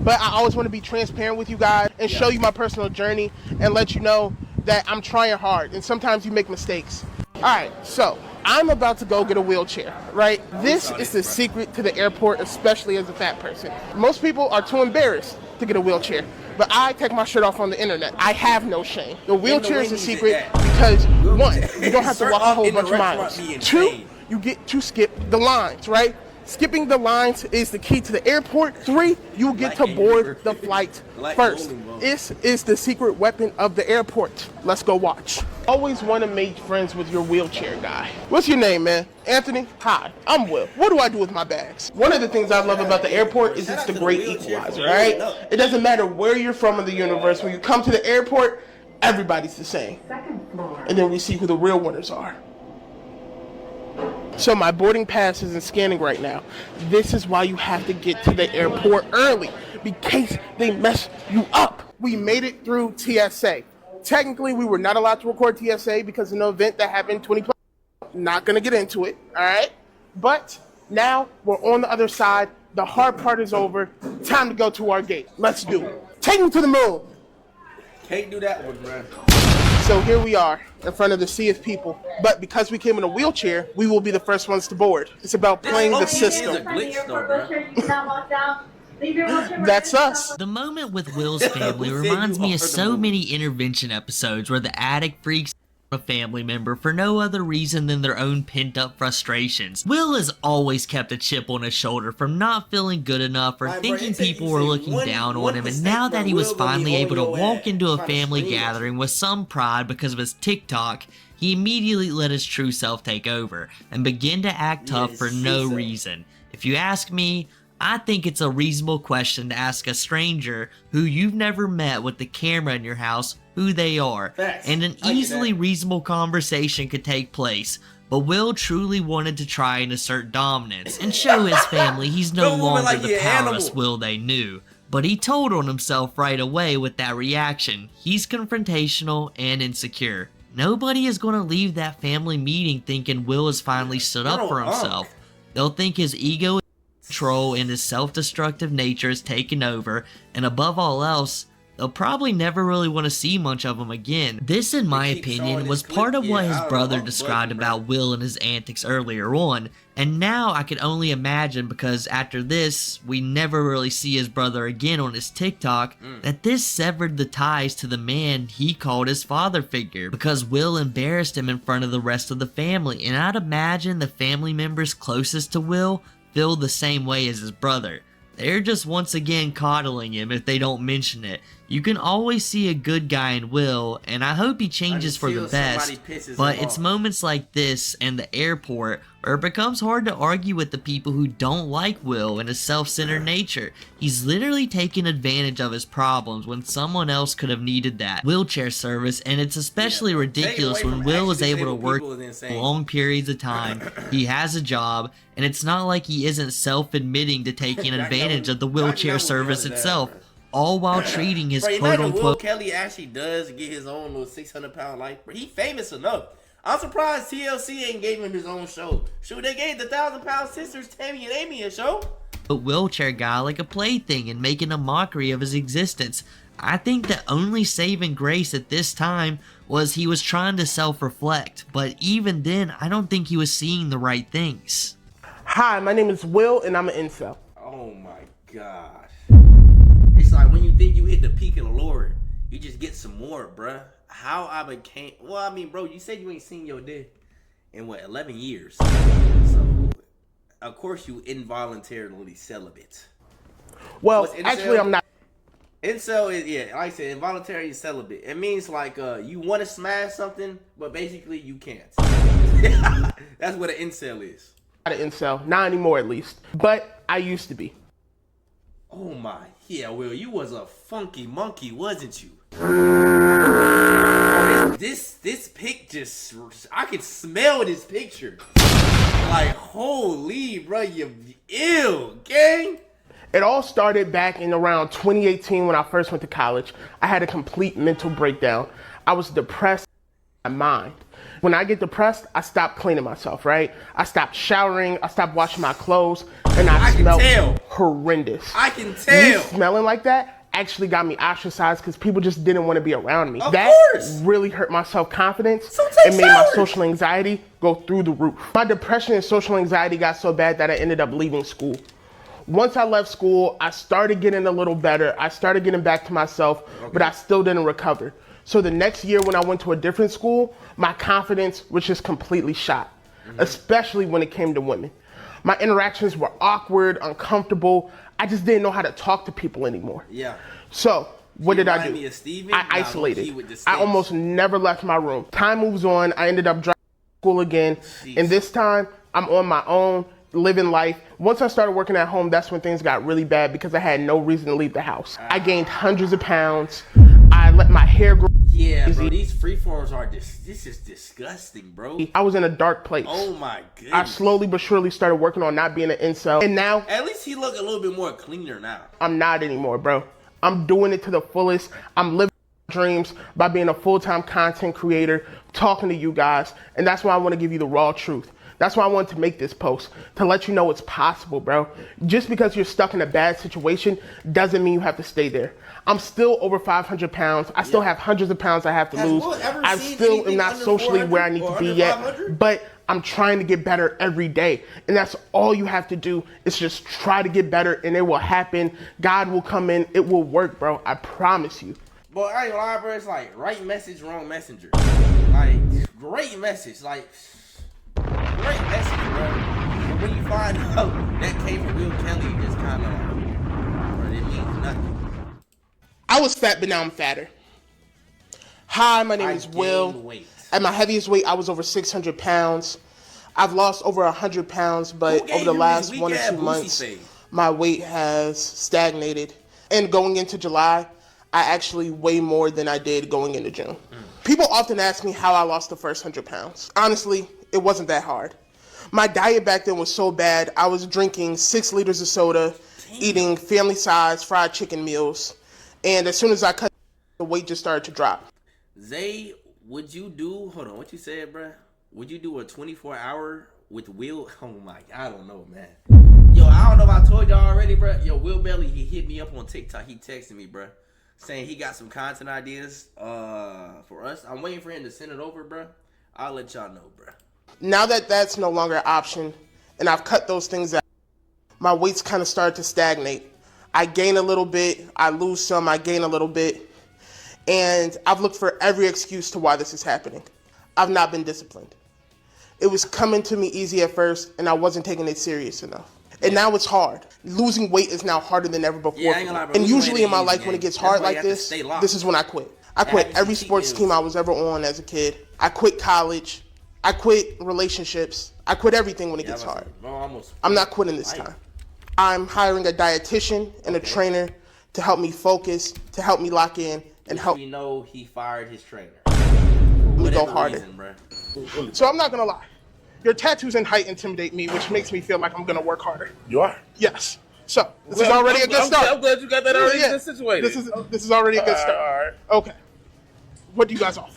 but I always want to be transparent with you guys and show you my personal journey and let you know that I'm trying hard, and sometimes you make mistakes. All right, so I'm about to go get a wheelchair, right? This is the secret to the airport, especially as a fat person. Most people are too embarrassed to get a wheelchair, but I take my shirt off on the internet. I have no shame. The wheelchair is a secret because, one, you don't have to walk a whole bunch of miles. Two, you get to skip the lines, right? Skipping the lines is the key to the airport. 3, you get to board the flight first. This is the secret weapon of the airport. Let's go watch. Always want to make friends with your wheelchair guy. What's your name, man? Anthony? Hi, I'm Will. What do I do with my bags? One of the things I love about the airport is it's the great equalizer, right? It doesn't matter where you're from in the universe. When you come to the airport, everybody's the same. And then we see who the real winners are. So my boarding pass isn't scanning right now. This is why you have to get to the airport early, in case they mess you up. We made it through TSA. Technically, we were not allowed to record TSA because of an event that happened 20 plus. Not gonna get into it, all right? But now we're on the other side. The hard part is over. Time to go to our gate. Let's do it. Take me to the moon. Can't do that one, bro. So here we are in front of the sea of people, but because we came in a wheelchair, we will be the first ones to board. It's about playing the system. That's us. The moment with Will's family reminds me of so many intervention episodes where the addict freaks a family member for no other reason than their own pent-up frustrations. Will has always kept a chip on his shoulder from not feeling good enough or thinking people were looking down on him, and now that he was finally able to walk into a family gathering with some pride because of his TikTok, he immediately let his true self take over and begin to act tough for no reason. If you ask me, I think it's a reasonable question to ask a stranger who you've never met with the camera in your house who they are, and an easily reasonable conversation could take place. But Will truly wanted to try and assert dominance and show his family he's no longer the powerless Will they knew. But he told on himself right away with that reaction. He's confrontational and insecure. Nobody is going to leave that family meeting thinking Will has finally stood up for himself. They'll think his ego, control, and his self-destructive nature is taken over, and above all else, they'll probably never really want to see much of him again. This, in my opinion, was part of what his brother described about Will and his antics earlier on, and now I can only imagine, because after this, we never really see his brother again on his TikTok, that this severed the ties to the man he called his father figure, because Will embarrassed him in front of the rest of the family, and I'd imagine the family members closest to Will feel the same way as his brother. They're just once again coddling him if they don't mention it. You can always see a good guy in Will, and I hope he changes for the best, but it's moments like this and the airport where it becomes hard to argue with the people who don't like Will and his self-centered nature. He's literally taking advantage of his problems when someone else could have needed that wheelchair service, and it's especially ridiculous when Will is able to work long periods of time. He has a job, and it's not like he isn't self-admitting to taking advantage of the wheelchair service itself, all while treating his quote-unquote... Will Kelly actually does get his own little 600-pound life. He famous enough. I'm surprised TLC ain't gave him his own show. Shoot, they gave the 1,000-pound sisters Tammy and Amy a show. A wheelchair guy like a plaything and making a mockery of his existence. I think the only saving grace at this time was he was trying to self-reflect, but even then, I don't think he was seeing the right things. Hi, my name is Will, and I'm an incel. Oh my gosh. like when you think you hit the peak of the Lord, you just get some more, bruh. How I became, well, I mean, bro, you said you ain't seen your dick in what, 11 years. So, of course, you involuntarily celibate. Well, actually, I'm not. Incel is, yeah, like I said, involuntary celibate. It means like you want to smash something, but basically you can't. That's what an incel is. Not an incel, not anymore at least, but I used to be. Oh my, yeah, Will, you was a funky monkey, wasn't you? Oh, this pic just, I can smell this picture. Like, holy, bro, you ill, gang. It all started back in around 2018 when I first went to college. I had a complete mental breakdown. I was depressed in my mind. When I get depressed, I stop cleaning myself, right? I stopped showering, I stopped washing my clothes, and I smelled horrendous. I can tell. Me smelling like that actually got me ostracized because people just didn't want to be around me. Of that course. really hurt my self-confidence So and made my social anxiety go through the roof. My depression and social anxiety got so bad that I ended up leaving school. Once I left school, I started getting a little better. I started getting back to myself, but I still didn't recover. So the next year when I went to a different school, my confidence was just completely shot, especially when it came to women. My interactions were awkward, uncomfortable. I just didn't know how to talk to people anymore. Yeah. So what did I do? Me of Steven? I isolated. I almost never left my room. Time moves on. I ended up dropping school again. And this time I'm on my own, living life. Once I started working at home, that's when things got really bad because I had no reason to leave the house. I gained hundreds of pounds. I let my hair grow. Yeah, bro, these freeforms are this is disgusting, bro. I was in a dark place. Oh my goodness. I slowly but surely started working on not being an incel. And now, at least he look a little bit more cleaner now. I'm not anymore, bro. I'm doing it to the fullest. I'm living my dreams by being a full-time content creator, talking to you guys. And that's why I want to give you the raw truth. That's why I wanted to make this post, to let you know it's possible, bro. Just because you're stuck in a bad situation doesn't mean you have to stay there. I'm still over 500 pounds. I still have hundreds of pounds I have to lose. I still am not socially where I need to be yet, but I'm trying to get better every day. And that's all you have to do is just try to get better and it will happen. God will come in. It will work, bro. I promise you. Boy, I ain't gonna lie, bro. It's like right message, wrong messenger. Like, great message. Like, great message, bro. But when you find out that came from Will Kelly, it's kind of like, bro, it means nothing. I was fat, but now I'm fatter. Hi, my name is Will. Weight. At my heaviest weight, I was over 600 pounds. I've lost over 100 pounds, but over the last 1 or 2 months, my weight has stagnated. And going into July, I actually weigh more than I did going into June. People often ask me how I lost the first 100 pounds. Honestly, it wasn't that hard. My diet back then was so bad, I was drinking 6 liters of soda, eating family-sized fried chicken meals, and as soon as I cut, the weight just started to drop. Zay, would you do, hold on, what you said, bruh? Would you do a 24-hour with Will? Oh my, I don't know, man. Yo, I don't know if I told y'all already, bruh. Yo, Will Belly, he hit me up on TikTok. He texted me, bruh, saying he got some content ideas for us. I'm waiting for him to send it over, bruh. I'll let y'all know, bruh. Now that that's no longer an option, and I've cut those things out, my weight's kind of started to stagnate. I gain a little bit, I lose some, I gain a little bit, and I've looked for every excuse to why this is happening. I've not been disciplined. It was coming to me easy at first, and I wasn't taking it serious enough. And now it's hard. Losing weight is now harder than ever before. And usually in my life, when it gets hard like this, this is when I quit. I quit every sports team I was ever on as a kid. I quit college. I quit relationships. I quit everything when it gets hard. I'm not quitting this time. I'm hiring a dietitian and a trainer to help me focus, to help me lock in, and help me know he fired his trainer. Me go harder. So I'm not gonna lie. Your tattoos and height intimidate me, which makes me feel like I'm gonna work harder. You are? Yes. So this is already a good start. I'm glad you got that already situated. This is already a good start. All right. Okay. What do you guys offer?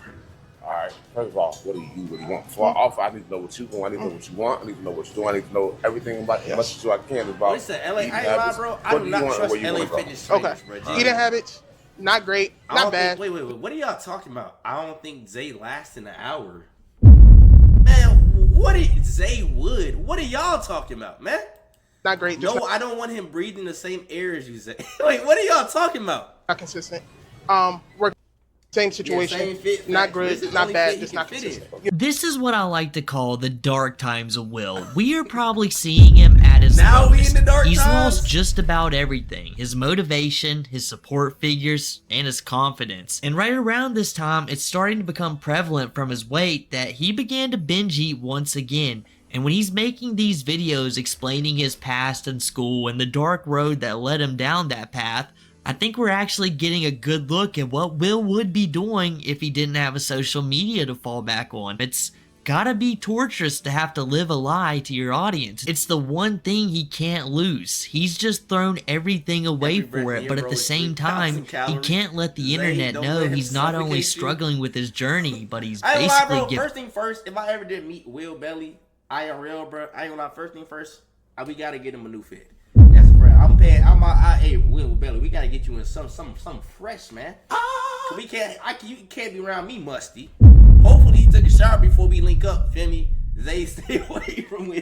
All right. First of all, what do you really want? Before I offer, I need to know what you want. I need to know what you want. I need to know what you're doing. I need to know everything about as much as I can about. Listen, LA, I ain't lie, bro. I do not trust LA fitness trainers, bro. Eating habits, not great, not bad. Wait. What are y'all talking about? I don't think Zay lasts in an hour. Man, what is Zay Wood? What are y'all talking about, man? Not great. Just No, I don't want him breathing the same air as you say. Wait, what are y'all talking about? not consistent. Work same situation. Yeah, same fit, not This is good, the not only bad, fit he just can not fit in. consistent. This is what I like to call the dark times of Will. We are probably seeing him at his Now we lowest. in the dark He's times? lost just about everything. His motivation, his support figures, and his confidence. And right around this time, it's starting to become prevalent from his weight that he began to binge eat once again. And when he's making these videos explaining his past in school and the dark road that led him down that path, I think we're actually getting a good look at what Will would be doing if he didn't have a social media to fall back on. It's gotta be torturous to have to live a lie to your audience. It's the one thing he can't lose. He's just thrown everything away for it, but at the same time, he can't let the internet know he's not only struggling with his journey, but he's I ain't gonna lie, basically bro. giving... First thing first, if I ever did meet Will Belly, IRL, bro, I ain't gonna lie. First thing first, we gotta get him a new fit. That's right. I'm paying. Hey, Will Belly, we gotta get you in some fresh, man. We can't. You can't be around me musty. Hopefully he took a shower before we link up. Feel me? Zay, stay away from Will.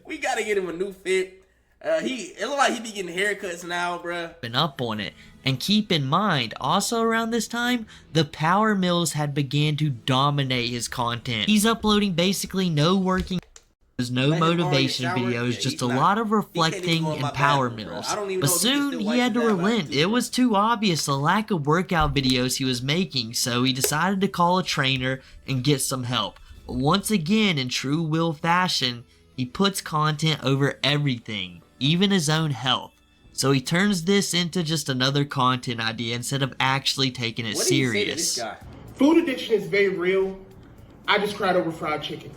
We gotta get him a new fit. It look like he be getting haircuts now, bruh. Been up on it. And keep in mind, also around this time, the Power Mills had began to dominate his content. He's uploading basically no working videos, no motivation videos, just a lot of reflecting and Power Mills. But soon he had to relent. It was too obvious the lack of workout videos he was making, so he decided to call a trainer and get some help. But once again, in true Will fashion, he puts content over everything, even his own health. So he turns this into just another content idea instead of actually taking it serious. Food addiction is very real. I just cried over fried chicken.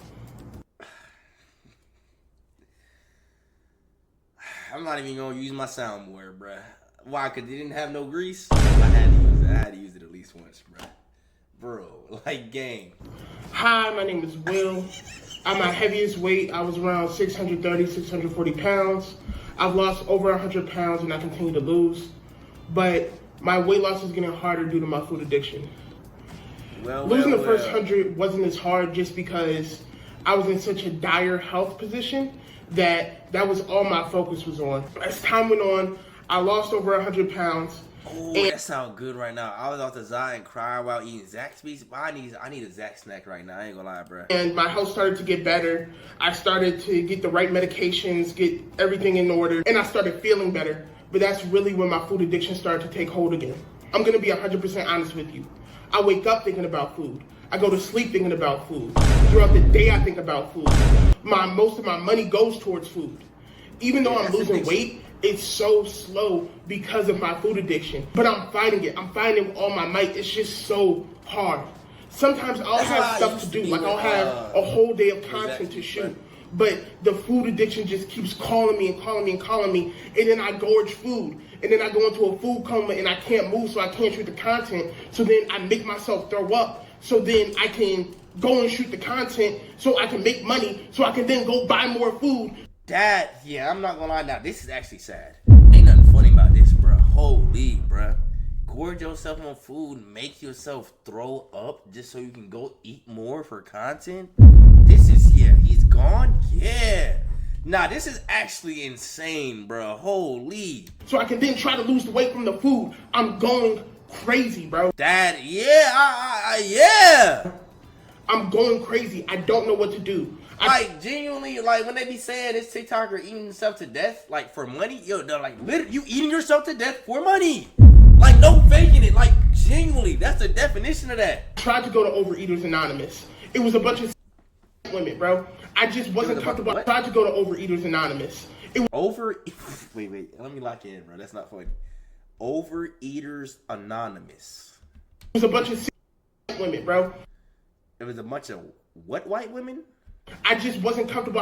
I'm not even gonna use my soundboard, bruh. Why? Cause it didn't have no grease. I had to use it. I had to use it at least once, bruh. Bro, like gang. Hi, my name is Will. At my heaviest weight, I was around 630, 640 pounds. I've lost over 100 pounds and I continue to lose. But my weight loss is getting harder due to my food addiction. Losing the first 100 wasn't as hard just because I was in such a dire health position that was all my focus was on. As time went on, I lost over 100 pounds. Oh, that sounds good right now. I was off the Zay and cry while eating Zaxby's. I need a Zax snack right now. I ain't gonna lie, bro. And my health started to get better. I started to get the right medications, get everything in order, and I started feeling better. But that's really when my food addiction started to take hold again. I'm gonna be 100% honest with you. I wake up thinking about food. I go to sleep thinking about food. Throughout the day, I think about food. Most of my money goes towards food. Even though I'm losing weight, it's so slow because of my food addiction. But I'm fighting it. I'm fighting it with all my might. It's just so hard. Sometimes I'll have stuff to do. Like I'll have a whole day of content to shoot. But the food addiction just keeps calling me and calling me and calling me. And then I gorge food. And then I go into a food coma and I can't move, so I can't shoot the content. So then I make myself throw up. So then I can go and shoot the content so I can make money. So I can then go buy more food. Yeah, I'm not gonna lie now. This is actually sad. Ain't nothing funny about this, bro. Holy, bro. Gorge yourself on food, make yourself throw up just so you can go eat more for content. He's gone? Yeah. Nah, this is actually insane, bro. Holy. So I can then try to lose the weight from the food. I'm going crazy, bro. Yeah. I'm going crazy. I don't know what to do. Genuinely, when they be saying this TikToker eating himself to death, for money, literally, you eating yourself to death for money. No faking it. Genuinely, that's the definition of that. I tried to go to Overeaters Anonymous. It was a bunch of women, bro. I just wasn't comfortable. I tried to go to Overeaters Anonymous. Wait, let me lock in, bro. That's not funny. Overeaters Anonymous. It was a bunch of women, bro. It was a bunch of what white women? I just wasn't comfortable.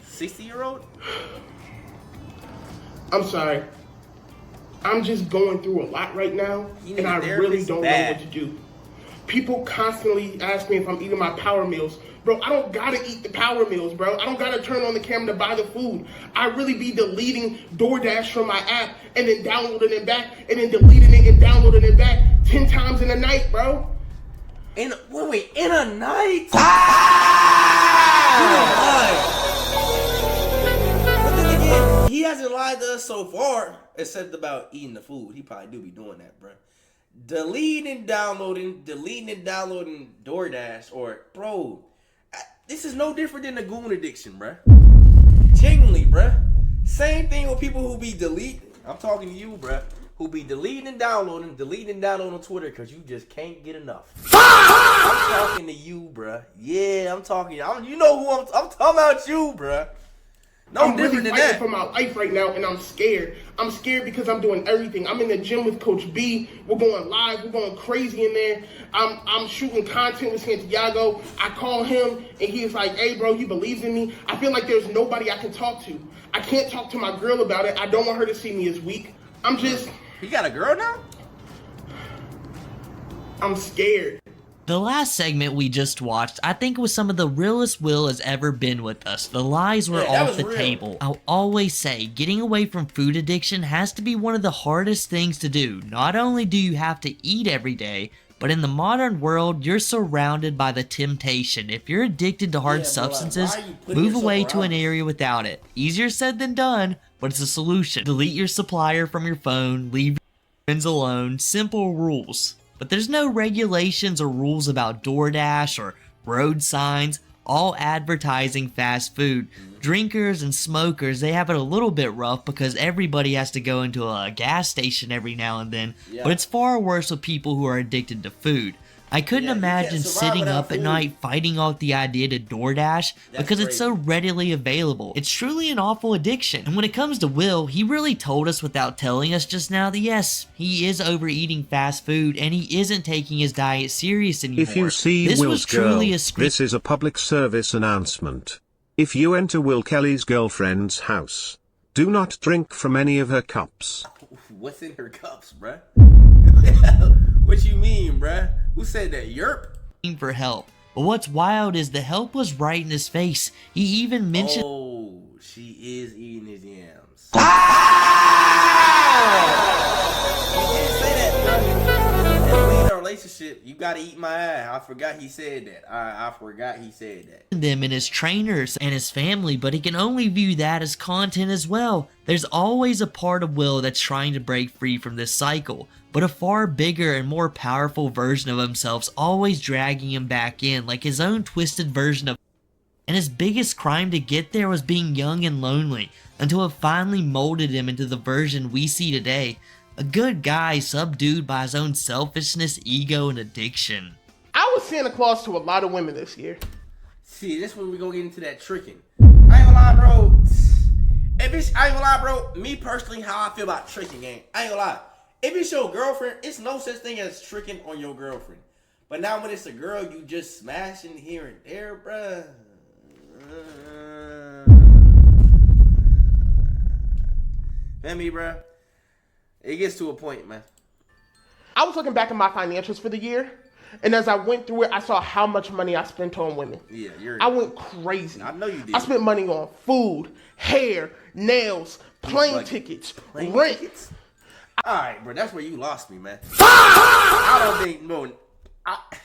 60-year-old? I'm sorry. I'm just going through a lot right now, and I really don't know what to do. People constantly ask me if I'm eating my Power Meals. Bro, I don't gotta eat the Power Meals, bro. I don't gotta turn on the camera to buy the food. I really be deleting DoorDash from my app and then downloading it back and then deleting it and downloading it back 10 times in a night, bro. In a night? advised us so far, except about eating the food. He probably do be doing that, bro. Deleting and downloading DoorDash, or bro, this is no different than the goon addiction, bro. Genuinely, bro. Same thing with people who be deleting. I'm talking to you, bro. Who be deleting and downloading on Twitter because you just can't get enough. I'm talking to you, bro. Yeah, I'm talking. You know who I'm talking about, you, bro. No I'm different really than fighting that. for my life right now, and I'm scared. I'm scared because I'm doing everything. I'm in the gym with Coach B. We're going live. We're going crazy in there. I'm shooting content with Santiago. I call him, and he's like, hey, bro, he believes in me. I feel like there's nobody I can talk to. I can't talk to my girl about it. I don't want her to see me as weak. I'm just... You got a girl now? I'm scared. The last segment we just watched, I think, was some of the realest Will has ever been with us. The lies were off the table. I'll always say, getting away from food addiction has to be one of the hardest things to do. Not only do you have to eat every day, but in the modern world, you're surrounded by the temptation. If you're addicted to hard substances, move away to an area without it. Easier said than done, but it's a solution. Delete your supplier from your phone, leave your friends alone, simple rules. But there's no regulations or rules about DoorDash or road signs, all advertising fast food. Drinkers and smokers, they have it a little bit rough because everybody has to go into a gas station every now and then, but it's far worse with people who are addicted to food. I couldn't imagine sitting up at night fighting off the idea to DoorDash because it's so readily available. It's truly an awful addiction. And when it comes to Will, he really told us without telling us just now that yes, he is overeating fast food and he isn't taking his diet serious anymore. If you see this Will's was truly girl, a this is a public service announcement. If you enter Will Kelly's girlfriend's house, do not drink from any of her cups. What's in her cups, bruh? What you mean, bruh? Who said that? Yerp? For help. But what's wild is the help was right in his face. He even mentioned... Oh, she is eating his yams. He didn't say that, bruh. In a relationship, you gotta eat my ass. I forgot he said that. I forgot he said that. Them and his trainers and his family, but he can only view that as content as well. There's always a part of Will that's trying to break free from this cycle, but a far bigger and more powerful version of himself's always dragging him back in, like his own twisted version of. And his biggest crime to get there was being young and lonely, until it finally molded him into the version we see today. A good guy subdued by his own selfishness, ego, and addiction. I was Santa Claus to a lot of women this year. See, this when we gonna get into that tricking. I ain't gonna lie, bro. I ain't gonna lie, bro. Me personally, how I feel about tricking, gang. I ain't gonna lie. If it's your girlfriend, it's no such thing as tricking on your girlfriend. But now when it's a girl, you just smashing here and there, bruh. Feel me, bruh? It gets to a point, man. I was looking back at my financials for the year, and as I went through it, I saw how much money I spent on women. Yeah, I went crazy. I know you did. I spent money on food, hair, nails, plane tickets, rent. Tickets? Alright, bro, that's where you lost me, man. I don't think, no,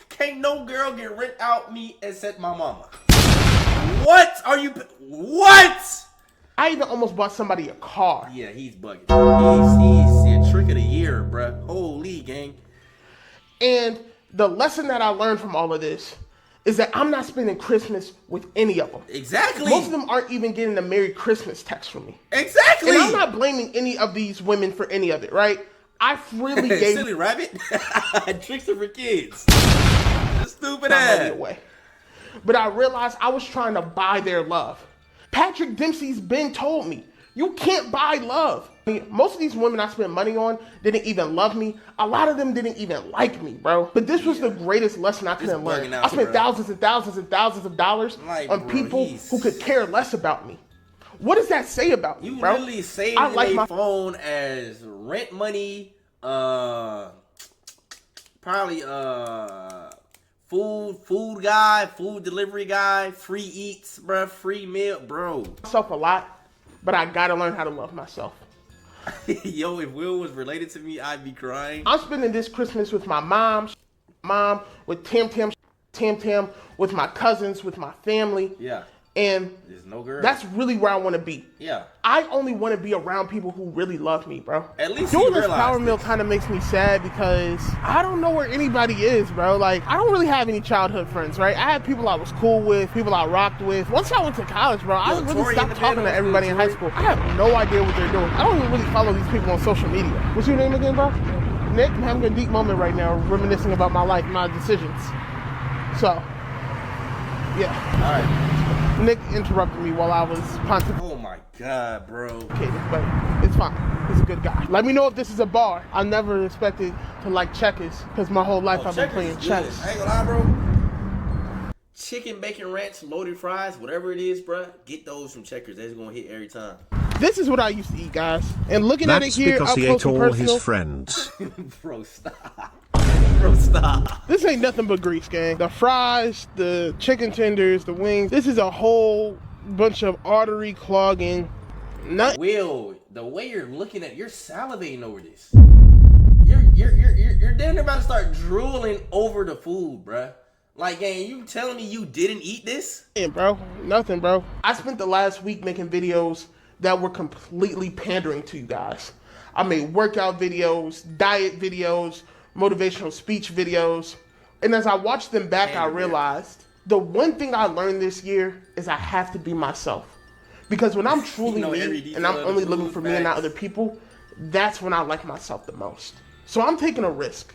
can't no girl get rent out me except my mama. What are you, what? I even almost bought somebody a car. Yeah, he's bugging. He's a trick of the year, bro. Holy gang. And the lesson that I learned from all of this is that I'm not spending Christmas with any of them. Exactly. Most of them aren't even getting a Merry Christmas text from me. Exactly. And I'm not blaming any of these women for any of it, right? I freely gave... Silly rabbit. Tricks are for kids. Stupid ass. Away. But I realized I was trying to buy their love. Patrick Dempsey's been told me, you can't buy love. I mean, most of these women I spent money on didn't even love me. A lot of them didn't even like me, bro. But this was the greatest lesson I could have learned. I spent thousands and thousands and thousands of dollars on people who could care less about me. What does that say about me, bro? You literally saved my phone as rent money, probably food guy, food delivery guy, free eats, bro, free meal, bro. Myself a lot, but I gotta learn how to love myself. Yo, if Will was related to me, I'd be crying. I'm spending this Christmas with my mom, with Tim, with my cousins, with my family. Yeah. And there's no girl. That's really where I want to be. Yeah. I only want to be around people who really love me, bro. At least doing this power meal kind of makes me sad because I don't know where anybody is, bro. Like, I don't really have any childhood friends, right? I had people I was cool with, people I rocked with. Once I went to college, bro, I really stopped talking to everybody in high school. I have no idea what they're doing. I don't even really follow these people on social media. What's your name again, bro? Nick. I'm having a deep moment right now, reminiscing about my life, my decisions. So, yeah. All right. Nick interrupted me while I was pontificating. Oh my God, bro. Okay, but it's fine. He's a good guy. Let me know if this is a bar. I never expected to like checkers because my whole life I've been playing chess. I ain't gonna lie, bro. Chicken, bacon ranch, loaded fries, whatever it is, bro. Get those from Checkers. That's gonna hit every time. This is what I used to eat, guys. And looking at it here, that's because he ate all personal, his friends. Bro, stop. Bro, stop. This ain't nothing but grease, gang. The fries, the chicken tenders, the wings. This is a whole bunch of artery clogging. Will, the way you're looking at, you're salivating over this. You're damn near about to start drooling over the food, bruh. Like, gang, you telling me you didn't eat this? Yeah, bro. Nothing, bro. I spent the last week making videos that were completely pandering to you guys. I made workout videos, diet videos, motivational speech videos. And as I watched them back, I realized the one thing I learned this year is I have to be myself. Because when I'm truly me and I'm only living for me and not other people, that's when I like myself the most. So I'm taking a risk.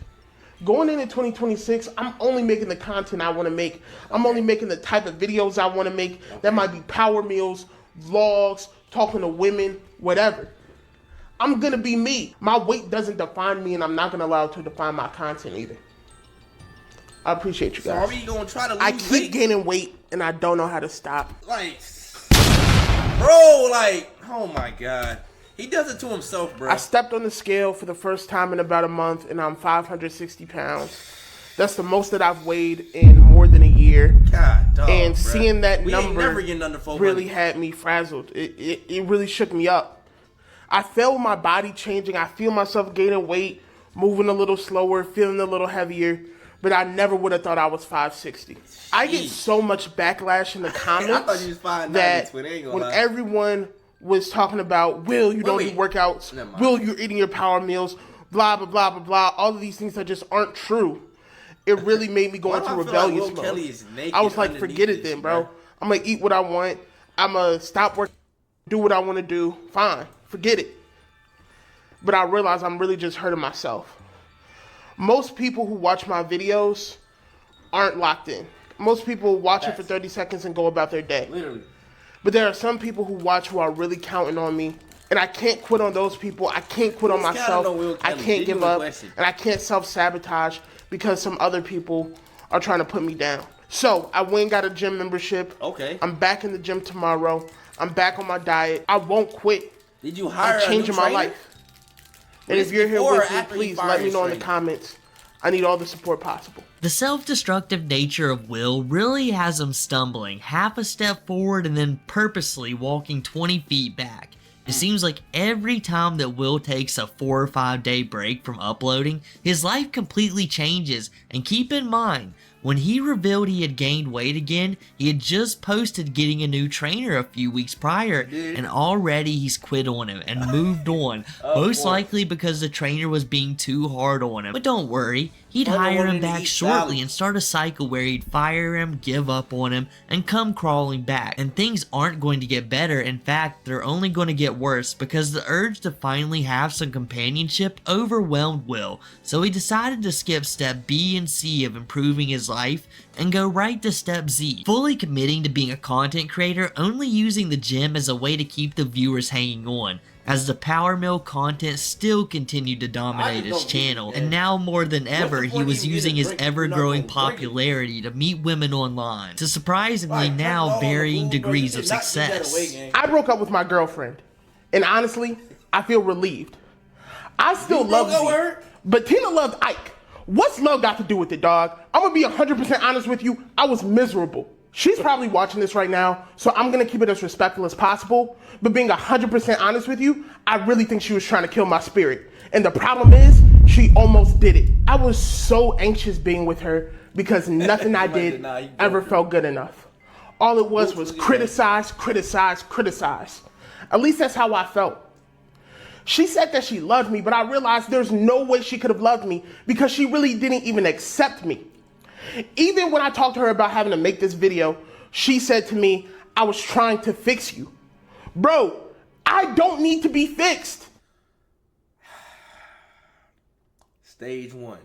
Going into 2026, I'm only making the content I want to make. I'm only making the type of videos I want to make. That might be power meals, vlogs, talking to women, whatever. I'm going to be me. My weight doesn't define me, and I'm not going to allow it to define my content either. I appreciate you guys. So are we going to try to lose I keep weight? gaining weight, and I don't know how to stop. Like, bro, like, oh my God. He does it to himself, bro. I stepped on the scale for the first time in about a month, and I'm 560 pounds. That's the most that I've weighed in more than a year. God, dog, and bro. Seeing that We ain't number never getting under 400. really had me frazzled. It really shook me up. I felt my body changing. I feel myself gaining weight, moving a little slower, feeling a little heavier. But I never would have thought I was 560. I get so much backlash in the comments I thought you was 5'9", that twin, ain't gonna when lie. everyone was talking about, Will, you don't do workouts, Will, you're eating your power meals, blah, blah, blah, blah, blah, all of these things that just aren't true. It really made me go into rebellious mode. I was like, forget it then, bro. I'm going to eat what I want. I'm going to stop working, do what I want to do. Fine, forget it. But I realized I'm really just hurting myself. Most people who watch my videos aren't locked in. Most people watch it for 30 seconds and go about their day. Literally. But there are some people who watch who are really counting on me. And I can't quit on those people. I can't quit on myself. I can't give up. And I can't self-sabotage because some other people are trying to put me down. So I went and got a gym membership. Okay. I'm back in the gym tomorrow. I'm back on my diet. I won't quit. Did you hire I'm changing a new my trainer? life. And if you're here with me, please let me know in the comments. I need all the support possible. The self-destructive nature of Will really has him stumbling half a step forward and then purposely walking 20 feet back. It seems like every time that Will takes a 4 or 5 day break from uploading, his life completely changes. And keep in mind, when he revealed he had gained weight again, he had just posted getting a new trainer a few weeks prior, and already he's quit on him and moved on, most likely because the trainer was being too hard on him. But don't worry, he'd hire him back shortly and start a cycle where he'd fire him, give up on him, and come crawling back. And things aren't going to get better. In fact, they're only going to get worse because the urge to finally have some companionship overwhelmed Will. So he decided to skip step B and C of improving his life and go right to step Z, fully committing to being a content creator, only using the gym as a way to keep the viewers hanging on, as the Power Mill content still continued to dominate his channel, and now more than ever he was using his ever-growing popularity to meet women online, to surprisingly now varying degrees of success. I broke up with my girlfriend, and honestly, I feel relieved. I still love Z, but Tina loved Ike. What's love got to do with it, dog? I'm gonna be 100% honest with you, I was miserable. She's probably watching this right now, so I'm gonna keep it as respectful as possible. But being 100% honest with you, I really think she was trying to kill my spirit. And the problem is, she almost did it. I was so anxious being with her because nothing I did ever felt good enough. all it was criticize, criticize, criticize. At least that's how I felt. She said that she loved me, but I realized there's no way she could have loved me because she really didn't even accept me. Even when I talked to her about having to make this video, she said to me, I was trying to fix you. Bro, I don't need to be fixed. Stage 1,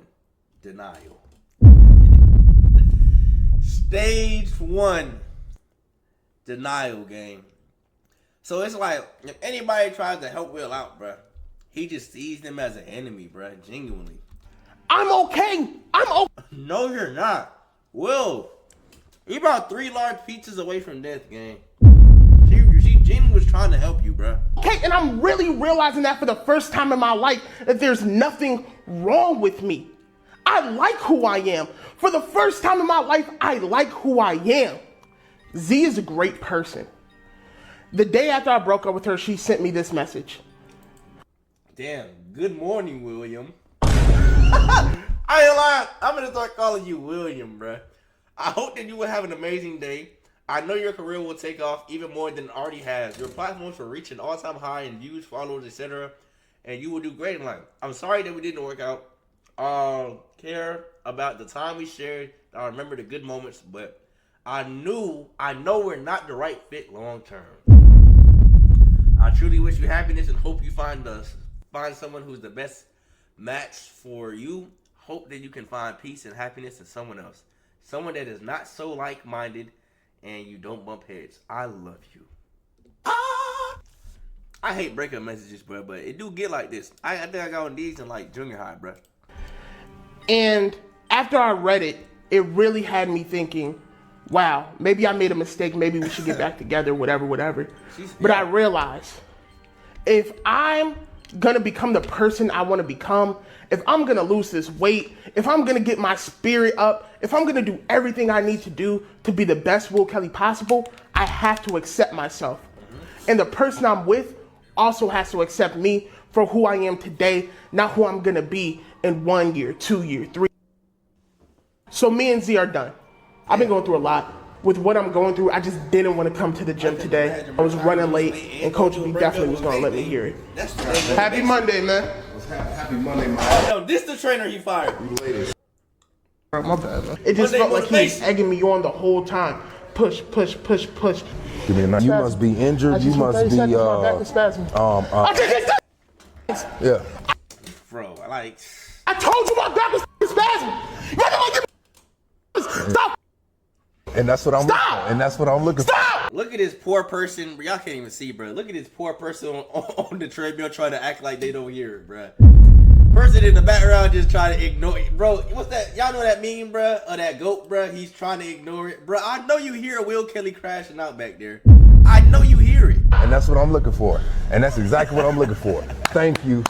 denial. Stage 1, denial, gang. So it's like, if anybody tries to help Will out, bruh, he just sees them as an enemy, bruh, genuinely. I'm okay. No, you're not. Will, you're about 3 large pizzas away from death, gang. She genuinely was trying to help you, bruh. Okay, and I'm really realizing that for the first time in my life, that there's nothing wrong with me. I like who I am. For the first time in my life, I like who I am. Z is a great person. The day after I broke up with her, she sent me this message. Damn, good morning, William. I ain't lying. I'm gonna start calling you William, bruh. I hope that you will have an amazing day. I know your career will take off even more than it already has. Your platforms will reach an all-time high in views, followers, etc. And you will do great in life. I'm sorry that we didn't work out. Care about the time we shared. I remember the good moments, but I know we're not the right fit long term. I truly wish you happiness and hope you find someone who's the best match for you. Hope that you can find peace and happiness in someone else. Someone that is not so like-minded and you don't bump heads. I love you. I hate breakup messages, bro, but it do get like this. I think I got on these in like junior high, bro. And after I read it, it really had me thinking, wow, maybe I made a mistake. Maybe we should get back together, whatever. But I realized if I'm going to become the person I want to become, if I'm going to lose this weight, if I'm going to get my spirit up, if I'm going to do everything I need to do to be the best Will Kelly possible, I have to accept myself. And the person I'm with also has to accept me for who I am today, not who I'm going to be in 1 year, 2 years, 3 years. So me and Z are done. I've been going through a lot. With what I'm going through, I just didn't want to come to the gym today. I was running late, and Coach B definitely was going to let me hear it. Happy Monday, man. Happy Monday, man. Yo, this the trainer he fired. Bro, my bad, man. It just felt like he was egging me on the whole time. Push, push, push, push. You must be injured. You must be yeah. Bro, like I told you my back was spasming. Stop. And that's what I'm looking for. And that's what I'm looking for. Look at this poor person. Y'all can't even see, bro. Look at this poor person on the treadmill trying to act like they don't hear it, bro. Person in the background just trying to ignore it. Bro, what's that? Y'all know that meme, bro? Or that goat, bro? He's trying to ignore it. Bro, I know you hear Will Kelly crashing out back there. I know you hear it. And that's what I'm looking for. And that's exactly what I'm looking for. Thank you.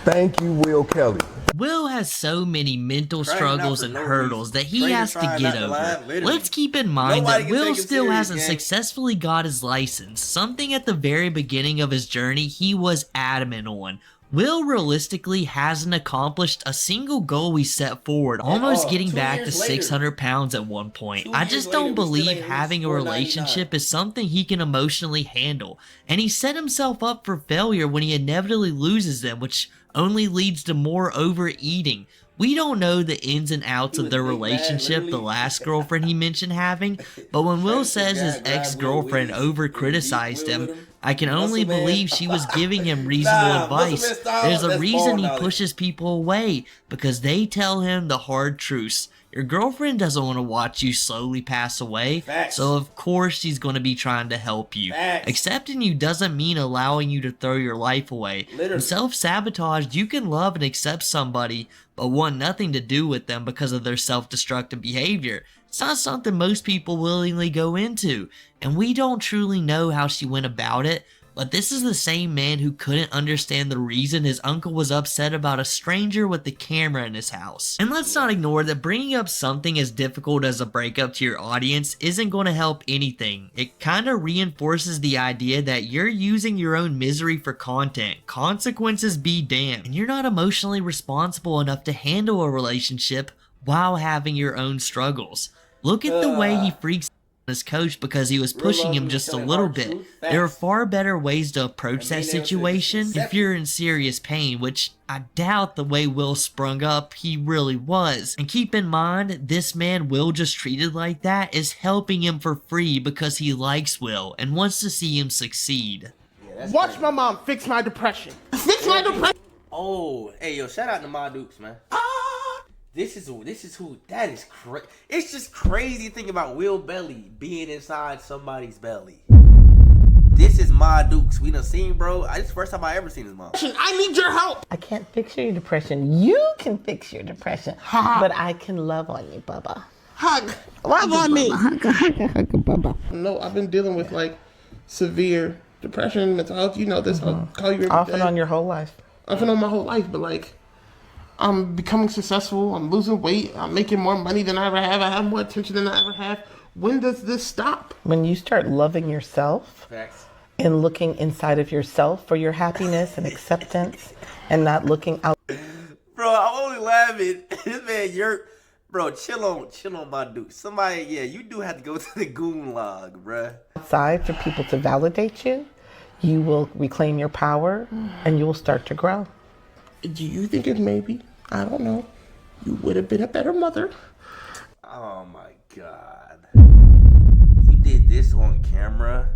Thank you, Will Kelly. Will has so many mental struggles and hurdles that he has to get over. Let's keep in mind that Will still hasn't successfully got his license, something at the very beginning of his journey he was adamant on. Will realistically hasn't accomplished a single goal we set forward, almost getting back to 600 pounds at one point. I just don't believe having a relationship is something he can emotionally handle, and he set himself up for failure when he inevitably loses them, which only leads to more overeating. We don't know the ins and outs of their relationship, the last girlfriend he mentioned having, but when Will says his ex-girlfriend over-criticized him, I can only believe she was giving him reasonable advice. There's a reason he pushes people away, because they tell him the hard truths. Your girlfriend doesn't want to watch you slowly pass away, so of course she's going to be trying to help you. Accepting you doesn't mean allowing you to throw your life away. In self-sabotage, you can love and accept somebody, but want nothing to do with them because of their self-destructive behavior. It's not something most people willingly go into, and we don't truly know how she went about it, but this is the same man who couldn't understand the reason his uncle was upset about a stranger with the camera in his house. And let's not ignore that bringing up something as difficult as a breakup to your audience isn't going to help anything. It kind of reinforces the idea that you're using your own misery for content. Consequences be damned. And you're not emotionally responsible enough to handle a relationship while having your own struggles. Look at the way he freaks his coach because he was pushing him just a little bit. There are far better ways to approach that situation if you're in serious pain, which I doubt the way Will sprung up he really was. And keep in mind, this man Will just treated like that is helping him for free because he likes Will and wants to see him succeed. Watch my mom fix my depression. Fix my depression. Oh, hey, yo, shout out to my Dukes, man. This is who, that is crazy. It's just crazy thinking about Will Belly being inside somebody's belly. This is my Dukes. We done seen, bro. This is the first time I ever seen his mom. I need your help. I can't fix your depression. You can fix your depression. But I can love on you, Bubba. Hug. Love on me. Hug, Bubba. No, I've been dealing with like severe depression, mental health. You know this. I'll call you every Off day. and on your whole life. Off and on my whole life, but like, I'm becoming successful. I'm losing weight. I'm making more money than I ever have. I have more attention than I ever have. When does this stop? When you start loving yourself and looking inside of yourself for your happiness and acceptance and not looking out. Bro, I'm only laughing. This man, bro, chill on my Duke. Somebody, yeah, you do have to go to the goon log, bruh. Outside for people to validate you, you will reclaim your power and you will start to grow. Do you think it maybe, I don't know, you would have been a better mother? Oh my God. You did this on camera?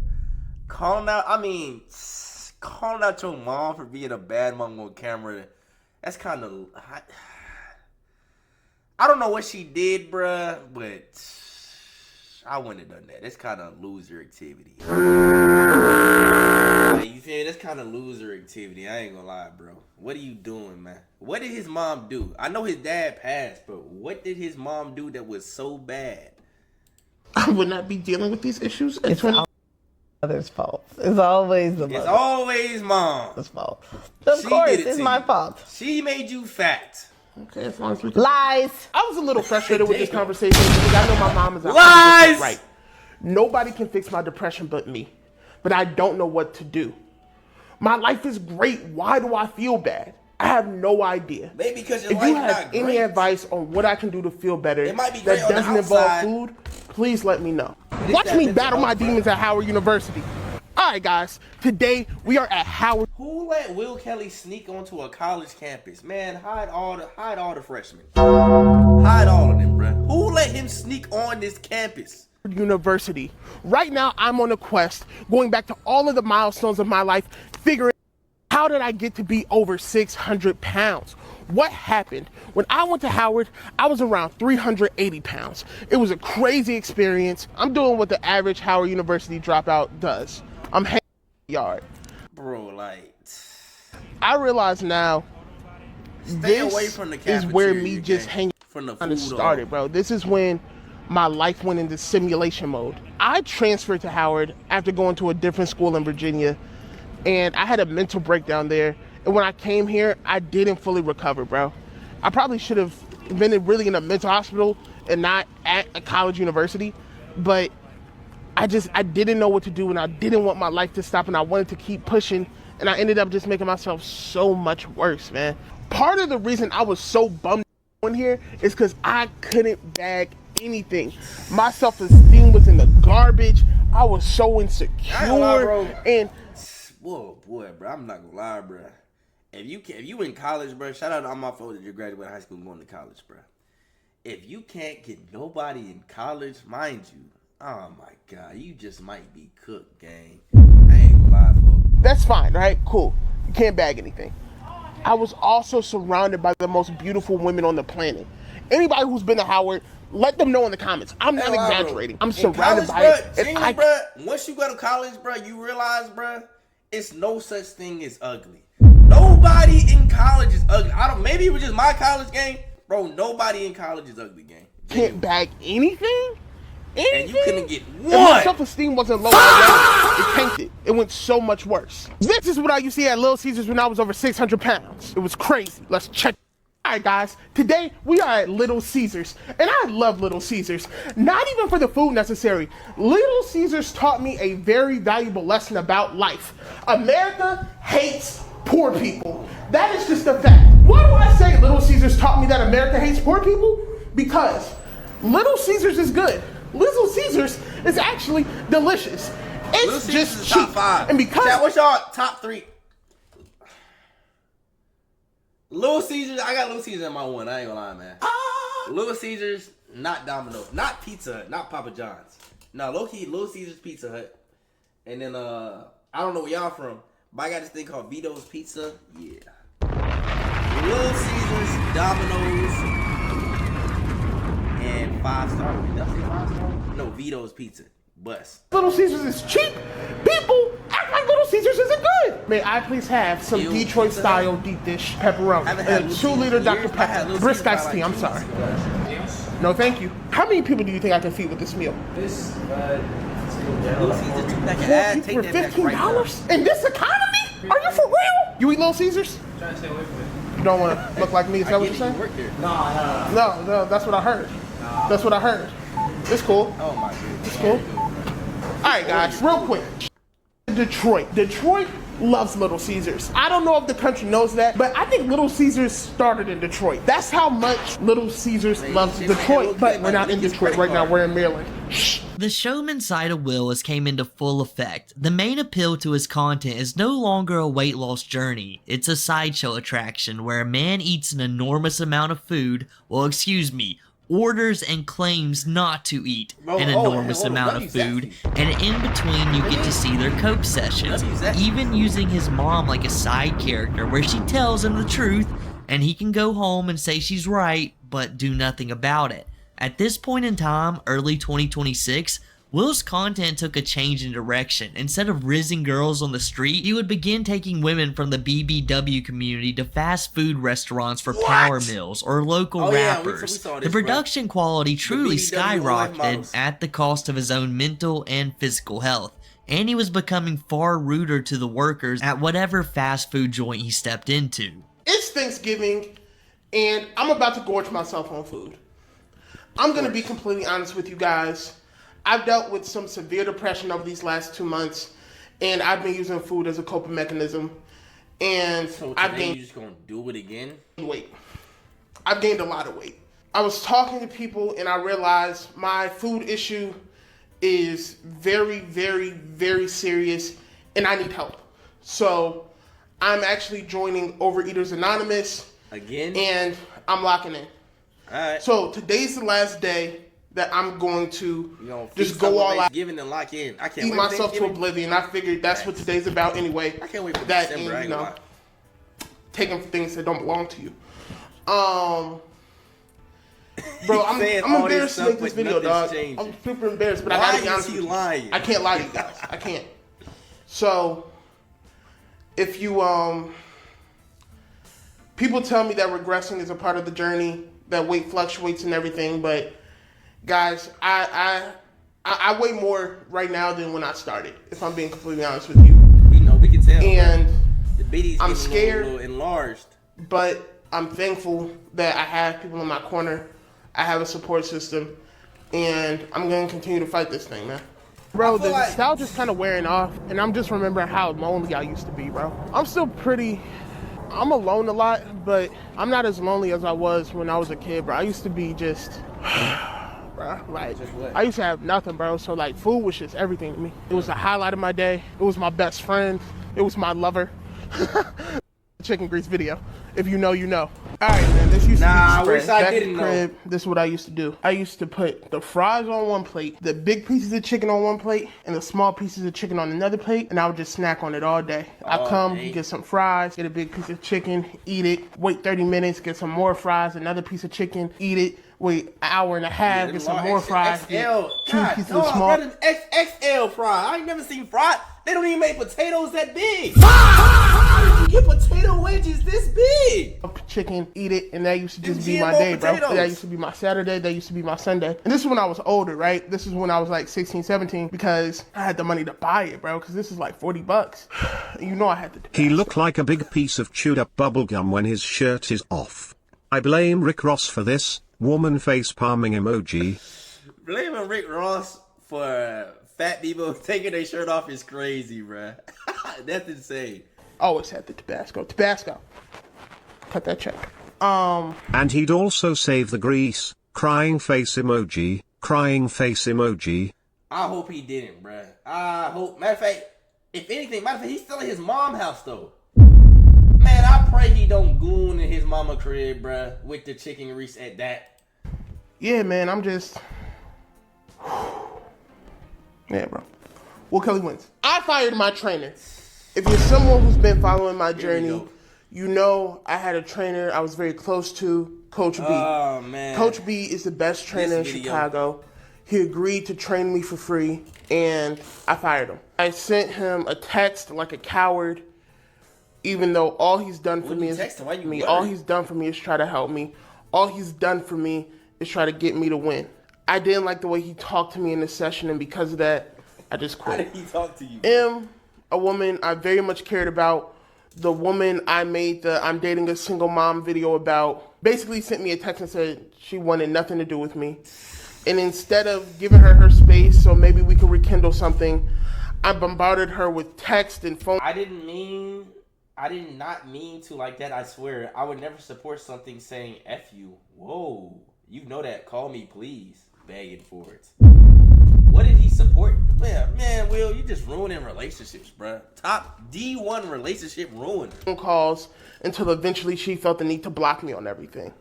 Calling out your mom for being a bad mom on camera. That's kind of, I don't know what she did, bruh, but I wouldn't have done that. That's kind of loser activity. Like, you feel me? That's kind of loser activity. I ain't gonna lie, bro. What are you doing, man? What did his mom do? I know his dad passed, but what did his mom do that was so bad? I would not be dealing with these issues. It's mother's fault. It's always the mother. It's always mom's fault. Of course, it's my fault. She made you fat. Okay, as long as we can. Lies. I was a little frustrated with this conversation because I know my mom is lies. Right. Nobody can fix my depression but me. But I don't know what to do. My life is great. Why do I feel bad? I have no idea. Maybe because your if life you have not great. any advice on what I can do to feel better It might be great that on the doesn't involve outside. food, please let me know. Watch me battle my demons at Howard University. All right, guys. Today we are at Howard. Who let Will Kelly sneak onto a college campus? Man, hide all the freshmen. Hide all of them, bruh. Who let him sneak on this campus? University. Right now, I'm on a quest, going back to all of the milestones of my life, figuring out how did I get to be over 600 pounds? What happened? When I went to Howard, I was around 380 pounds. It was a crazy experience. I'm doing what the average Howard University dropout does. I'm hanging in the yard. Bro, like, I realize now, stay this away from the is where cafeteria, me just gang. hanging From the kind of food started, bro. This is when my life went into simulation mode. I transferred to Howard after going to a different school in Virginia, and I had a mental breakdown there. And when I came here, I didn't fully recover, bro. I probably should have been really in a mental hospital and not at a college university, but I didn't know what to do, and I didn't want my life to stop, and I wanted to keep pushing, and I ended up just making myself so much worse, man. Part of the reason I was so bummed in here is because I couldn't bag anything. My self-esteem was in the garbage. I was so insecure. I ain't gonna lie, bro. And whoa, boy, bro, I'm not gonna lie, bro. If you in college, bro, shout out to all my folks that you graduated high school and going to college, bro. If you can't get nobody in college, mind you, oh my God, you just might be cooked, gang. I ain't gonna lie, folks. that's fine, right? Cool. You can't bag anything. I was also surrounded by the most beautiful women on the planet. Anybody who's been to Howard, let them know in the comments. I'm not exaggerating. I'm surrounded by it. Genuinely, bro, once you go to college, bro, you realize, bro, it's no such thing as ugly. Nobody in college is ugly. Maybe it was just my college gang. Bro, nobody in college is ugly, gang. Can't bag anything? And you couldn't get And my one. self-esteem wasn't low. It tanked it. It went so much worse. This is what I used to see at Little Caesars when I was over 600 pounds. It was crazy. Let's check. All right, guys. Today, we are at Little Caesars. And I love Little Caesars. Not even for the food necessary. Little Caesars taught me a very valuable lesson about life. America hates poor people. That is just a fact. Why do I say Little Caesars taught me that America hates poor people? Because Little Caesars is good. Little Caesars is actually delicious. It's Little Caesars just is cheap. top 5. And because Chat, what's y'all top 3? Little Caesars, I got Little Caesars in my one. I ain't gonna lie, man. Little Caesars, not Domino's, not Pizza Hut, not Papa John's. No, low key, Little Caesars, Pizza Hut, and then I don't know where y'all from, but I got this thing called Vito's Pizza. Yeah. Little Caesars, Domino's, and 5-star. Did I say 5-star? No, Vito's Pizza. Bust. Little Caesars is cheap, people act like Little Caesars isn't good. May I please have some Detroit-style deep dish pepperoni and a 2-liter Dr. Pepper, brisk iced tea, I'm sorry. No, thank you. How many people do you think I can feed with this meal? This, Little Caesars, take for that back $15 in this economy? Are you for real? You eat Little Caesars? Trying to stay away from it. You don't want to look like me, is that what you're saying? No, that's what I heard. That's what I heard. It's cool. Oh my goodness. It's cool. Alright guys, real quick. Detroit loves Little Caesars. I don't know if the country knows that, but I think Little Caesars started in Detroit. That's how much Little Caesars loves Detroit. But we're not in Detroit right now, we're in Maryland. Shh. The showman side of Will has came into full effect. The main appeal to his content is no longer a weight loss journey. It's a sideshow attraction where a man eats an enormous amount of food, orders and claims not to eat an enormous amount of food, and in between you get to see their coke sessions, even using his mom like a side character where she tells him the truth and he can go home and say she's right but do nothing about it. At this point in time, early 2026, Will's content took a change in direction. Instead of rizzing girls on the street, he would begin taking women from the BBW community to fast food restaurants for power meals or local rappers. The production quality truly skyrocketed at the cost of his own mental and physical health, and he was becoming far ruder to the workers at whatever fast food joint he stepped into. It's Thanksgiving, and I'm about to gorge myself on food. I'm gonna be completely honest with you guys. I've dealt with some severe depression over these last 2 months, and I've been using food as a coping mechanism. And so I've gained. You just gonna do it again? Weight. I've gained a lot of weight. I was talking to people, and I realized my food issue is very, very, very serious, and I need help. So I'm actually joining Overeaters Anonymous again, and I'm locking in. All right. So today's the last day that I'm going to just go all out, and lock in. I can't eat myself to oblivion. I figured that's what today's about anyway. I can't wait for that, December. and, taking things that don't belong to you. Bro, I'm embarrassed to make this video, dog. Changing. I'm super embarrassed, but I gotta be honest with you. I can't lie to you guys. I can't. So, if you people tell me that regressing is a part of the journey, that weight fluctuates and everything, but guys, I weigh more right now than when I started, if I'm being completely honest with you. We can tell. And the bitty's I'm scared, a little enlarged. But I'm thankful that I have people in my corner. I have a support system, and I'm going to continue to fight this thing, man. Bro, the nostalgia's kind of wearing off, and I'm just remembering how lonely I used to be, bro. I'm alone a lot, but I'm not as lonely as I was when I was a kid, bro. I used to be just... bro, like, I used to have nothing, bro. So, like, food was just everything to me. It was the highlight of my day. It was my best friend. It was my lover. Chicken grease video. If you know, you know. All right, man. This used to be I wish I didn't know. This is what I used to do. I used to put the fries on one plate, the big pieces of chicken on one plate, and the small pieces of chicken on another plate, and I would just snack on it all day. I come, get some fries, get a big piece of chicken, eat it, wait 30 minutes, get some more fries, another piece of chicken, eat it, wait an hour and a half, get some more fries, get two pieces of small. XXL fries. I ain't never seen fries. They don't even make potatoes that big. How did you get potato wedges this big? Chicken, eat it, and that used to just be my day, bro. That used to be my Saturday, that used to be my Sunday. And this is when I was older, right? This is when I was like 16, 17, because I had the money to buy it, bro, because this is like $40. You know I had to do He looked like a big piece of chewed up bubblegum when his shirt is off. I blame Rick Ross for this. Woman face palming emoji. Blaming Rick Ross for fat people taking their shirt off is crazy, bruh. That's insane. Always had the Tabasco. Tabasco. Cut that check. And he'd also save the grease, crying face emoji, Crying face emoji. I hope he didn't, bruh. I hope. Matter of fact, if anything, he's still at his mom's house though. Man, I pray he don't goon in his mama crib, bruh, with the chicken grease at that. Yeah, man, I'm just. Yeah, bro. Will Kelly wins. I fired my trainer. If you're someone who's been following my journey, you know I had a trainer I was very close to, Coach B. Oh, man. Coach B is the best trainer in Chicago. He agreed to train me for free, and I fired him. I sent him a text like a coward, even though all he's done for me is all he's done for me is try to help me. All he's done for me is try to get me to win. I didn't like the way he talked to me in the session, and because of that, I just quit. How did he talk to you? A woman I very much cared about. The woman I made the I'm dating a single mom video about basically sent me a text and said she wanted nothing to do with me. And instead of giving her her space so maybe we could rekindle something, I bombarded her with text and phone. I did not mean to like that, I swear. I would never support something saying F you. Whoa. You know that. Call me, please. Begging for it. What did he support? Man, Will, you just ruining relationships, bruh. Top D1 relationship ruined. Phone calls until eventually she felt the need to block me on everything.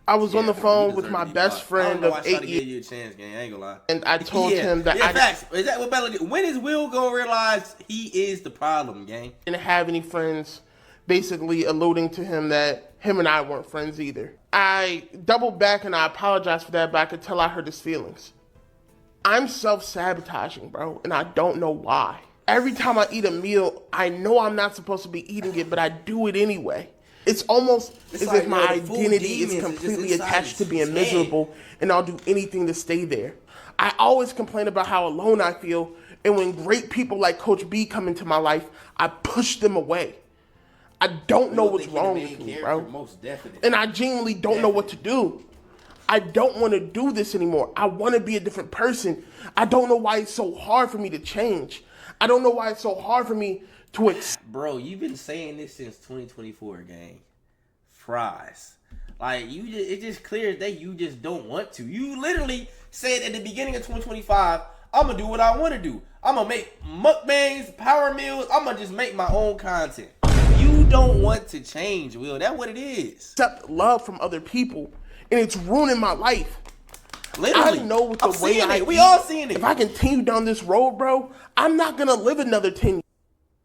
I was on the phone with my best friend of 8 years. You a chance, gang. I ain't gonna lie. And I told him that facts. Is that what Bella did? When is Will gonna realize he is the problem, gang? Didn't have any friends, basically alluding to him that him and I weren't friends either. I doubled back and I apologized for that, but I could tell I hurt his feelings. I'm self-sabotaging, bro, and I don't know why. Every time I eat a meal, I know I'm not supposed to be eating it, but I do it anyway. It's almost as if my identity is completely attached to being miserable, and I'll do anything to stay there. I always complain about how alone I feel, and when great people like Coach B come into my life, I push them away. I don't know what's wrong with me, bro. And I genuinely don't know what to do. I don't want to do this anymore. I want to be a different person. I don't know why it's so hard for me to change. I don't know why it's so hard for me to Bro, you've been saying this since 2024, gang. Fries. Like, it's just clear that you just don't want to. You literally said at the beginning of 2025, I'm going to do what I want to do. I'm going to make mukbangs, power meals. I'm going to just make my own content. You don't want to change, Will. That's what it is. Accept love from other people, and it's ruining my life. Literally. I know with the way I we all seeing it. If I continue down this road, bro, I'm not going to live another 10 years.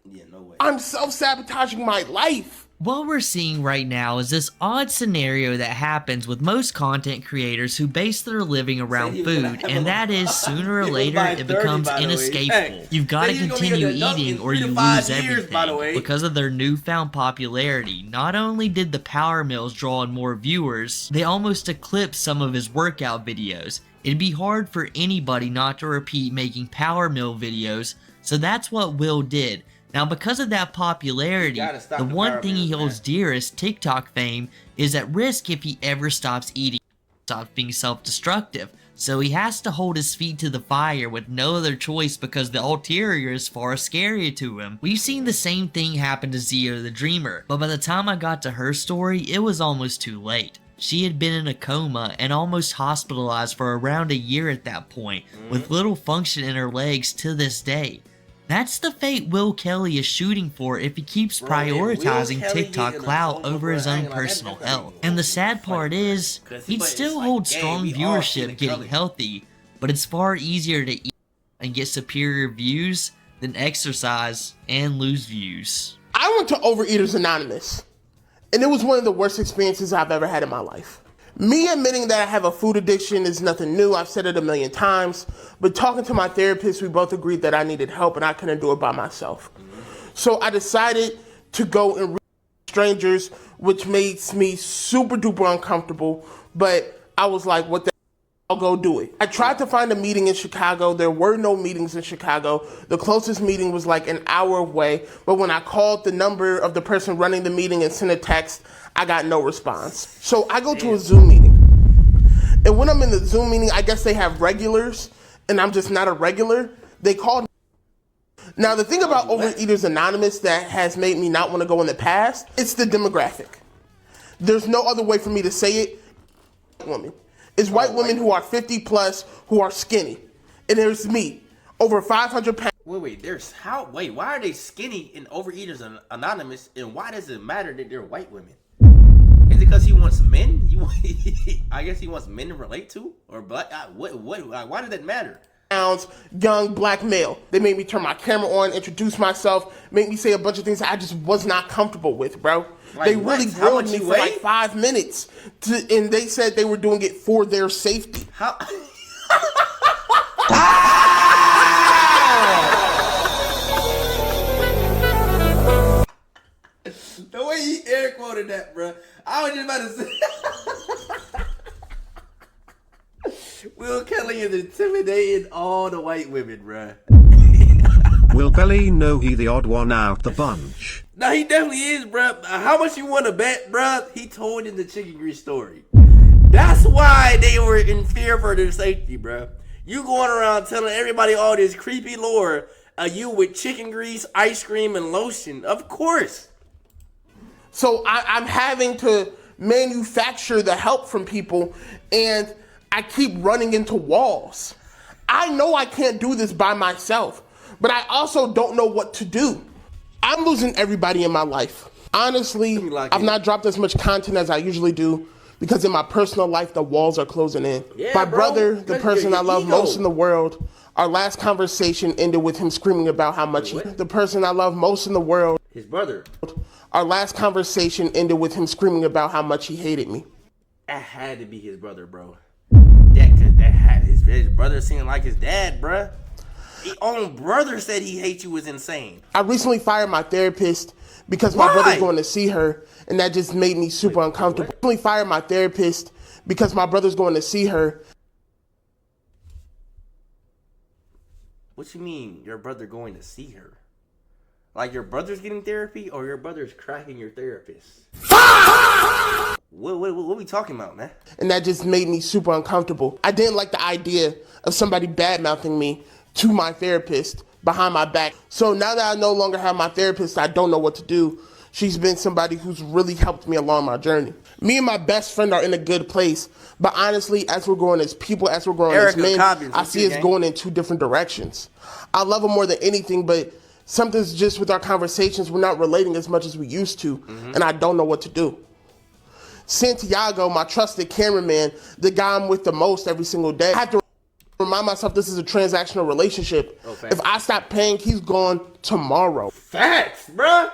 Yeah, no way. I'm self-sabotaging my life. What we're seeing right now is this odd scenario that happens with most content creators who base their living around food, and that is sooner or later it becomes inescapable. You've got to continue eating or you lose everything. Because of their newfound popularity, not only did the Power Meals draw in more viewers, they almost eclipsed some of his workout videos. It'd be hard for anybody not to repeat making Power Meal videos, so that's what Will did. Now, because of that popularity, the one thing he holds dearest, TikTok fame, is at risk if he ever stops eating, stops being self-destructive. So he has to hold his feet to the fire with no other choice because the ulterior is far scarier to him. We've seen the same thing happen to Zia the Dreamer, but by the time I got to her story, it was almost too late. She had been in a coma and almost hospitalized for around a year at that point, with little function in her legs to this day. That's the fate Will Kelly is shooting for if he keeps prioritizing TikTok clout over his own personal health. And the sad part is, he'd still hold strong viewership getting healthy, but it's far easier to eat and get superior views than exercise and lose views. I went to Overeaters Anonymous, and it was one of the worst experiences I've ever had in my life. Me admitting that I have a food addiction is nothing new. I've said it a million times. But talking to my therapist, we both agreed that I needed help and I couldn't do it by myself. So I decided to go and read strangers, which makes me super duper uncomfortable. But I was like, what the I'll go do it. I tried to find a meeting in Chicago. There were no meetings in Chicago. The closest meeting was like an hour away. But when I called the number of the person running the meeting and sent a text, I got no response. So I go to a Zoom meeting. And when I'm in the Zoom meeting, I guess they have regulars, and I'm just not a regular. They called me. Now, the thing about Overeaters Anonymous that has made me not want to go in the past, it's the demographic. There's no other way for me to say it. Woman. is white women who are 50 plus who are skinny. And there's me, over 500 pounds. Wait, why are they skinny and Overeaters Anonymous, and why does it matter that they're white women? Is it because he wants men? I guess he wants men to relate to, or black. Why does that matter? Young black male. They made me turn my camera on, introduce myself, make me say a bunch of things I just was not comfortable with, bro. Like they really grilled me for like 5 minutes, and they said they were doing it for their safety. How? The way he air quoted that, bro. I was just about to say. Will Kelly is intimidating all the white women, bro. Will Belly know he the odd one out the bunch? No, he definitely is, bro. How much you want to bet, bro? He told in the chicken grease story. That's why they were in fear for their safety, bro. You going around telling everybody all this creepy lore of you with chicken grease, ice cream, and lotion. Of course. So I'm having to manufacture the help from people, and I keep running into walls. I know I can't do this by myself, but I also don't know what to do. I'm losing everybody in my life. Honestly, I've not dropped as much content as I usually do because in my personal life, the walls are closing in. Yeah, my brother, the person I love most in the world, our last conversation ended with him screaming about how much the person I love most in the world. His brother. Our last conversation ended with him screaming about how much he hated me. That had to be his brother, bro. His brother seemed like his dad, bro. His own brother said he hates you was insane. I recently fired my therapist because my brother's going to see her, and that just made me super uncomfortable. I recently fired my therapist because my brother's going to see her. What you mean, your brother going to see her? Like your brother's getting therapy, or your brother's cracking your therapist? What we talking about, man? And that just made me super uncomfortable. I didn't like the idea of somebody bad-mouthing me to my therapist behind my back. So now that I no longer have my therapist, I don't know what to do. She's been somebody who's really helped me along my journey. Me and my best friend are in a good place, but honestly, as we're growing as people, as we're growing as men, I see us going in two different directions. I love her more than anything, but something's just with our conversations, we're not relating as much as we used to, and I don't know what to do. Santiago, my trusted cameraman, the guy I'm with the most every single day, I have to remind myself this is a transactional relationship. If I stop paying, he's gone tomorrow. Facts, bruh.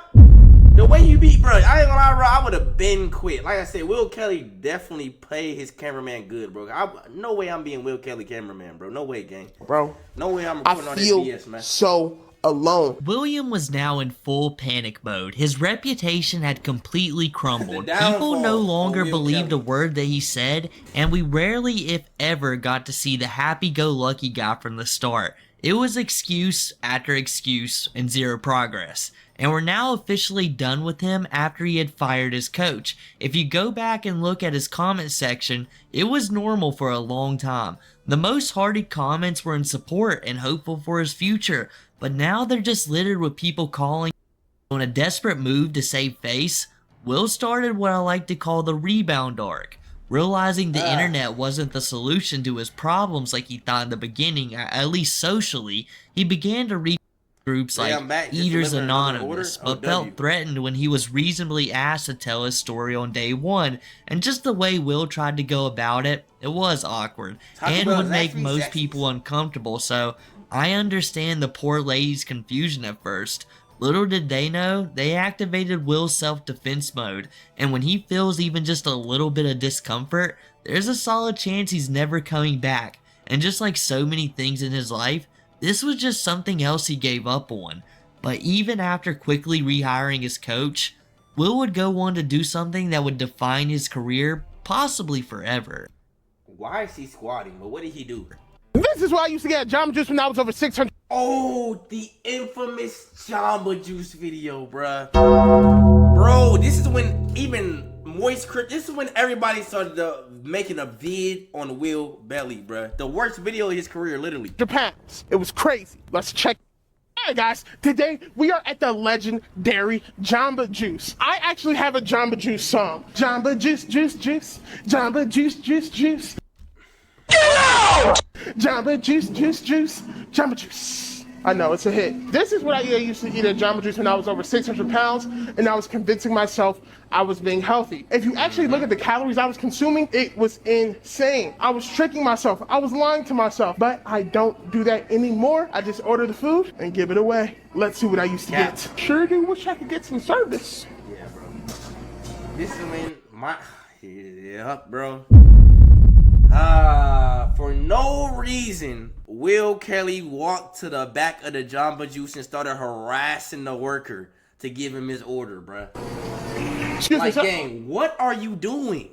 The way you beat, bro, I ain't gonna lie, bro, I would have been quit. Like I said, Will Kelly definitely played his cameraman good, bro. No way I'm being Will Kelly cameraman, bro. No way, gang. Bro. No way I'm recording on that BS, man. So alone. William was now in full panic mode. His reputation had completely crumbled. People no longer believed a word that he said, and we rarely, if ever, got to see the happy-go-lucky guy from the start. It was excuse after excuse and zero progress. And we're now officially done with him after he had fired his coach. If you go back and look at his comment section, it was normal for a long time. The most hearted comments were in support and hopeful for his future, but now they're just littered with people calling. In a desperate move to save face, Will started what I like to call the rebound arc. Realizing the internet wasn't the solution to his problems like he thought in the beginning, at least socially, he began to reach groups like Eaters Anonymous, but felt threatened when he was reasonably asked to tell his story on day one, and just the way Will tried to go about it, it was awkward, and would make most people uncomfortable, so I understand the poor lady's confusion at first. Little did they know, they activated Will's self-defense mode, and when he feels even just a little bit of discomfort, there's a solid chance he's never coming back, and just like so many things in his life, this was just something else he gave up on. But even after quickly rehiring his coach, Will would go on to do something that would define his career, possibly forever. Why is he squatting? But what did he do? This is why I used to get Jamba Juice when I was over 600. Oh, the infamous Jamba Juice video, bruh. Bro, this is when even this is when everybody started making a vid on Will Belly, bruh. The worst video of his career, literally. Japan. It was crazy. Let's check. Alright guys, today we are at the legendary Jamba Juice. I actually have a Jamba Juice song. Jamba Juice, Juice, Juice. Jamba Juice, Juice, Juice. Jamba Juice, Jamba Juice. I know, it's a hit. This is what I used to eat at Jamba Juice when I was over 600 pounds, and I was convincing myself I was being healthy. If you actually look at the calories I was consuming, it was insane. I was tricking myself. I was lying to myself, but I don't do that anymore. I just order the food and give it away. Let's see what I used to get. Sure do wish I could get some service. Yeah, bro. This is when my... Yeah, bro. For no reason, Will Kelly walked to the back of the Jamba Juice and started harassing the worker to give him his order, bruh. Like, gang, what are you doing?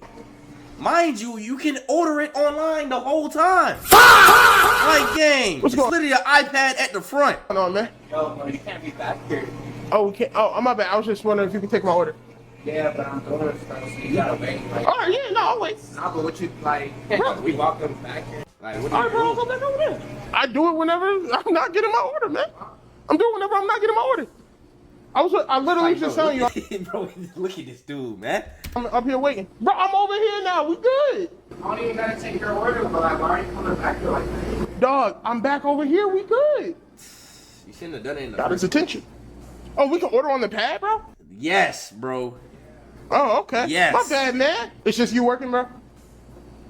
Mind you, you can order it online the whole time. Like, gang, it's literally an iPad at the front. What's going on, man? Yo, bro, you can't be back here. Oh, we can't. Oh, my bad. I was just wondering if you could take my order. Yeah, but I'm doing stuff, so you gotta wait. Like, all right, yeah, no, I'll wait. Nah, but what you, like, we walk them back here. Like, what all right, bro, I'll go back over there. I do it whenever I'm not getting my order, man. I'm doing it whenever I'm not getting my order. I literally was just telling you. Bro, look at this dude, man. I'm up here waiting. Bro, I'm over here now. We good. I don't even gotta take your order, but like, why are you coming back here like that? Dog, I'm back over here. We good. You shouldn't have done it in the Got his attention. Oh, we can order on the pad, bro? Yes, bro. Oh, okay. Yes. My bad, man. It's just you working, bro?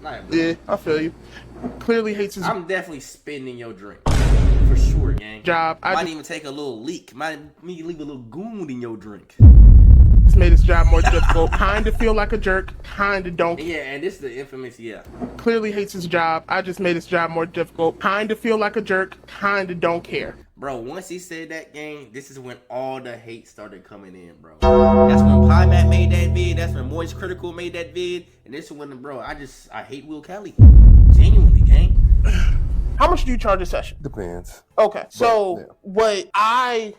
Nah, bro. Yeah, I feel you. Clearly hates his I'm definitely spitting in your drink. For sure, gang. job. Might even take a little leak. Might leave a little goon in your drink. It's made his job more difficult. Kinda feel like a jerk. Kinda don't. Yeah, and this is the infamous, yeah. Clearly hates his job. I just made his job more difficult. Kinda feel like a jerk. Kinda don't care. Bro, once he said that, gang, this is when all the hate started coming in, bro. That's when Pie Matt made that vid. That's when Moist Critical made that vid. And this is when, bro, I hate Will Kelly. Genuinely, gang. How much do you charge a session? Depends. Okay, so what I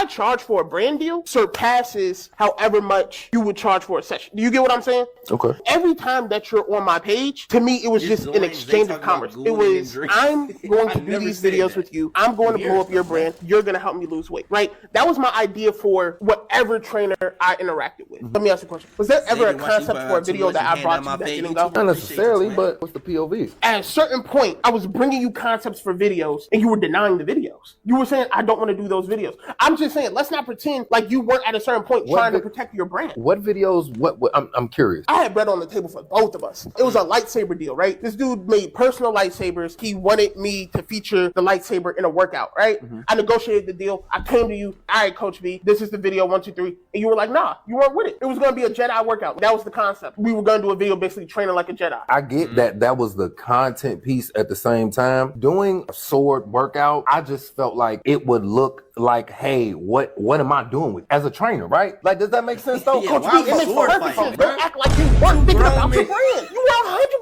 charge for a brand deal surpasses however much you would charge for a session. Do you get what I'm saying? Okay. Every time that you're on my page, to me, it was just an exchange of commerce. It was, I'm going to do these videos with you. I'm going to blow up your brand. You're going to help me lose weight, right? That was my idea for whatever trainer I interacted with. Let me ask you a question. Was there ever a concept for a video that I brought you that didn't go? Not necessarily, but what's the POV? At a certain point, I was bringing you concepts for videos, and you were denying the videos. You were saying, I don't want to do those videos. I'm just saying, let's not pretend like you weren't at a certain point trying to protect your brand. What videos? What I'm curious. I had bread on the table for both of us. It was a lightsaber deal, right? This dude made personal lightsabers. He wanted me to feature the lightsaber in a workout, right? I negotiated the deal. I came to you. All right, Coach B, this is the video, 1, 2, 3. And you were like, nah, you weren't with it. It was going to be a Jedi workout. That was the concept. We were going to do a video basically training like a Jedi. I get that was the content piece at the same time. Doing a sword workout, I just felt like it would look like, hey, what am I doing with as a trainer, right? Like, does that make sense though? Yeah, Coach B, it makes perfect sense. Don't act like you weren't thinking about your brand. You were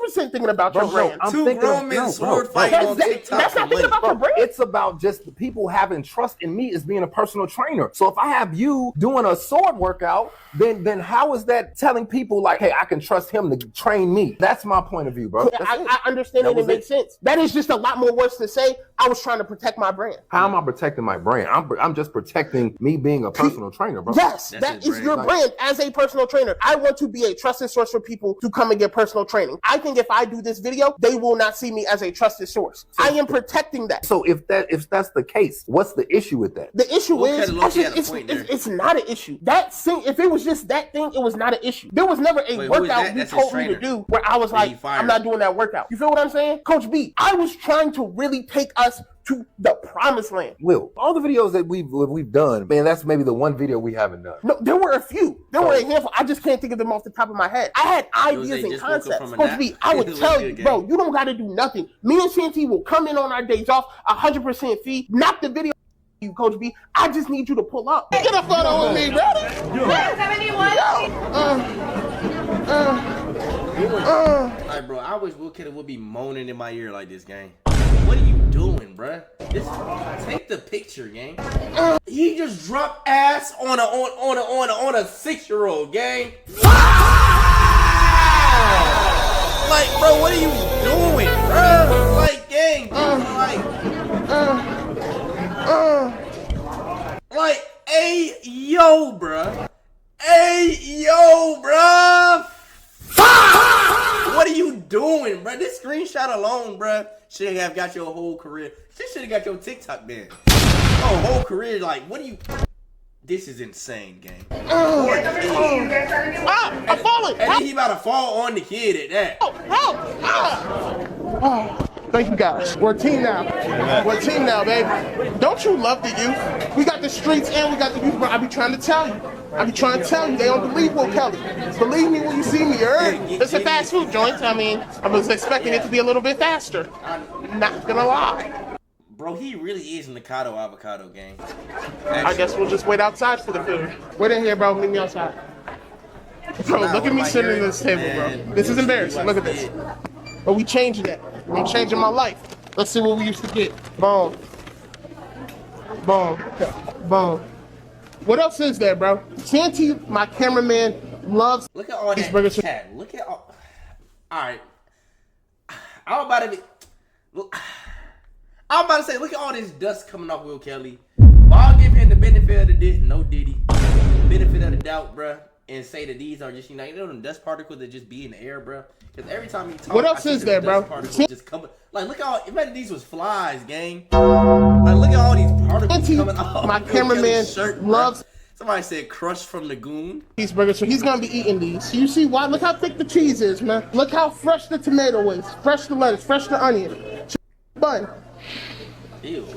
100% thinking about your brand. Two grown men sword fighting on TikTok. That's not thinking about your brand. It's about just the people having trust in me as being a personal trainer. So if I have you doing a sword workout, then how is that telling people like, hey, I can trust him to train me? That's my point of view, bro. I understand it. It makes sense. That is just a lot more words to say. I was trying to protect my brand. How am I protecting my brand? I'm just protecting me being a personal trainer, bro. Yes, that is your brand as a personal trainer. I want to be a trusted source for people to come and get personal training. I think if I do this video, they will not see me as a trusted source. I am protecting that. So if that's the case, what's the issue with that? The issue is it's not an issue. That thing, if it was just that thing, it was not an issue. There was never a workout you told me to do where I was like, I'm not doing that workout. You feel what I'm saying? Coach B, I was trying to really take us to the promised land. Will, all the videos that we've done, man, that's maybe the one video we haven't done. No, there were a few. There were a handful. I just can't think of them off the top of my head. I had ideas and concepts. Coach B, I would tell you, bro, you don't got to do nothing. Me and Shanti will come in on our days off, 100% fee, knock the video. You, Coach B, I just need you to pull up. Get a photo with me, brother. Alright, bro, I wish Will Kelly would be moaning in my ear like this, gang. What are you doing, bruh? Take the picture, gang. He just dropped ass on a 6-year-old, gang. Like, bro, what are you doing, bruh? Like, gang, like, hey, yo, bruh. Hey, yo, bruh. What are you doing, bro? This screenshot alone, bro, should have got your whole career. This should have got your TikTok banned. Your whole career, like, what do you... This is insane, gang. I'm falling. And then he about to fall on the kid at that. Help! Thank you guys. We're a team now. We're a team now, baby. Don't you love the youth? We got the streets and we got the youth. I be trying to tell you. They don't believe Will Kelly. Believe me when you see me, It's a fast food joint. I mean, I was expecting it to be a little bit faster. Not gonna lie. Bro, he really is Mikado avocado, gang. I guess we'll just wait outside for the food. Wait in here, bro. Leave me outside. Bro, look at me sitting at this table, bro. This is embarrassing. Look at this. But we changing that. I'm changing my life. Let's see what we used to get. Boom. Boom. Boom. What else is there, bro? Santi, my cameraman, loves. Look at all these that burgers. chat. Look at all. Alright. I'm about to say, look at all this dust coming off Will Kelly. But I'll give him the benefit of the no Diddy. Benefit of the doubt, bruh. And say that these are just, you know them dust particles that just be in the air, bruh. Because every time he talks, what else is there, bro? Just coming. Like, look at all, imagine these was flies, gang. Like, look at all these particles coming off. My cameraman loves. Somebody said crushed from the goon. These burgers, so he's gonna be eating these. You see why? Look how thick the cheese is, man. Look how fresh the tomato is. Fresh the lettuce, fresh the onion. Bun. Ew.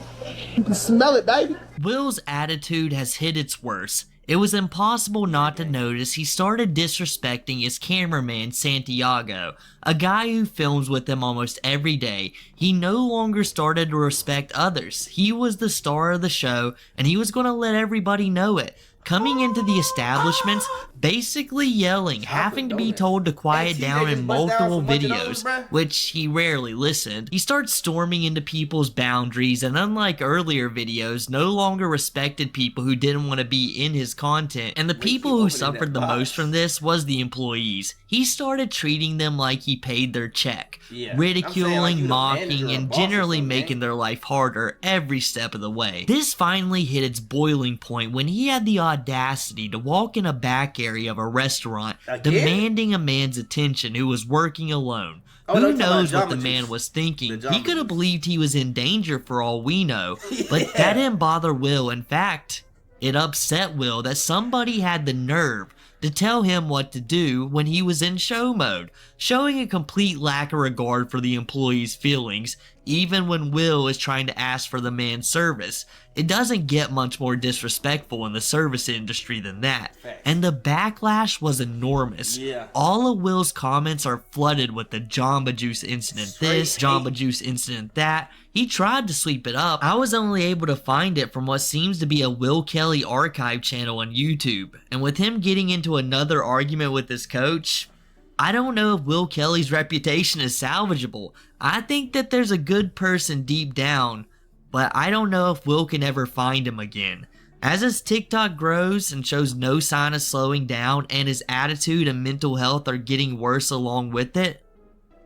You can smell it, baby. Will's attitude has hit its worst. It was impossible not to notice he started disrespecting his cameraman Santiago, a guy who films with him almost every day. He no longer started to respect others. He was the star of the show, and he was going to let everybody know it. Coming into the establishments, basically yelling, having to be told to quiet down in multiple videos, which he rarely listened. He starts storming into people's boundaries, and unlike earlier videos, no longer respected people who didn't want to be in his content. And the people who suffered the most from this was the employees. He started treating them like he paid their check, ridiculing, mocking, and generally making their life harder every step of the way. This finally hit its boiling point when he had the audacity to walk in a back area of a restaurant, demanding a man's attention who was working alone. Who knows what the man was thinking? He could have believed he was in danger for all we know, but that didn't bother Will. In fact, it upset Will that somebody had the nerve to tell him what to do when he was in show mode, showing a complete lack of regard for the employee's feelings, even when Will is trying to ask for the man's service. It doesn't get much more disrespectful in the service industry than that. And the backlash was enormous. All of Will's comments are flooded with the Jamba Juice incident this, Jamba Juice incident that. He tried to sweep it up. I was only able to find it from what seems to be a Will Kelly archive channel on YouTube. And with him getting into another argument with his coach, I don't know if Will Kelly's reputation is salvageable. I think that there's a good person deep down, but I don't know if Will can ever find him again. As his TikTok grows and shows no sign of slowing down, and his attitude and mental health are getting worse along with it,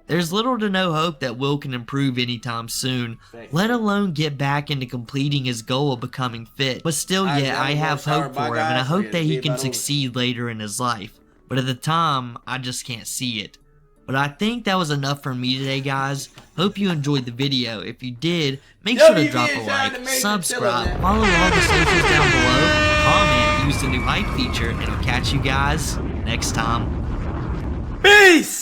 there's little to no hope that Will can improve anytime soon, let alone get back into completing his goal of becoming fit. But still yet, I have hope for him, and I hope that he can succeed later in his life. But at the time, I just can't see it. But I think that was enough for me today, guys. Hope you enjoyed the video. If you did, make sure to drop a like, subscribe, follow all the socials down below, comment, use the new hype feature, and I'll catch you guys next time. Peace!